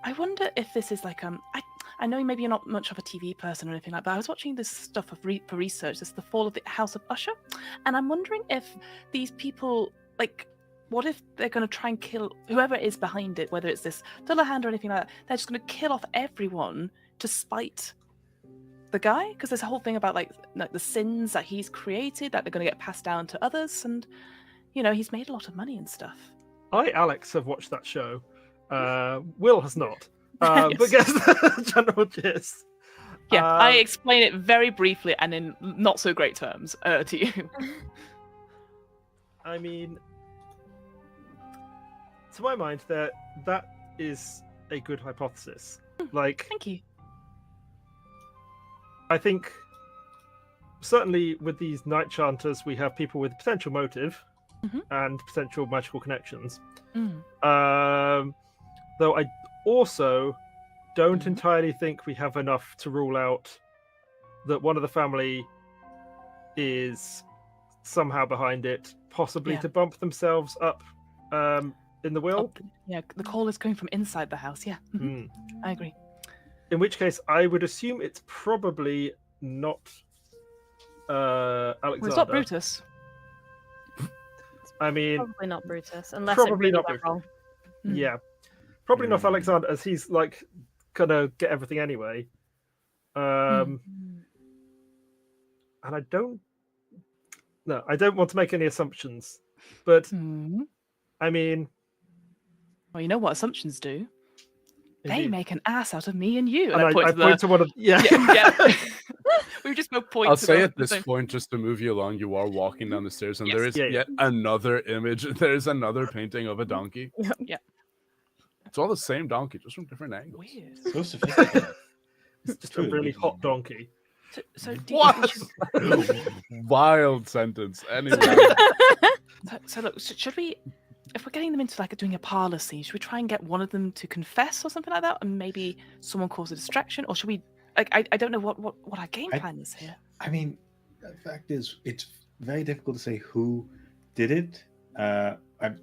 I wonder if this is like I know maybe you're not much of a TV person or anything like that, but I was watching this stuff for research. This is the fall of the House of Usher, and I'm wondering if these people, like, what if they're going to try and kill whoever is behind it, whether it's this Dullahan or anything like that? They're just going to kill off everyone to spite the guy, because there's a whole thing about like the sins that he's created that they're going to get passed down to others, and he's made a lot of money and stuff. I, Alex, have watched that show. Will has not. Yes. But guess the general gist. Yeah, I explain it very briefly and in not so great terms to you. I mean, to my mind, that is a good hypothesis. Like, thank you. I think certainly with these night chanters, we have people with potential motive and potential magical connections. Though I also don't entirely think we have enough to rule out that one of the family is somehow behind it, possibly to bump themselves up in the will. Yeah, the call is coming from inside the house. Yeah, I agree. In which case, I would assume it's probably not Alexander. Well, it's not Brutus. I mean, Probably not Brutus, unless probably it really not went Brutus. wrong. Yeah, probably not Alexander, as he's like gonna get everything anyway. And I don't want to make any assumptions, but I mean, well, you know what assumptions do? They Indeed. make an ass out of me and you. And I point point to one of yeah. We just both point. I'll to say the at this thing. point, just to move you along, you are walking down the stairs, and Yes. there is Yeah, yeah. yet another image. There's another painting of a donkey. Yeah. It's all the same donkey, just from different angles. Weird. So sophisticated. It's just a really hot donkey. So do you think we should- Wild sentence. Anyway, So look, should we, if we're getting them into like doing a parlor scene, should we try and get one of them to confess or something like that, and maybe someone cause a distraction, or should we? Like, I don't know what our game plan is here. I mean, the fact is, it's very difficult to say who did it.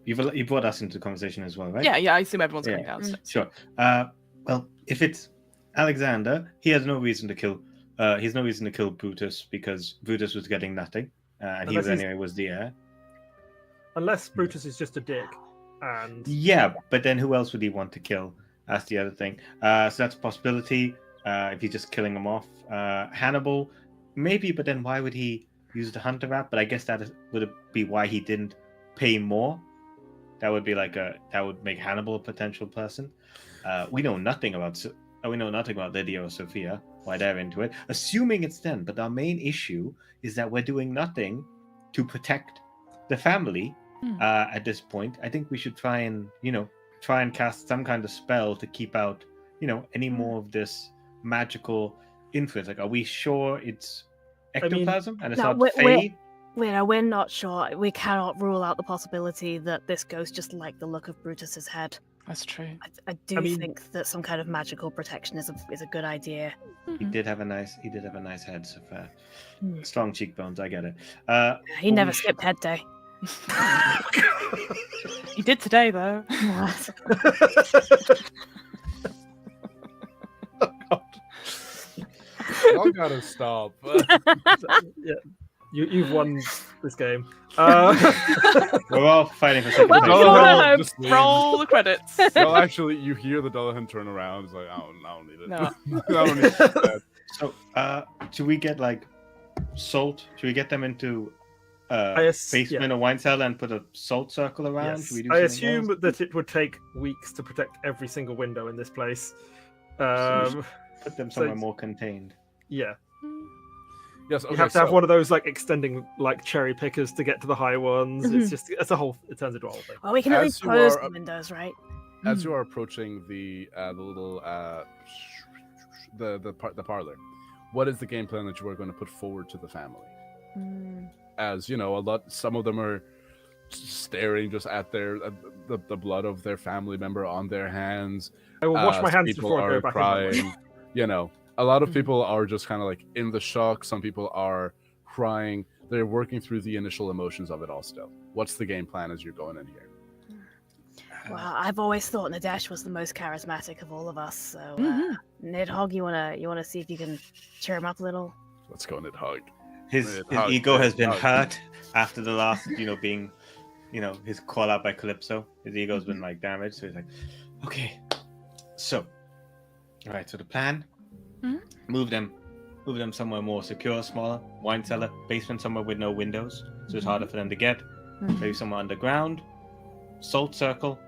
You brought us into the conversation as well, right? Yeah. I assume everyone's coming down. Sure. Well, if it's Alexander, he has no reason to kill. He has no reason to kill Brutus because Brutus was getting nothing, and Unless he's- anyway was the heir. Unless Brutus is just a dick, and Yeah, but then who else would he want to kill? That's the other thing. So that's a possibility. If he's just killing them off, Hannibal, maybe. But then why would he use the hunter app? But I guess would be why he didn't pay more. That would be that would make Hannibal a potential person. We know nothing about Lydia or Sophia. Why they're into it, assuming it's them. But our main issue is that we're doing nothing to protect the family at this point. I think we should try and cast some kind of spell to keep out any more of this magical influence. Like, are we sure it's ectoplasm and it's not fade? We're not sure. We cannot rule out the possibility that this ghost just liked the look of Brutus's head. That's true. I do think that some kind of magical protection is a good idea. He did have a nice head, so fair. Strong cheekbones, I get it. He never skipped head day. He did today, though. y'all gotta stop. yeah, you've won this game. We're all fighting for second Well, place. Roll the credits. No, actually, you hear the Dullahan turn around. It's like, I don't need it. No. I don't need that. So, should we get salt? Should we get them into basement or wine cellar and put a salt circle around? Yes. Should we do I something assume else? that it would take weeks to protect every single window in this place. So we should put them somewhere more contained. Yeah. Yes, You have to have one of those extending cherry pickers to get to the high ones. It's just it turns into a whole thing. Well, we can at least close the windows, right? As you are approaching the little the parlor, what is the game plan that you are going to put forward to the family? As some of them are staring just at the blood of their family member on their hands. I will wash my hands people before I go are back crying. A lot of people are just kind of in the shock. Some people are crying. They're working through the initial emotions of it all still. What's the game plan as you're going in here? Well, I've always thought Nadesh was the most charismatic of all of us. So, Nidhogg, you wanna see if you can cheer him up a little? Let's go, Nidhogg. His ego has been hurt after the last, being, his call out by Calypso. His ego's been damaged. So he's like, okay. So, all right. So the plan: move them somewhere more secure, smaller, wine cellar, basement somewhere with no windows, so it's harder for them to get. Maybe somewhere underground. Salt circle,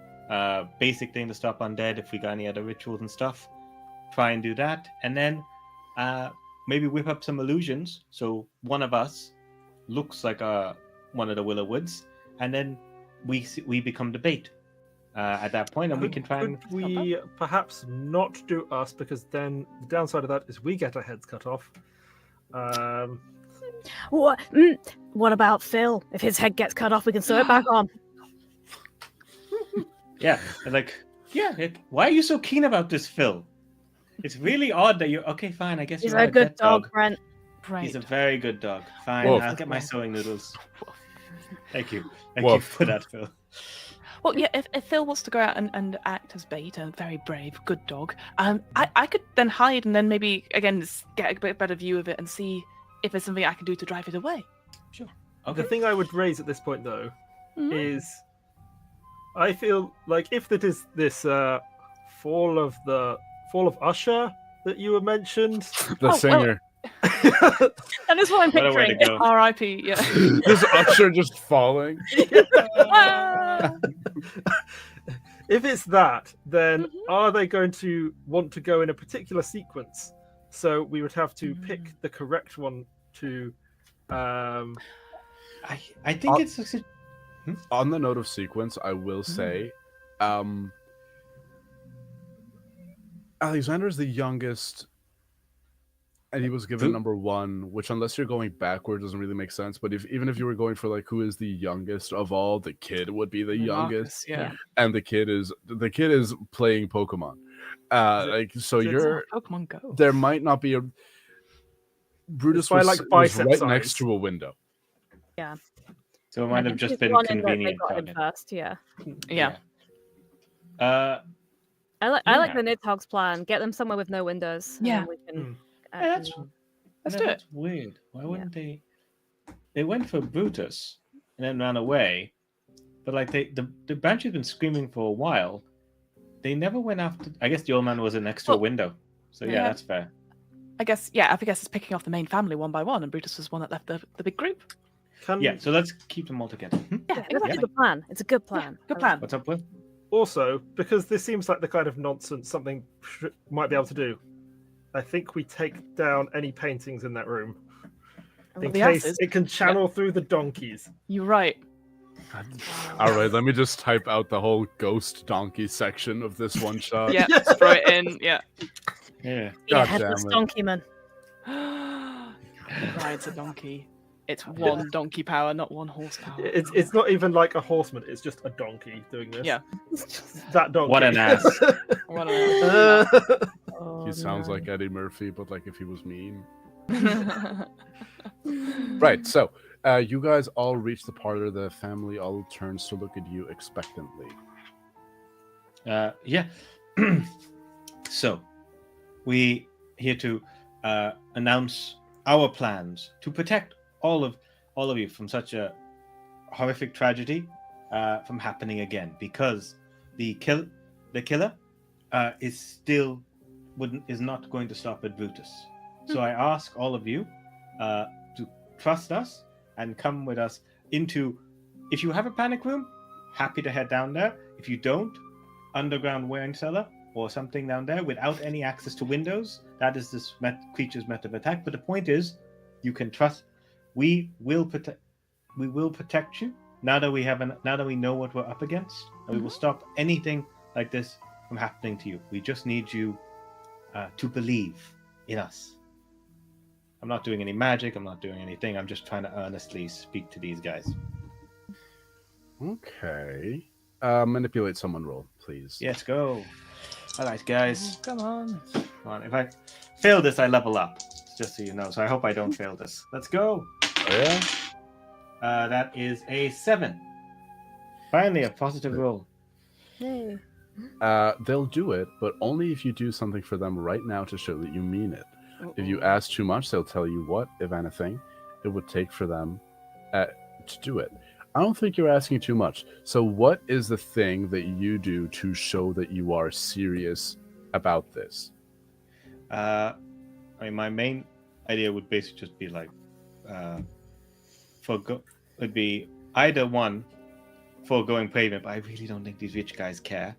basic thing to stop undead if we got any other rituals and stuff. Try and do that, and then maybe whip up some illusions so one of us looks like one of the Willowwoods, and then we become the bait at that point, and we can try and. Could we perhaps not do us, because then the downside of that is we get our heads cut off. What about Phil? If his head gets cut off, we can sew it back on. Yeah, why are you so keen about this, Phil? It's really odd that you're okay. Fine, I guess He's you're a a good pet dog, Brent. He's a very good dog. Fine, Woof. I'll get my sewing noodles. Thank you. Thank Woof. you for that, Phil. Well, yeah, if Phil wants to go out and act as bait, a very brave, good dog, I could then hide and then maybe, again, get a bit better view of it and see if there's something I can do to drive it away. Sure. The thing I would raise at this point, though, is I feel like if that is this fall of Usher that you were mentioned, The singer. That is what I'm What a way picturing. to go. R.I.P. Yeah. This Usher just falling. If it's that, then are they going to want to go in a particular sequence? So we would have to pick the correct one to. I think it's on the note of sequence. I will say, Alexander's the youngest, and he was given number 1, which, unless you're going backward, doesn't really make sense. But even if you were going for like who is the youngest of all, the kid would be the youngest. Yeah. And the kid is playing Pokemon. Like so, you're Pokemon Go. There might not be a Brutus by, was, like, was bicep right size. next to a window. Yeah. So it might have just been One in that they convenient. got in target. first, yeah. Yeah. I like Yeah. the Nidhogg's plan. Get them somewhere with no windows. and Yeah. then we can. Let's do it. That's weird. Why wouldn't they? They went for Brutus and then ran away, but like the Banshee's been screaming for a while. They never went after. I guess the old man was next to a window, so yeah, that's fair. I guess it's picking off the main family one by one, and Brutus was one that left the big group. Yeah, so let's keep them all together. Yeah, it's a good plan. It's a good plan. Good plan. What's up, Will? Also, because this seems like the kind of nonsense something might be able to do, I think we take down any paintings in that room. In the case asses. it can channel through the donkeys. You're right. All right, let me just type out the whole ghost donkey section of this one shot. Yeah, throw it in. Yeah. Yeah. God headless damn it. donkey man. Rides a donkey. It's one donkey power, not one horsepower. It's not even like a horseman. It's just a donkey doing this. Yeah. That donkey. What an ass. What an ass. He sounds like Eddie Murphy, but like if he was mean. Right, so you guys all reach the part of the family all turns to look at you expectantly. Yeah. So, we here to announce our plans to protect all of you from such a horrific tragedy from happening again, because the killer is not going to stop at Brutus. So I ask all of you to trust us and come with us into. If you have a panic room, happy to head down there. If you don't, underground wine cellar or something down there without any access to windows. That is this creature's method of attack. But the point is, you can trust. We will protect. We will protect you now that we know what we're up against. And we will stop anything like this from happening to you. We just need you to believe in us. I'm not doing any magic. I'm not doing anything. I'm just trying to earnestly speak to these guys. Okay. Manipulate someone roll, please. Let's go. All right, guys. Come on. Come on. If I fail this, I level up. Just so you know. So I hope I don't fail this. Let's go. Oh, yeah? That is a 7. Finally, a positive roll. Yay. They'll do it, but only if you do something for them right now to show that you mean it. If you ask too much, they'll tell you what, if anything, it would take for them to do it. I don't think you're asking too much. So what is the thing that you do to show that you are serious about this? My main idea would basically just be like, would be either one, foregoing payment, but I really don't think these rich guys care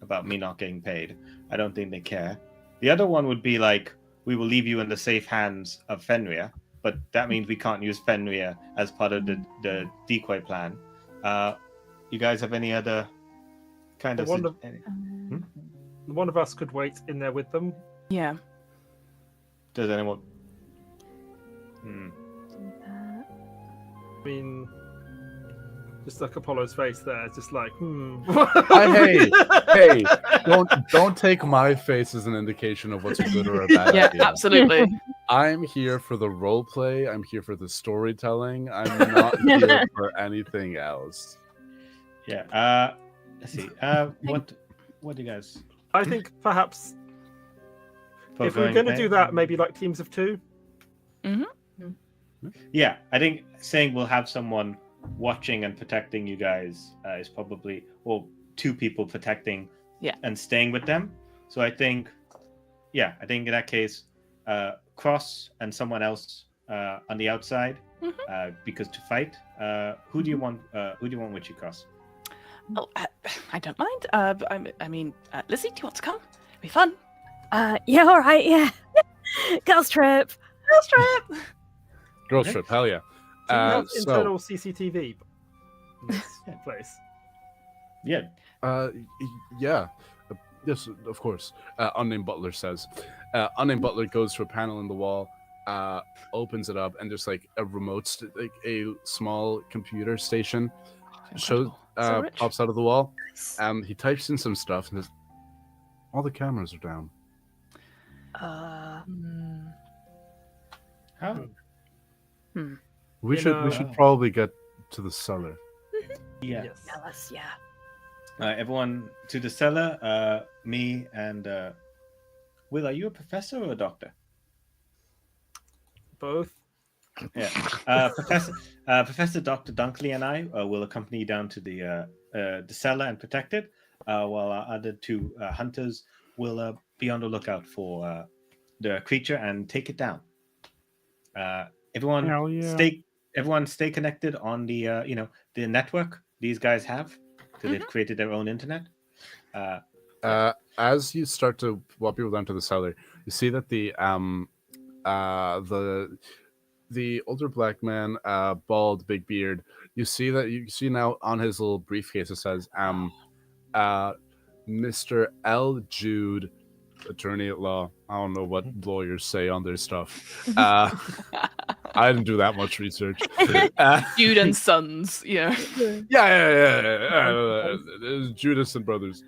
about me not getting paid. I don't think they care. The other one would be like, we will leave you in the safe hands of Fenrir, but that means we can't use Fenrir as part of the decoy plan. You guys have any other kind of... One of us could wait in there with them. Yeah. Does anyone... I mean, Just like Apollo's face there, it's just like, Hey, don't take my face as an indication of what's a good or a bad Yeah, idea. absolutely. I'm here for the role play. I'm here for the storytelling. I'm not here for anything else. Yeah. Let's see. What do you guys? I think perhaps if we're going to do that, maybe like teams of 2. Yeah, I think saying we'll have someone watching and protecting you guys is probably, well, 2 people protecting and staying with them. So I think in that case, Cross and someone else on the outside, because to fight. Who do you want? Who do you want with you, Cross? Oh, I don't mind. I mean, Lizzie, do you want to come? It'll be fun. Yeah, all right, yeah. Girls trip. Girls trip, hell yeah. Do you have internal CCTV in this place? Yeah. Yeah. Yes, of course. Unnamed Butler says. Unnamed Butler goes to a panel in the wall, opens it up, and just like a remote, like a small computer station, pops out of the wall. He types in some stuff and says, "All the cameras are down." How? We should probably get to the cellar. Yeah. Yes. Jealous, yeah. Everyone to the cellar. Me and Will. Are you a professor or a doctor? Both. Yeah. Professor Dr. Dunkley and I will accompany you down to the cellar and protect it, while our other 2 hunters will be on the lookout for the creature and take it down. Everyone stay connected on the the network these guys have, because they've created their own internet. As you start to walk people down to the cellar, you see that the older black man, bald, big beard. You see now on his little briefcase it says, Mr. L. Jude, attorney at law. I don't know what lawyers say on their stuff. I didn't do that much research. Jude and Sons, yeah. Judas and Brothers.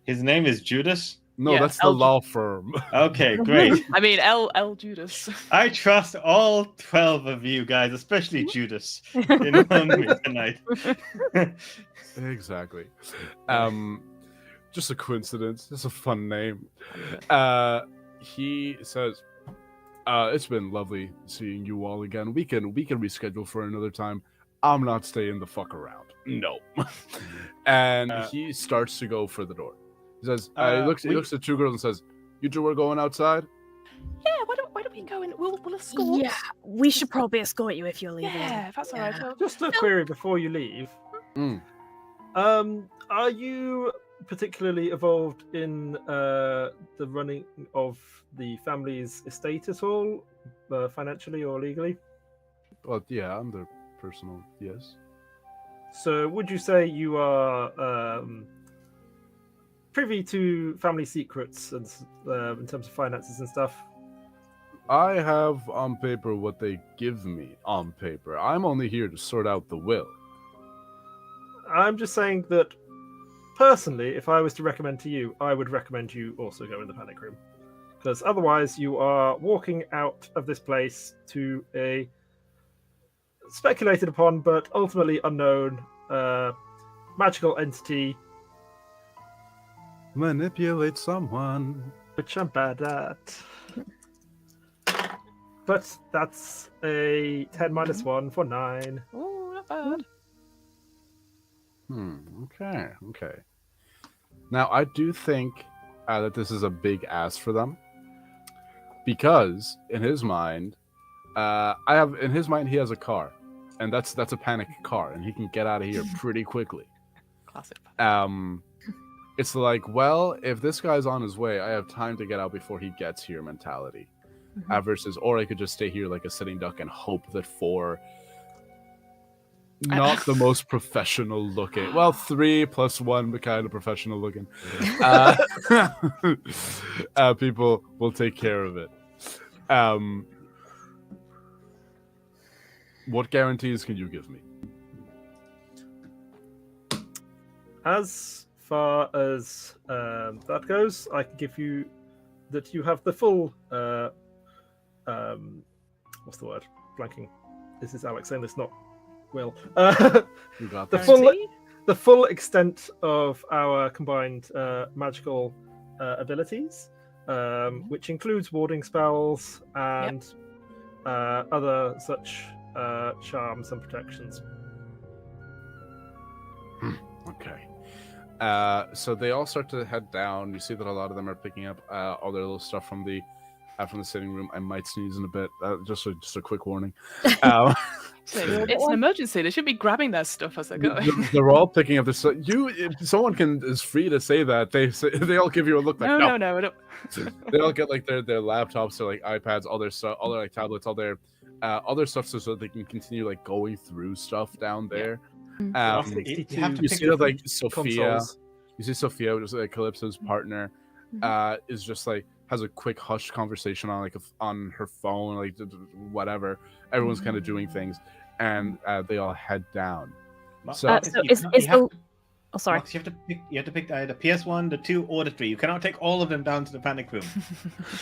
His name is Judas? No, that's the law firm. Okay, great. I mean, L. Judas. I trust all 12 of you guys, especially Judas, in on me tonight. Exactly. Just a coincidence. It's a fun name. He says, "It's been lovely seeing you all again. We can reschedule for another time. I'm not staying the fuck around. No." And he starts to go for the door. He says, he looks at 2 girls and says, "You 2 are going outside?" Yeah, why don't we go and we'll escort? Yeah, we should probably escort you if you're leaving. Yeah, if that's all right. Just a query before you leave. Are you particularly involved in the running of the family's estate at all, financially or legally? Well, yeah, I'm the personal, yes. So would you say you are privy to family secrets and in terms of finances and stuff? I have on paper what they give me on paper. I'm only here to sort out the will. I'm just saying that personally, if I was to recommend to you, I would recommend you also go in the panic room. Because otherwise you are walking out of this place to a speculated upon but ultimately unknown magical entity. Manipulate someone. Which I'm bad at. But that's a 10 minus 1 for 9. Oh, not bad. Okay. Now, I do think that this is a big ask for them. Because, in his mind, he has a car. And that's a panic car. And he can get out of here pretty quickly. Classic. It's like, well, if this guy's on his way, I have time to get out before he gets here mentality. Versus, or I could just stay here like a sitting duck and hope that 4 not the most professional looking. Well, 3 + 1, but kind of professional looking. People will take care of it. What guarantees can you give me? As far as that goes, I can give you that you have the full. What's the word? Blanking. This is Alex saying this, not Will. You got the this. full extent of our combined magical abilities, which includes warding spells and other such charms and protections. Okay. So they all start to head down. You see that a lot of them are picking up all their little stuff from the sitting room. I might sneeze in a bit. Just a quick warning. It's an emergency. They should be grabbing their stuff as they're going. They're all picking up this. Someone is free to say that. They all give you a look like No, I don't. They all get like their laptops, their like iPads, all their stuff, all their like tablets, all their other stuff, so that they can continue like going through stuff down there. You see that like Sophia. consoles. You see Sophia, which is like Calypso's partner, is just like has a quick hush conversation on on her phone, like whatever. Everyone's kind of doing things, and they all head down. So is the oh sorry. Max, you have to pick the PS1, the 2, or the 3. You cannot take all of them down to the panic room.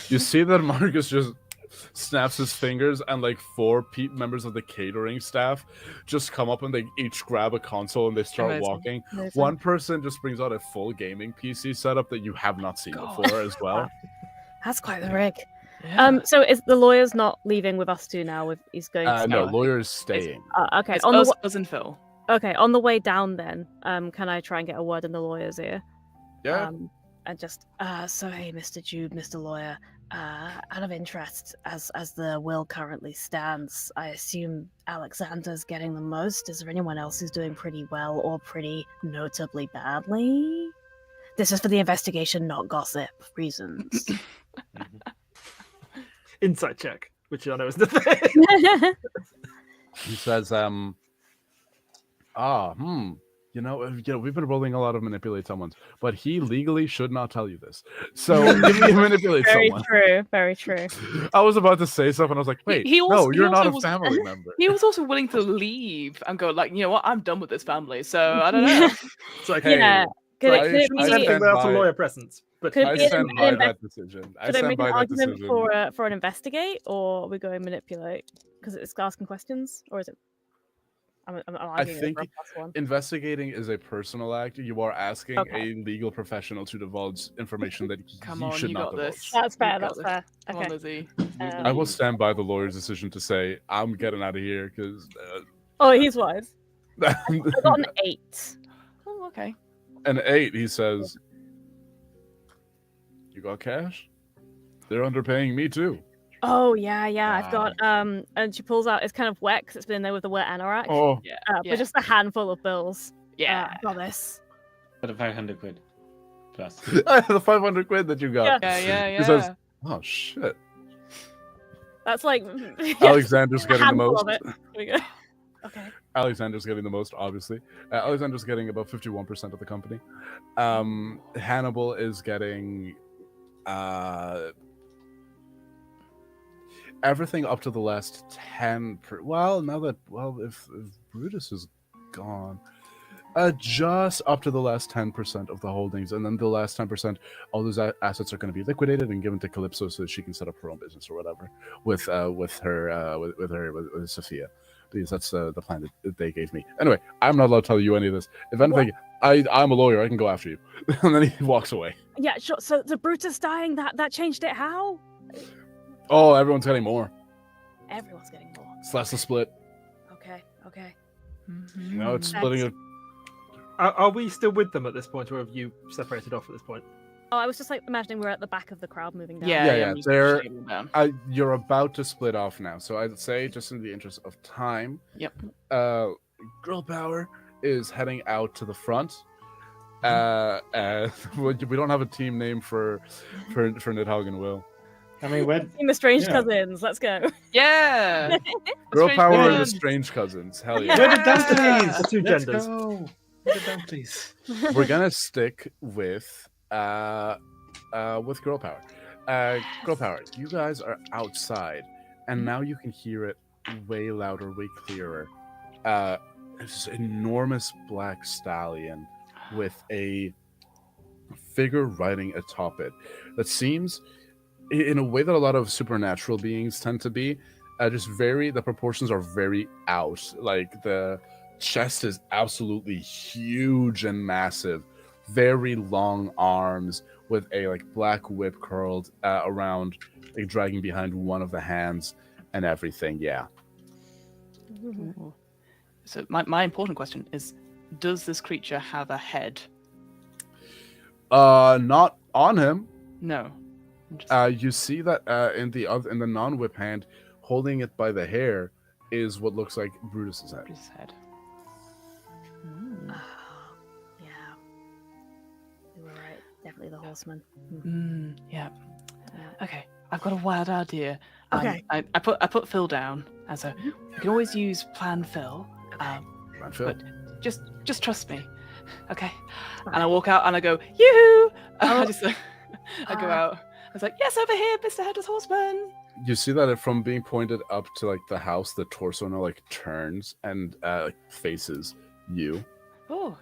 You see that Marcus just snaps his fingers, and like 4 members of the catering staff just come up and they each grab a console and they start walking. One person just brings out a full gaming PC setup that you have not seen before as well. That's quite the rig. Yeah. So is the lawyer's not leaving with us two now? He's going to no, lawyer's staying. Okay, it's on us and Phil. Okay, on the way down then, can I try and get a word in the lawyer's ear? Yeah. And just, so hey, Mr. Jude, Mr. Lawyer, out of interest, as the will currently stands, I assume Alexander's getting the most. Is there anyone else who's doing pretty well or pretty notably badly? This is for the investigation, not gossip reasons. Insight check, which I know is the thing. He says, we've been rolling a lot of manipulate someone's, but he legally should not tell you this. So give me manipulate someone. Very true. I was about to say something. I was like, wait, you're not a family member. He was also willing to leave and go, like, you know what, I'm done with this family, so I don't know. It's like, hey, I stand by a lawyer presence. But I stand by that decision. Could I make an argument for an investigate, or are we going manipulate? Because it's asking questions, or is it? I think investigating is a personal act. You are asking a legal professional to divulge information that he should not divulge. That's fair. Okay. Come on, Lizzie. I will stand by the lawyer's decision to say I'm getting out of here because. Oh, he's wise. I got an 8. Oh, okay. An 8, he says. You got cash? They're underpaying me too. Oh yeah, I've got and she pulls out. It's kind of wet because it's been in there with the wet anorak. Oh, but just a handful of bills. Yeah, I got this. For the 500 quid plus. The 500 quid that you got. Yeah. He says, "Oh shit." That's like Alexander's getting the most. Of it. Here we go. Okay. Alexander's getting the most, obviously. Alexander's getting about 51% of the company. Hannibal is getting everything up to the last 10. If Brutus is gone, just up to the last 10% of the holdings, and then the last 10%, all those assets are going to be liquidated and given to Calypso so that she can set up her own business or whatever with Sophia. Because that's the plan that they gave me. Anyway, I'm not allowed to tell you any of this. If anything, I'm a lawyer. I can go after you. And then he walks away. Yeah, sure. So the Brutus dying, that changed it. How? Oh, everyone's getting more. Everyone's getting more. Slash the split. Okay. Mm-hmm. No, it's splitting it. Are we still with them at this point, or have you separated off at this point? Oh, I was just like imagining we're at the back of the crowd moving down. Yeah. You're about to split off now, so I'd say, just in the interest of time, Girl Power is heading out to the front. We don't have a team name for Nidhogg and Will. I mean, we're Team of Strange Cousins. Let's go. Yeah. Girl Power and the Strange Cousins. Hell yeah. We're the Dumplies. The 2 Let's genders. go. We're the Dumplies. We're gonna stick with Girl Power. Girl Power, you guys are outside, and now you can hear it way louder, way clearer. It's this enormous black stallion with a figure riding atop it that seems, in a way that a lot of supernatural beings tend to be, the proportions are very out. Like the chest is absolutely huge and massive, very long arms with a like black whip curled around, like dragging behind one of the hands and everything. Yeah. Ooh. So my important question is, does this creature have a head? Not on him. No. You see that in the non-whip hand, holding it by the hair, is what looks like Brutus's head. Brutus's head. Yeah. You were right. Definitely the horseman. Yeah. Okay. I've got a wild idea. Okay. I put Phil down as a. You can always use Plan Phil. Plan Phil. But just trust me, okay? And I walk out and I go, yoo-hoo! I go out. I was like, yes, over here, Mr. Headless Horseman. You see that from being pointed up to like the house, the torso now like turns and faces you. Oh.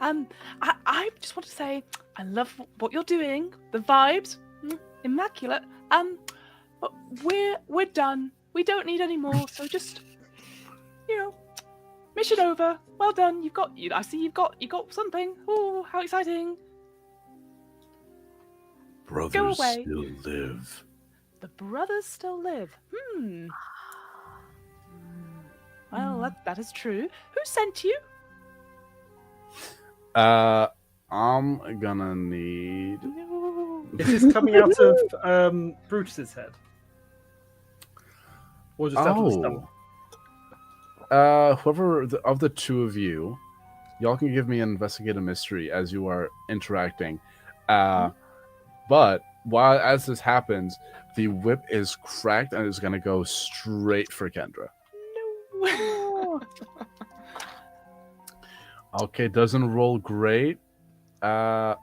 I just want to say I love what you're doing. The vibes, immaculate. But we're done. We don't need any more. So just, mission over. Well done. I see you've got something. Oh, how exciting! Brothers Go away. still live. The brothers still live. Well, that is true. Who sent you? I'm gonna need. Is this coming out of Brutus's head? Or just out of the stump? Whoever of the two of you, y'all can give me an investigative mystery as you are interacting. But as this happens, the whip is cracked and is gonna go straight for Kendra. No. Okay, doesn't roll great. Yeah,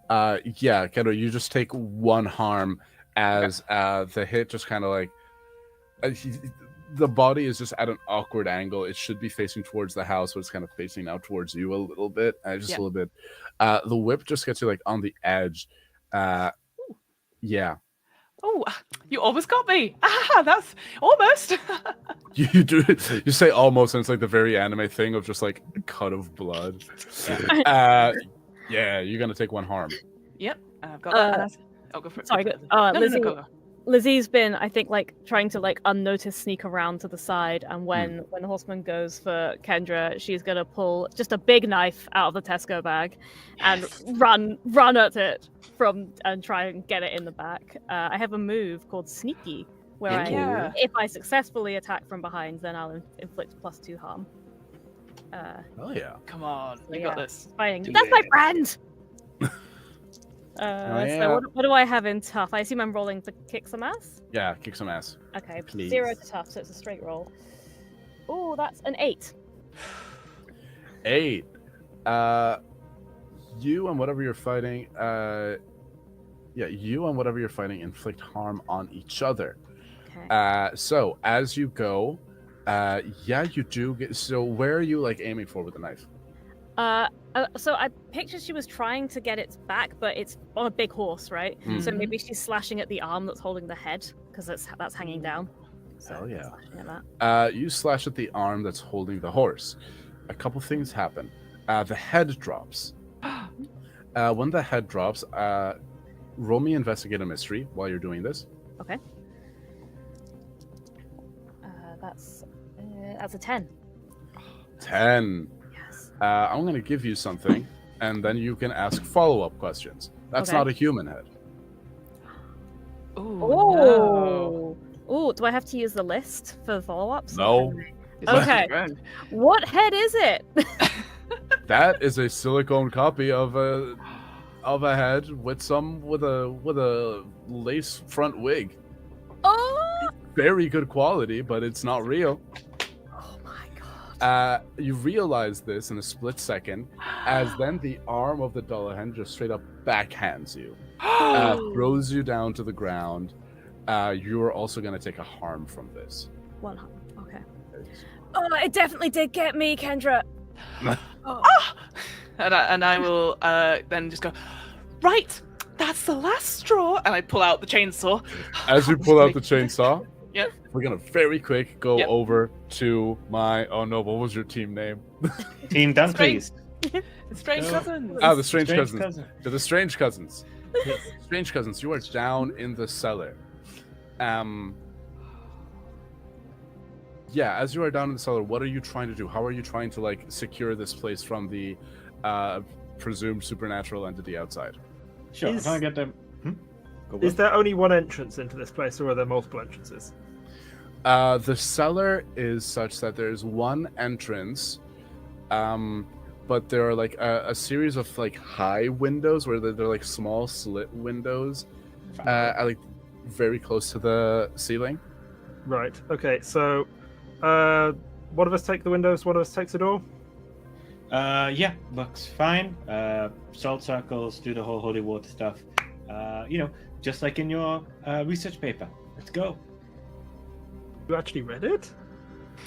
Kendra, you just take one harm as the hit just kind of like the body is just at an awkward angle. It should be facing towards the house, but it's kind of facing out towards you a little bit, a little bit. The whip just gets you like on the edge. Yeah. Oh, you almost got me. That's almost. You do. You say almost, and it's like the very anime thing of just like a cut of blood. Yeah, you're gonna take one harm. Yep, I've got that. I'll go for it. Sorry, No, Lizzie's been, I think, like trying to like unnoticed sneak around to the side, and when the horseman goes for Kendra, she's gonna pull just a big knife out of the Tesco bag and run at it and try and get it in the back. I have a move called Sneaky, where if I successfully attack from behind, then I'll inflict +2 harm. Oh yeah! Come on, you got this. Fighting. That's my friend. So what do I have in tough? I assume I'm rolling to kick some ass? Yeah, kick some ass. Okay, Please. 0 to tough, so it's a straight roll. Oh, that's an 8. 8. You and whatever you're fighting, inflict harm on each other. Okay. So as you go, you do get. So where are you like aiming for with the knife? So I pictured she was trying to get its back, but it's on a big horse, right? So maybe she's slashing at the arm that's holding the head, because that's hanging down. So Hell yeah. slashing at that. You slash at the arm that's holding the horse. A couple things happen. The head drops. When the head drops, roll me investigate a mystery while you're doing this. Okay. That's a 10. 10. I'm going to give you something, and then you can ask follow-up questions. That's not a human head. Oh. Oh, do I have to use the list for the follow-ups? No. Okay. What head is it? That is a silicone copy of a head with a lace front wig. Oh. Very good quality, but it's not real. You realize this in a split second, as then the arm of the Dullahan just straight up backhands you. throws you down to the ground. You are also going to take a harm from this. One harm. Okay. Oh, it definitely did get me, Kendra. And I will then just go, right, that's the last straw. And I pull out the chainsaw. As you pull out the chainsaw, Yep. we're going to very quick go Yep. over to my... Oh no, what was your team name? Team Dumfries. The strange cousins. The strange cousins. To the strange cousins. Strange cousins, you are down in the cellar. Yeah, as you are down in the cellar, what are you trying to do? How are you trying to like secure this place from the presumed supernatural entity outside? Sure, I'm trying to get them. Is there only one entrance into this place, or are there multiple entrances? The cellar is such that there's one entrance, but there are like a series of like high windows where they're like small slit windows, like very close to the ceiling. Right. Okay. So, one of us take the windows, one of us takes the door. Yeah, looks fine. Salt circles, do the whole holy water stuff. Just like in your research paper. Let's go. You actually read it?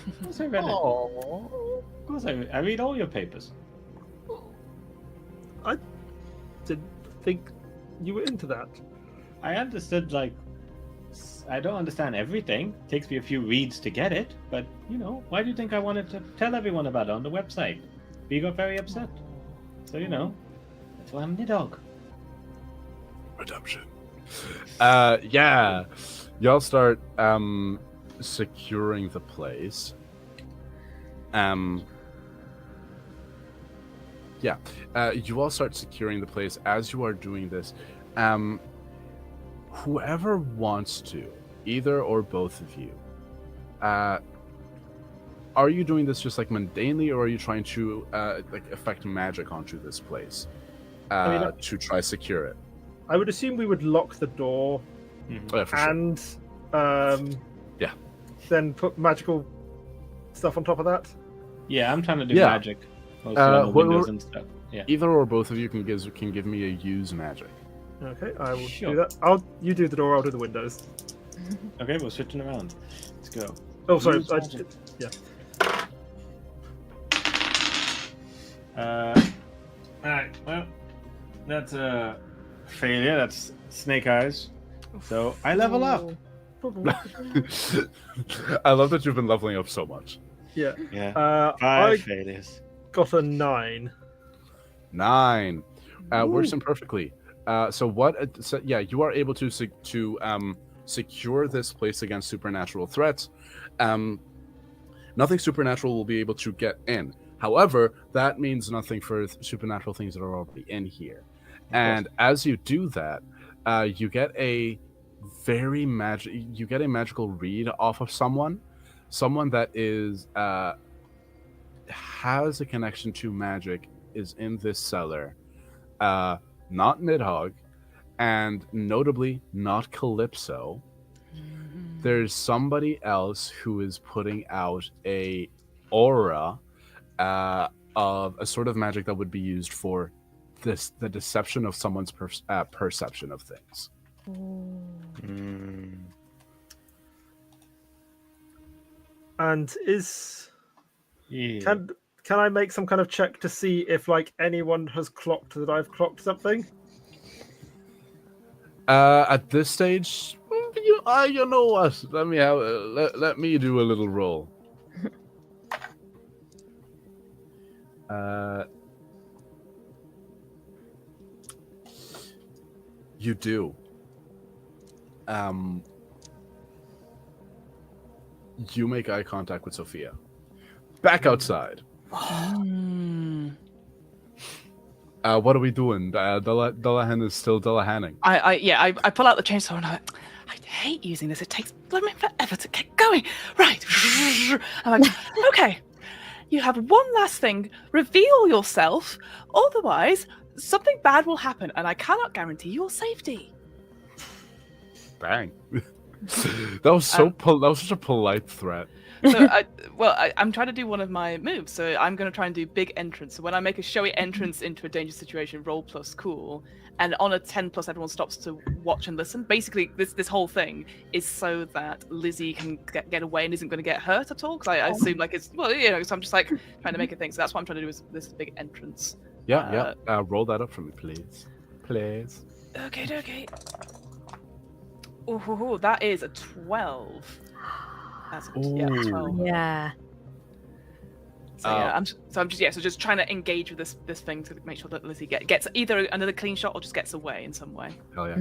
Of course I read it. Of course I read all your papers. I didn't think you were into that. I understood, like, I don't understand everything. It takes me a few reads to get it, but, why do you think I wanted to tell everyone about it on the website? You got very upset. So, that's why I'm the dog. Redemption. Yeah. Y'all start securing the place. Yeah. You all start securing the place. As you are doing this, whoever wants to, either or both of you, are you doing this just like mundanely, or are you trying to like affect magic onto this place to try secure it? I would assume we would lock the door, for sure. and yeah, then put magical stuff on top of that. Yeah, I'm trying to do magic. Mostly on the windows and stuff. Yeah. Either or both of you can give me a use magic. Okay, I will do that. You do the door, I'll do the windows. Okay, we're switching around. Let's go. Oh, sorry. Yeah. Alright, well, that's a failure. That's snake eyes. So I level up. I love that you've been leveling up so much. Yeah. Yeah. 5 failures. Got a 9. 9. Works in perfectly. So you are able to secure this place against supernatural threats. Nothing supernatural will be able to get in. However, that means nothing for supernatural things that are already in here. And as you do that, you get a magical read off of someone that is has a connection to magic, is in this cellar, not Nidhogg, and notably not Calypso. There's somebody else who is putting out a aura of a sort of magic that would be used for the deception of someone's perception of things. And can I make some kind of check to see if anyone has clocked that I've clocked something? At this stage, you know what? Let me do a little roll. You do. You make eye contact with Sophia. Back outside. What are we doing? Dullahan is still Dullahaning. I pull out the chainsaw and I hate using this. It takes blooming forever to get going. Right. I'm like, okay. You have one last thing. Reveal yourself. Otherwise, something bad will happen, and I cannot guarantee your safety. Bang. That was such a polite threat. So, I'm trying to do one of my moves. So I'm going to try and do big entrance. So when I make a showy entrance into a dangerous situation, roll plus cool, and on a 10 plus, everyone stops to watch and listen. Basically, this whole thing is so that Lizzie can get away and isn't going to get hurt at all. Because I assume like it's So I'm just like trying to make a thing. So that's what I'm trying to do is this big entrance. Yeah. Roll that up for me, please. Please. Okay. Oh, that is a 12. That's 12. Yeah. So just trying to engage with this thing to make sure that Lizzie gets either another clean shot or just gets away in some way. Hell yeah.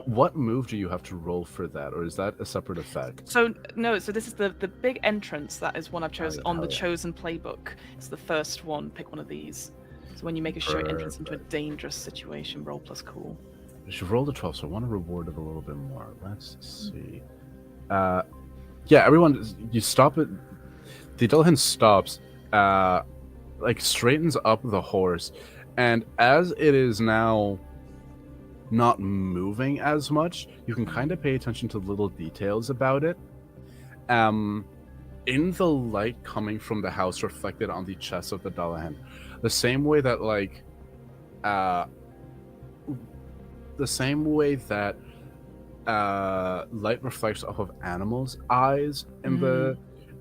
What move do you have to roll for that, or is that a separate effect? So this is the big entrance. That is one I've chosen on the chosen playbook. It's the first one. Pick one of these. So when you make a showy entrance into a dangerous situation, roll plus cool. You've rolled a 12, so I want to reward it a little bit more. Let's see. Yeah, everyone, you stop it. The Dullahan stops, straightens up the horse, and as it is now not moving as much, you can kind of pay attention to little details about it. In the light coming from the house reflected on the chest of the Dullahan, the same way that light reflects off of animals' eyes in the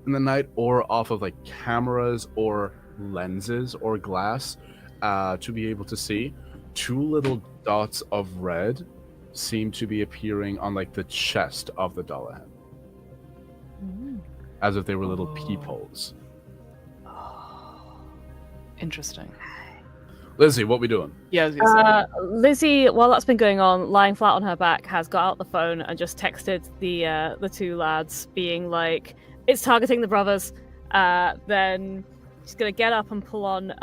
night, or off of like cameras or lenses or glass, to be able to see. Two little dots of red seem to be appearing on like the chest of the Dullahan, as if they were little peepholes. Interesting. Lizzie, what we doing? Yeah, Lizzie, while that's been going on, lying flat on her back, has got out the phone and just texted the two lads, being like, "It's targeting the brothers." Then she's gonna get up and pull on.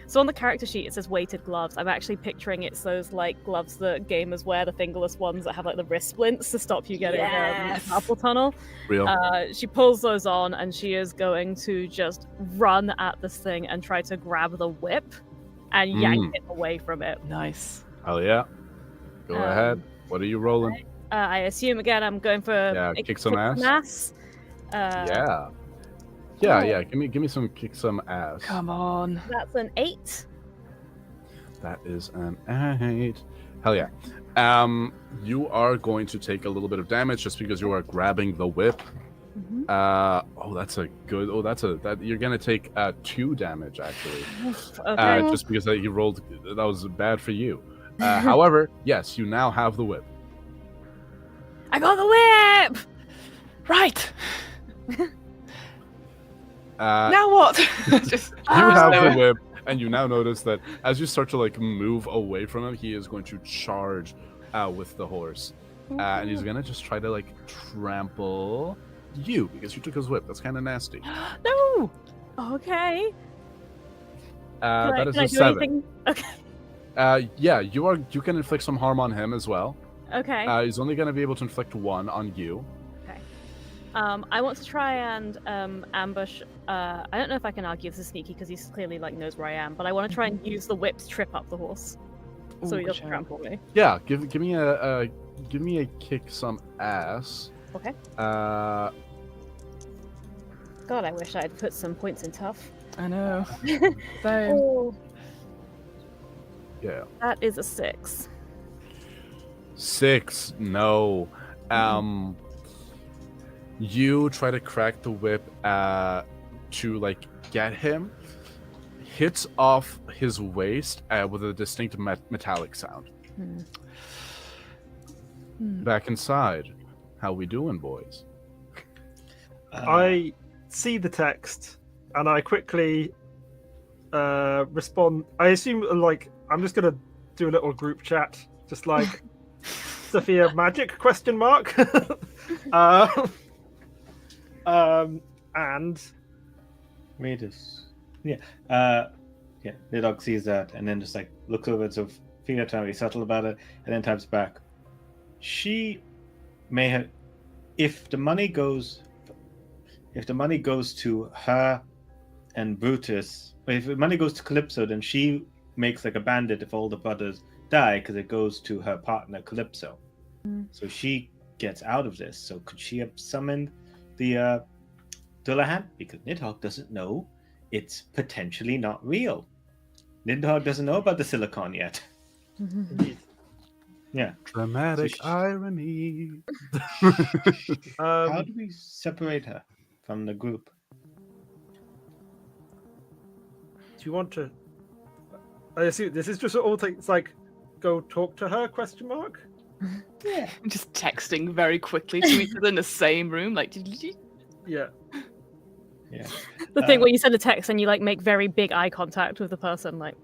So on the character sheet it says weighted gloves. I'm actually picturing it's those like gloves that gamers wear, the fingerless ones that have like the wrist splints to stop you getting the carpal tunnel. Real. She pulls those on and she is going to just run at this thing and try to grab the whip and yank it away from it. Nice. Hell yeah. Go ahead. What are you rolling? I assume again I'm going for kick some ass. Yeah. Give me some kick some ass. Come on. That's an 8. That is an 8. Hell yeah. You are going to take a little bit of damage just because you are grabbing the whip. You're gonna take 2 damage actually. Okay. Just because you rolled, that was bad for you. However, yes, you now have the whip. I got the whip. Right. Now what? You have the whip, and you now notice that as you start to like move away from him, he is going to charge with the horse, and he's gonna just try to like trample you because you took his whip. That's kind of nasty. No. Okay. That is a 7. Okay. Yeah, you can inflict some harm on him as well. Okay. He's only going to be able to inflict 1 on you. Okay. I want to try and ambush. I don't know if I can argue this is sneaky because he clearly like knows where I am, but I want to try and use the whip to trip up the horse, so he doesn't trample me. Yeah, give me a kick some ass. Okay. God, I wish I had put some points in tough. I know. Oh. Yeah. That is a 6. 6. No. You try to crack the whip to like get him. Hits off his waist with a distinct metallic sound. Back inside. How we doing, boys? I see the text and I quickly respond. I assume like I'm just gonna do a little group chat, just like Sophia Magic ? And Matus. Yeah. The dog sees that and then just like looks over at Sophia, trying to be subtle about it, and then types back. She may have, if the money goes to her and Brutus, if the money goes to Calypso, then she makes like a bandit if all the brothers die because it goes to her partner Calypso. So she gets out of this. So could she have summoned the Dullahan, because Nidhogg doesn't know it's potentially not real. Nidhogg doesn't know about the silicon yet. Indeed. Yeah. Dramatic irony. How do we separate her from the group? Do you want to? I assume this is just all things like, go talk to her? Question mark. Yeah. Just texting very quickly to each other in the same room, like. Yeah. Yeah. The thing where you send a text and you like make very big eye contact with the person, like.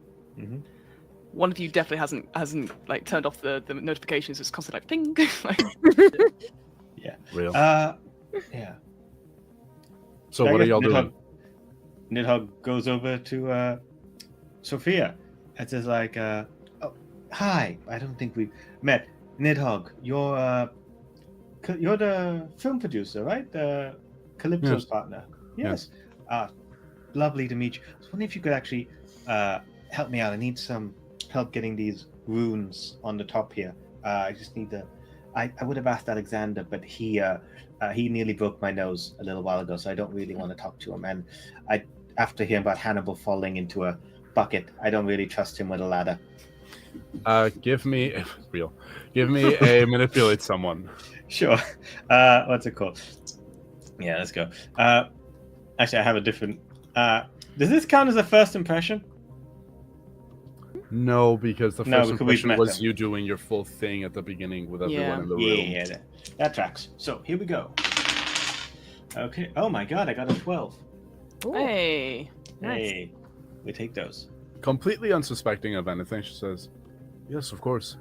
One of you definitely hasn't like turned off the notifications. It's constantly like ping. Yeah. Real. Yeah. So what are y'all doing? Nidhogg goes over to Sophia and says like, "Oh, hi. I don't think we've met. Nidhogg, you're the film producer, right? Calypso's partner. Yes. Lovely to meet you. I was wondering if you could actually help me out. I need some help getting these runes on the top here. I just need to. I would have asked Alexander, but he nearly broke my nose a little while ago, so I don't really want to talk to him. And after hearing about Hannibal falling into a bucket, I don't really trust him with a ladder. Give me a manipulate someone. Sure. What's it called? Yeah, let's go. Actually, I have a different. Does this count as a first impression? No, because the first impression was them. you doing your full thing at the beginning with everyone in the room. Yeah, that tracks. So here we go. Okay. Oh my god, I got a 12. Ooh. Hey. Hey. We take those. Completely unsuspecting of anything, she says, "Yes, of course."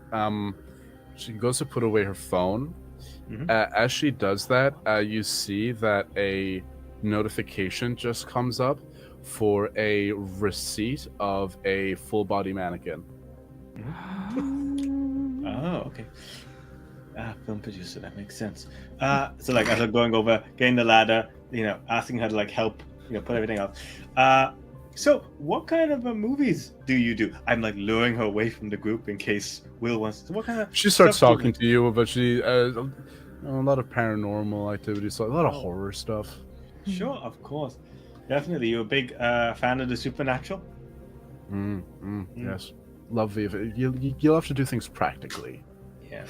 She goes to put away her phone. As she does that, you see that a notification just comes up for a receipt of a full body mannequin. Oh, okay. Film producer, that makes sense. So like as I'm going over, getting the ladder, asking her to like help, put everything up. So what kind of movies do you do? I'm like luring her away from the group in case Will wants to. What kind of? She starts talking to you, but she a lot of paranormal activities, so a lot of horror stuff. Sure, of course. Definitely. You're a big fan of the supernatural? Yes. Love the you'll have to do things practically. Yeah.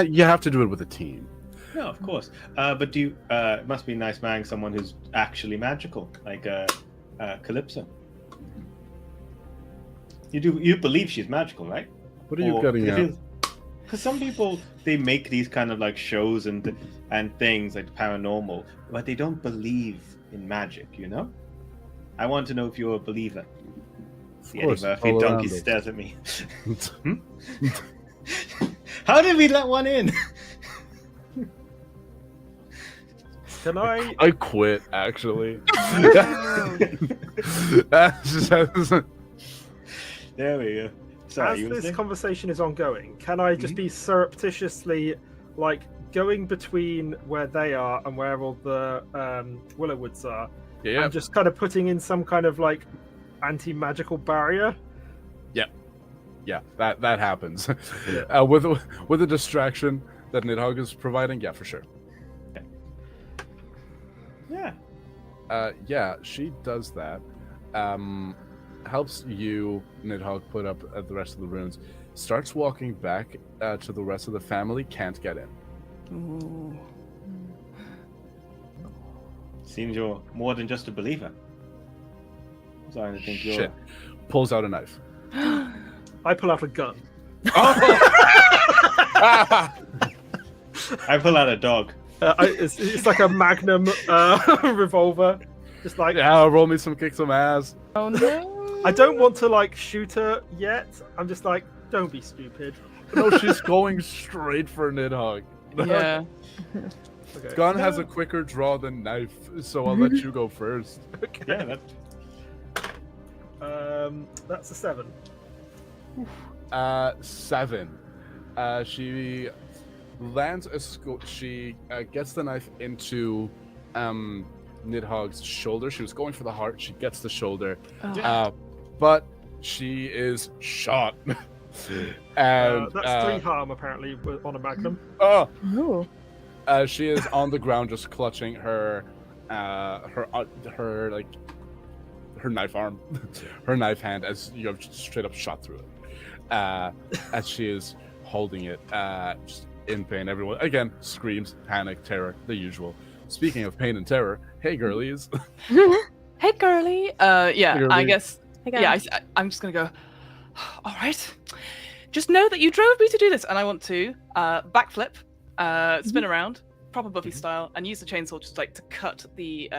You have to do it with a team. No, of course. But do you it must be nice marrying someone who's actually magical, like Calypso. You believe she's magical, right? What are you getting at? Because some people, they make these kind of like shows and things like paranormal, but they don't believe in magic, I want to know if you're a believer. Of course, Eddie Murphy donkey stares at me. How did we let one in? Can I? I quit, actually. There we go. Sorry, As this conversation is ongoing, can I just be surreptitiously, like, going between where they are and where all the Willowwoods are, and just kind of putting in some kind of like anti-magical barrier? Yeah, that happens. With a distraction that Nidhogg is providing, yeah, for sure. Yeah. She does that. Helps you, Nidhogg, put up the rest of the runes. Starts walking back to the rest of the family. Can't get in. Ooh. Seems you're more than just a believer. I'm starting to think you're. Shit. Pulls out a knife. I pull out a gun. I pull out a dog. It's like a Magnum revolver. Just like, roll me kick some ass. Oh no! I don't want to like shoot her yet. I'm just like, don't be stupid. No, she's going straight for Nidhogg. Yeah. Okay. Gun has a quicker draw than knife, so I'll let you go first. Okay. Yeah, that's a 7. 7. She lands she gets the knife into Nidhogg's shoulder. She was going for the heart. She gets the shoulder, but she is shot. And that's 3 harm apparently on a Magnum. She is on the ground, just clutching her her like her knife arm, her knife hand, as you have straight up shot through it, as she is holding it, just in pain. Everyone again screams, panic, terror, the usual. Speaking of pain and terror, hey girlies. Hey girly. Yeah, Hey, girly. I guess. Hey, Yeah, I'm just gonna go. All right. Just know that you drove me to do this, and I want to backflip, spin around, proper Buffy style, and use the chainsaw just like to cut the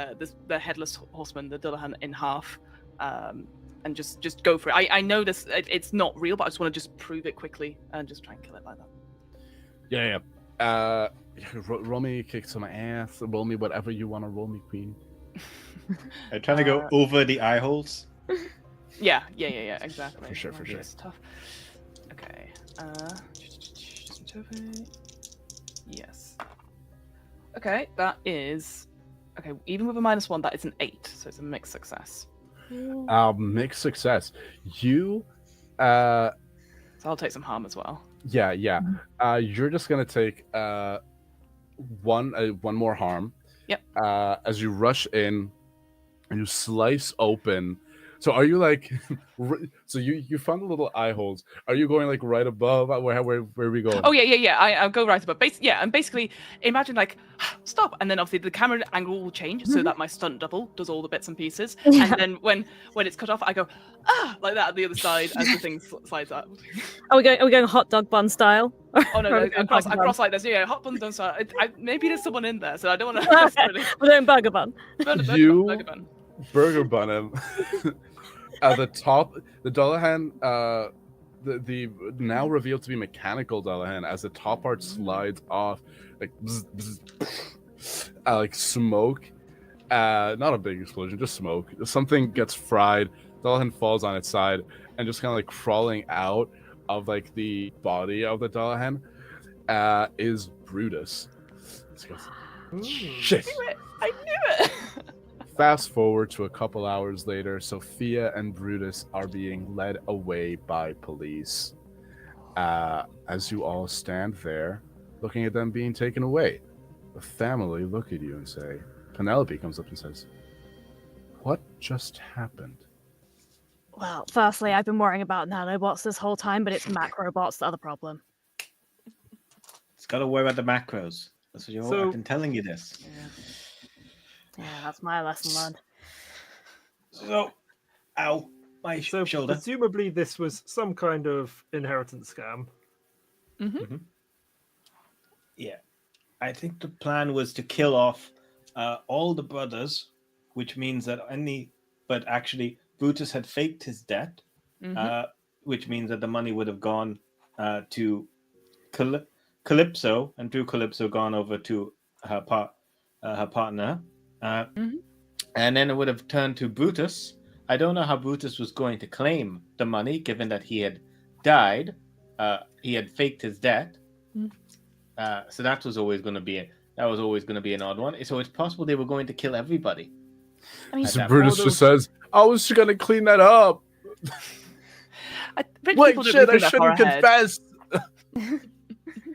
headless horseman, the Dullahan, in half, and just go for it. I know this; it's not real, but I just want to just prove it quickly and just try and kill it like that. Yeah. Roll me kick some ass. Roll me whatever you want to roll me, queen. I'm trying to go over the eye holes. Yeah, exactly. For sure. It's tough. Okay. Yes. Okay, that is okay. Even with a -1, that is an 8, so it's a mixed success. Mixed success. You, So I'll take some harm as well. yeah. You're just gonna take one more harm. Yep. As you rush in and you slice open. So are you like? So you found the little eye holes. Are you going like right above? Where are we going? Oh yeah. I'll go right above. And basically imagine like stop, and then obviously the camera angle will change so that my stunt double does all the bits and pieces, and then when it's cut off, I go like that at the other side as the thing slides out. Are we going hot dog bun style? Oh no, across like this. Yeah, hot buns don't start. Maybe there's someone in there, so I don't want to. We're doing burger bun. You burger bun him. At the top, the Dullahan, the now revealed to be mechanical Dullahan, as the top part slides off, like bzz, bzz, like smoke. Not a big explosion, just smoke. Something gets fried. Dullahan falls on its side and just kind of like crawling out of like the body of the Dullahan is Brutus. Shit. I knew it. Fast forward to a couple hours later, Sophia and Brutus are being led away by police. As you all stand there, looking at them being taken away, the family look at you and say, Penelope comes up and says, "What just happened?" Well, firstly, I've been worrying about nanobots this whole time, but it's macrobots the other problem. It's got to worry about the macros. That's what I've been telling you this. Yeah, that's my lesson learned. So, ow, my shoulder. Presumably, this was some kind of inheritance scam. Mm-hmm. Yeah, I think the plan was to kill off all the brothers, which means that but actually Brutus had faked his death, which means that the money would have gone to Calypso, and through Calypso gone over to her partner. And then it would have turned to Brutus. I don't know how Brutus was going to claim the money, given that he had died. He had faked his death. So that was always going to be an odd one. So it's possible they were going to kill everybody. I mean, so Brutus just says, "I was just going to clean that up." Wait, shit! I shouldn't confess.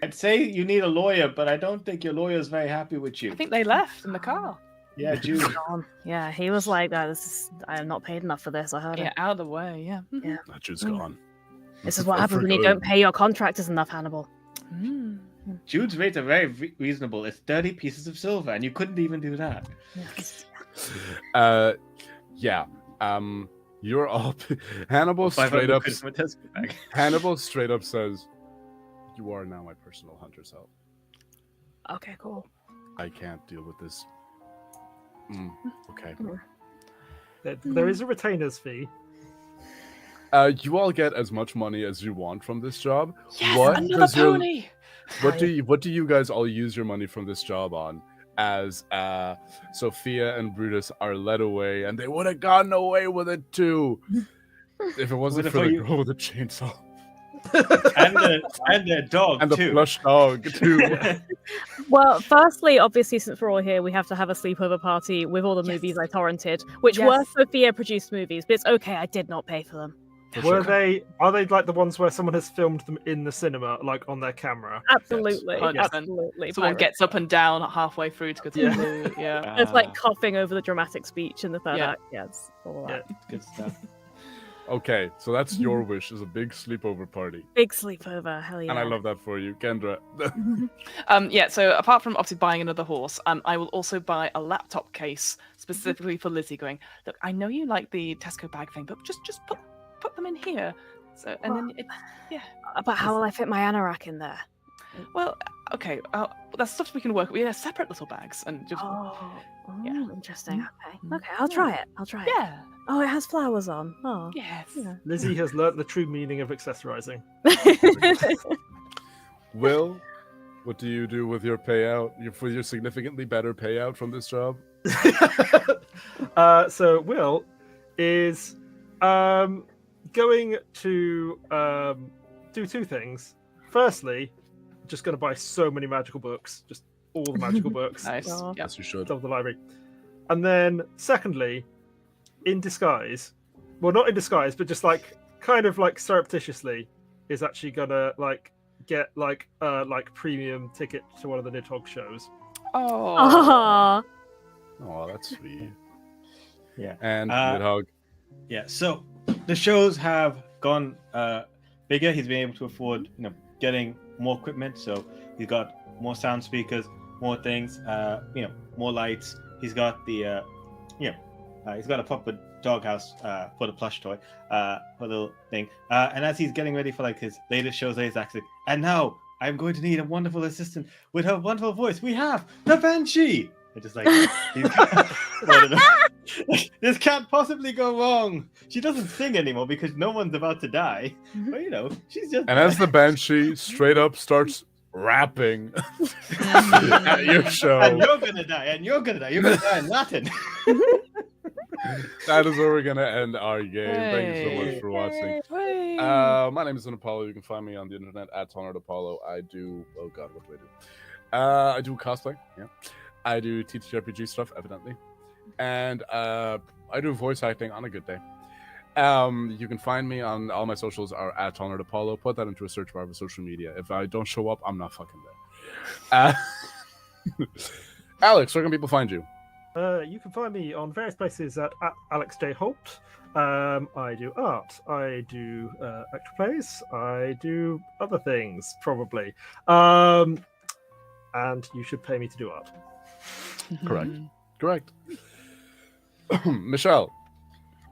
I'd say you need a lawyer, but I don't think your lawyer is very happy with you. I think they left in the car. Yeah, Jude. Yeah, he was like, I am not paid enough for this. I heard it. Yeah, out of the way. Yeah. Yeah. Jude's gone. This is what happens when you don't pay your contractors enough, Hannibal. Jude's rates are very reasonable. It's 30 pieces of silver, and you couldn't even do that. Yeah. You're up. Hannibal straight up. Hannibal straight up says, "You are now my personal hunter's help. Okay, cool. I can't deal with this." Okay. There is a retainer's fee. You all get as much money as you want from this job. Yes, another pony. What do you guys all use your money from this job on? As Sophia and Brutus are led away, and they would have gotten away with it too, if it wasn't for the girl with the chainsaw. and the dog and the plush dog too. Well, firstly, obviously, since we're all here, we have to have a sleepover party with all the movies I torrented, which were Sophia produced movies, but it's okay, I did not pay for them. Are they like the ones where someone has filmed them in the cinema, like on their camera? Absolutely, Yes. absolutely. Someone pirate. gets up and down halfway through to go to the loo. Yeah. It's like coughing over the dramatic speech in the third Yeah. act. Yes, all that. Good stuff. Okay, so that's your wish, is a big sleepover party. Big sleepover, hell yeah. And I love that for you. Kendra. Yeah, so apart from obviously buying another horse, I will also buy a laptop case specifically for Lizzie, going, look, I know you like the Tesco bag thing, but just put them in here. So and then yeah. But how will I fit my anorak in there? Well, okay, that's stuff we can work with. We have separate little bags and just yeah. Interesting. Okay, I'll try it. Yeah. Oh, it has flowers on. Oh, yes. Yeah. Lizzie has learnt the true meaning of accessorizing. Will, what do you do with your payout? For your significantly better payout from this job? So Will is going to do two things. Firstly, just going to buy so many magical books, just all the magical books. Nice. Yes, you should. Of the library. And then, secondly, in disguise, well, not in disguise, but just like kind of like surreptitiously, is actually gonna like get like premium ticket to one of the Nidhogg shows. Oh. Oh, that's sweet. Yeah. And Nidhogg. Yeah. So the shows have gone bigger. He's been able to afford, getting more equipment. So he's got more sound speakers, more things, more lights. He's got the, he's got a proper doghouse for the plush toy, for the little thing. And as he's getting ready for like his latest shows, he's actually, and now I'm going to need a wonderful assistant with her wonderful voice. We have the Banshee. It's just like, this can't possibly go wrong. She doesn't sing anymore because no one's about to die. But she's just. And as the Banshee straight up starts rapping at your show. And you're gonna die, and you're gonna die. You're gonna die in Latin. That is where we're gonna end our game. Thank you so much for watching. My name is Apollo. You can find me on the internet at Tonard Apollo. I do. Oh God, what do I do? I do cosplay. Yeah. I do TTRPG stuff, evidently, and I do voice acting on a good day. You can find me on all my socials are at Tonard Apollo. Put that into a search bar of social media. If I don't show up, I'm not fucking there. Alex, where can people find you? You can find me on various places at Alex J. Holt. I do art. I do actor plays. I do other things, probably. And you should pay me to do art. Correct. Michelle.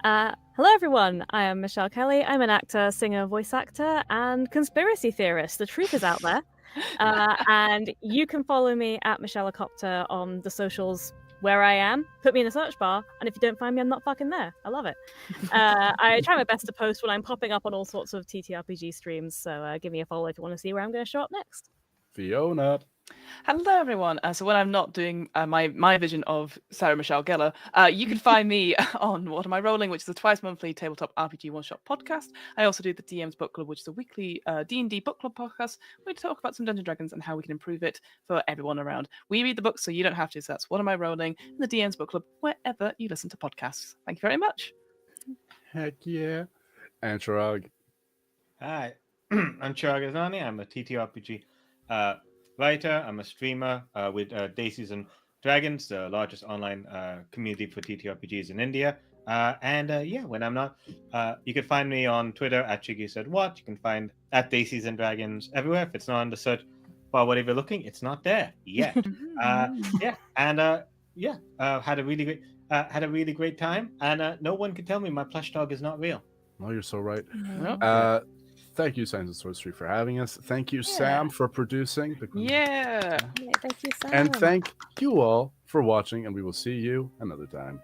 Hello, everyone. I am Michelle Kelly. I'm an actor, singer, voice actor, and conspiracy theorist. The truth is out there. And you can follow me at Michelle Acopter on the socials where I am. Put me in a search bar, and if you don't find me, I'm not fucking there. I love it. I try my best to post when I'm popping up on all sorts of TTRPG streams, so give me a follow if you want to see where I'm going to show up next. Fiona. Hello, everyone. So when I'm not doing my vision of Sarah Michelle Gellar, you can find me on What Am I Rolling, which is a twice-monthly tabletop RPG one-shot podcast. I also do the DM's Book Club, which is a weekly D&D book club podcast. We talk about some Dungeons & Dragons and how we can improve it for everyone around. We read the books, so you don't have to. So that's What Am I Rolling in the DM's Book Club, wherever you listen to podcasts. Thank you very much. Heck yeah. And Chirag. Hi, I'm Chirag Asnani. I'm a TTRPG writer. I'm a streamer with Desis Dragons, the largest online community for TTRPGs in India. When I'm not, you can find me on Twitter at Chiggy Said What. You can find at Desis Dragons everywhere. If it's not on the search bar, whatever you're looking, it's not there yet. Had a really great time, and no one can tell me my plush dog is not real. Oh, you're so right. Mm-hmm. Thank you, Science and Sorcery, for having us. Thank you, Sam, for producing. Yeah. Thank you, Sam. And thank you all for watching, and we will see you another time.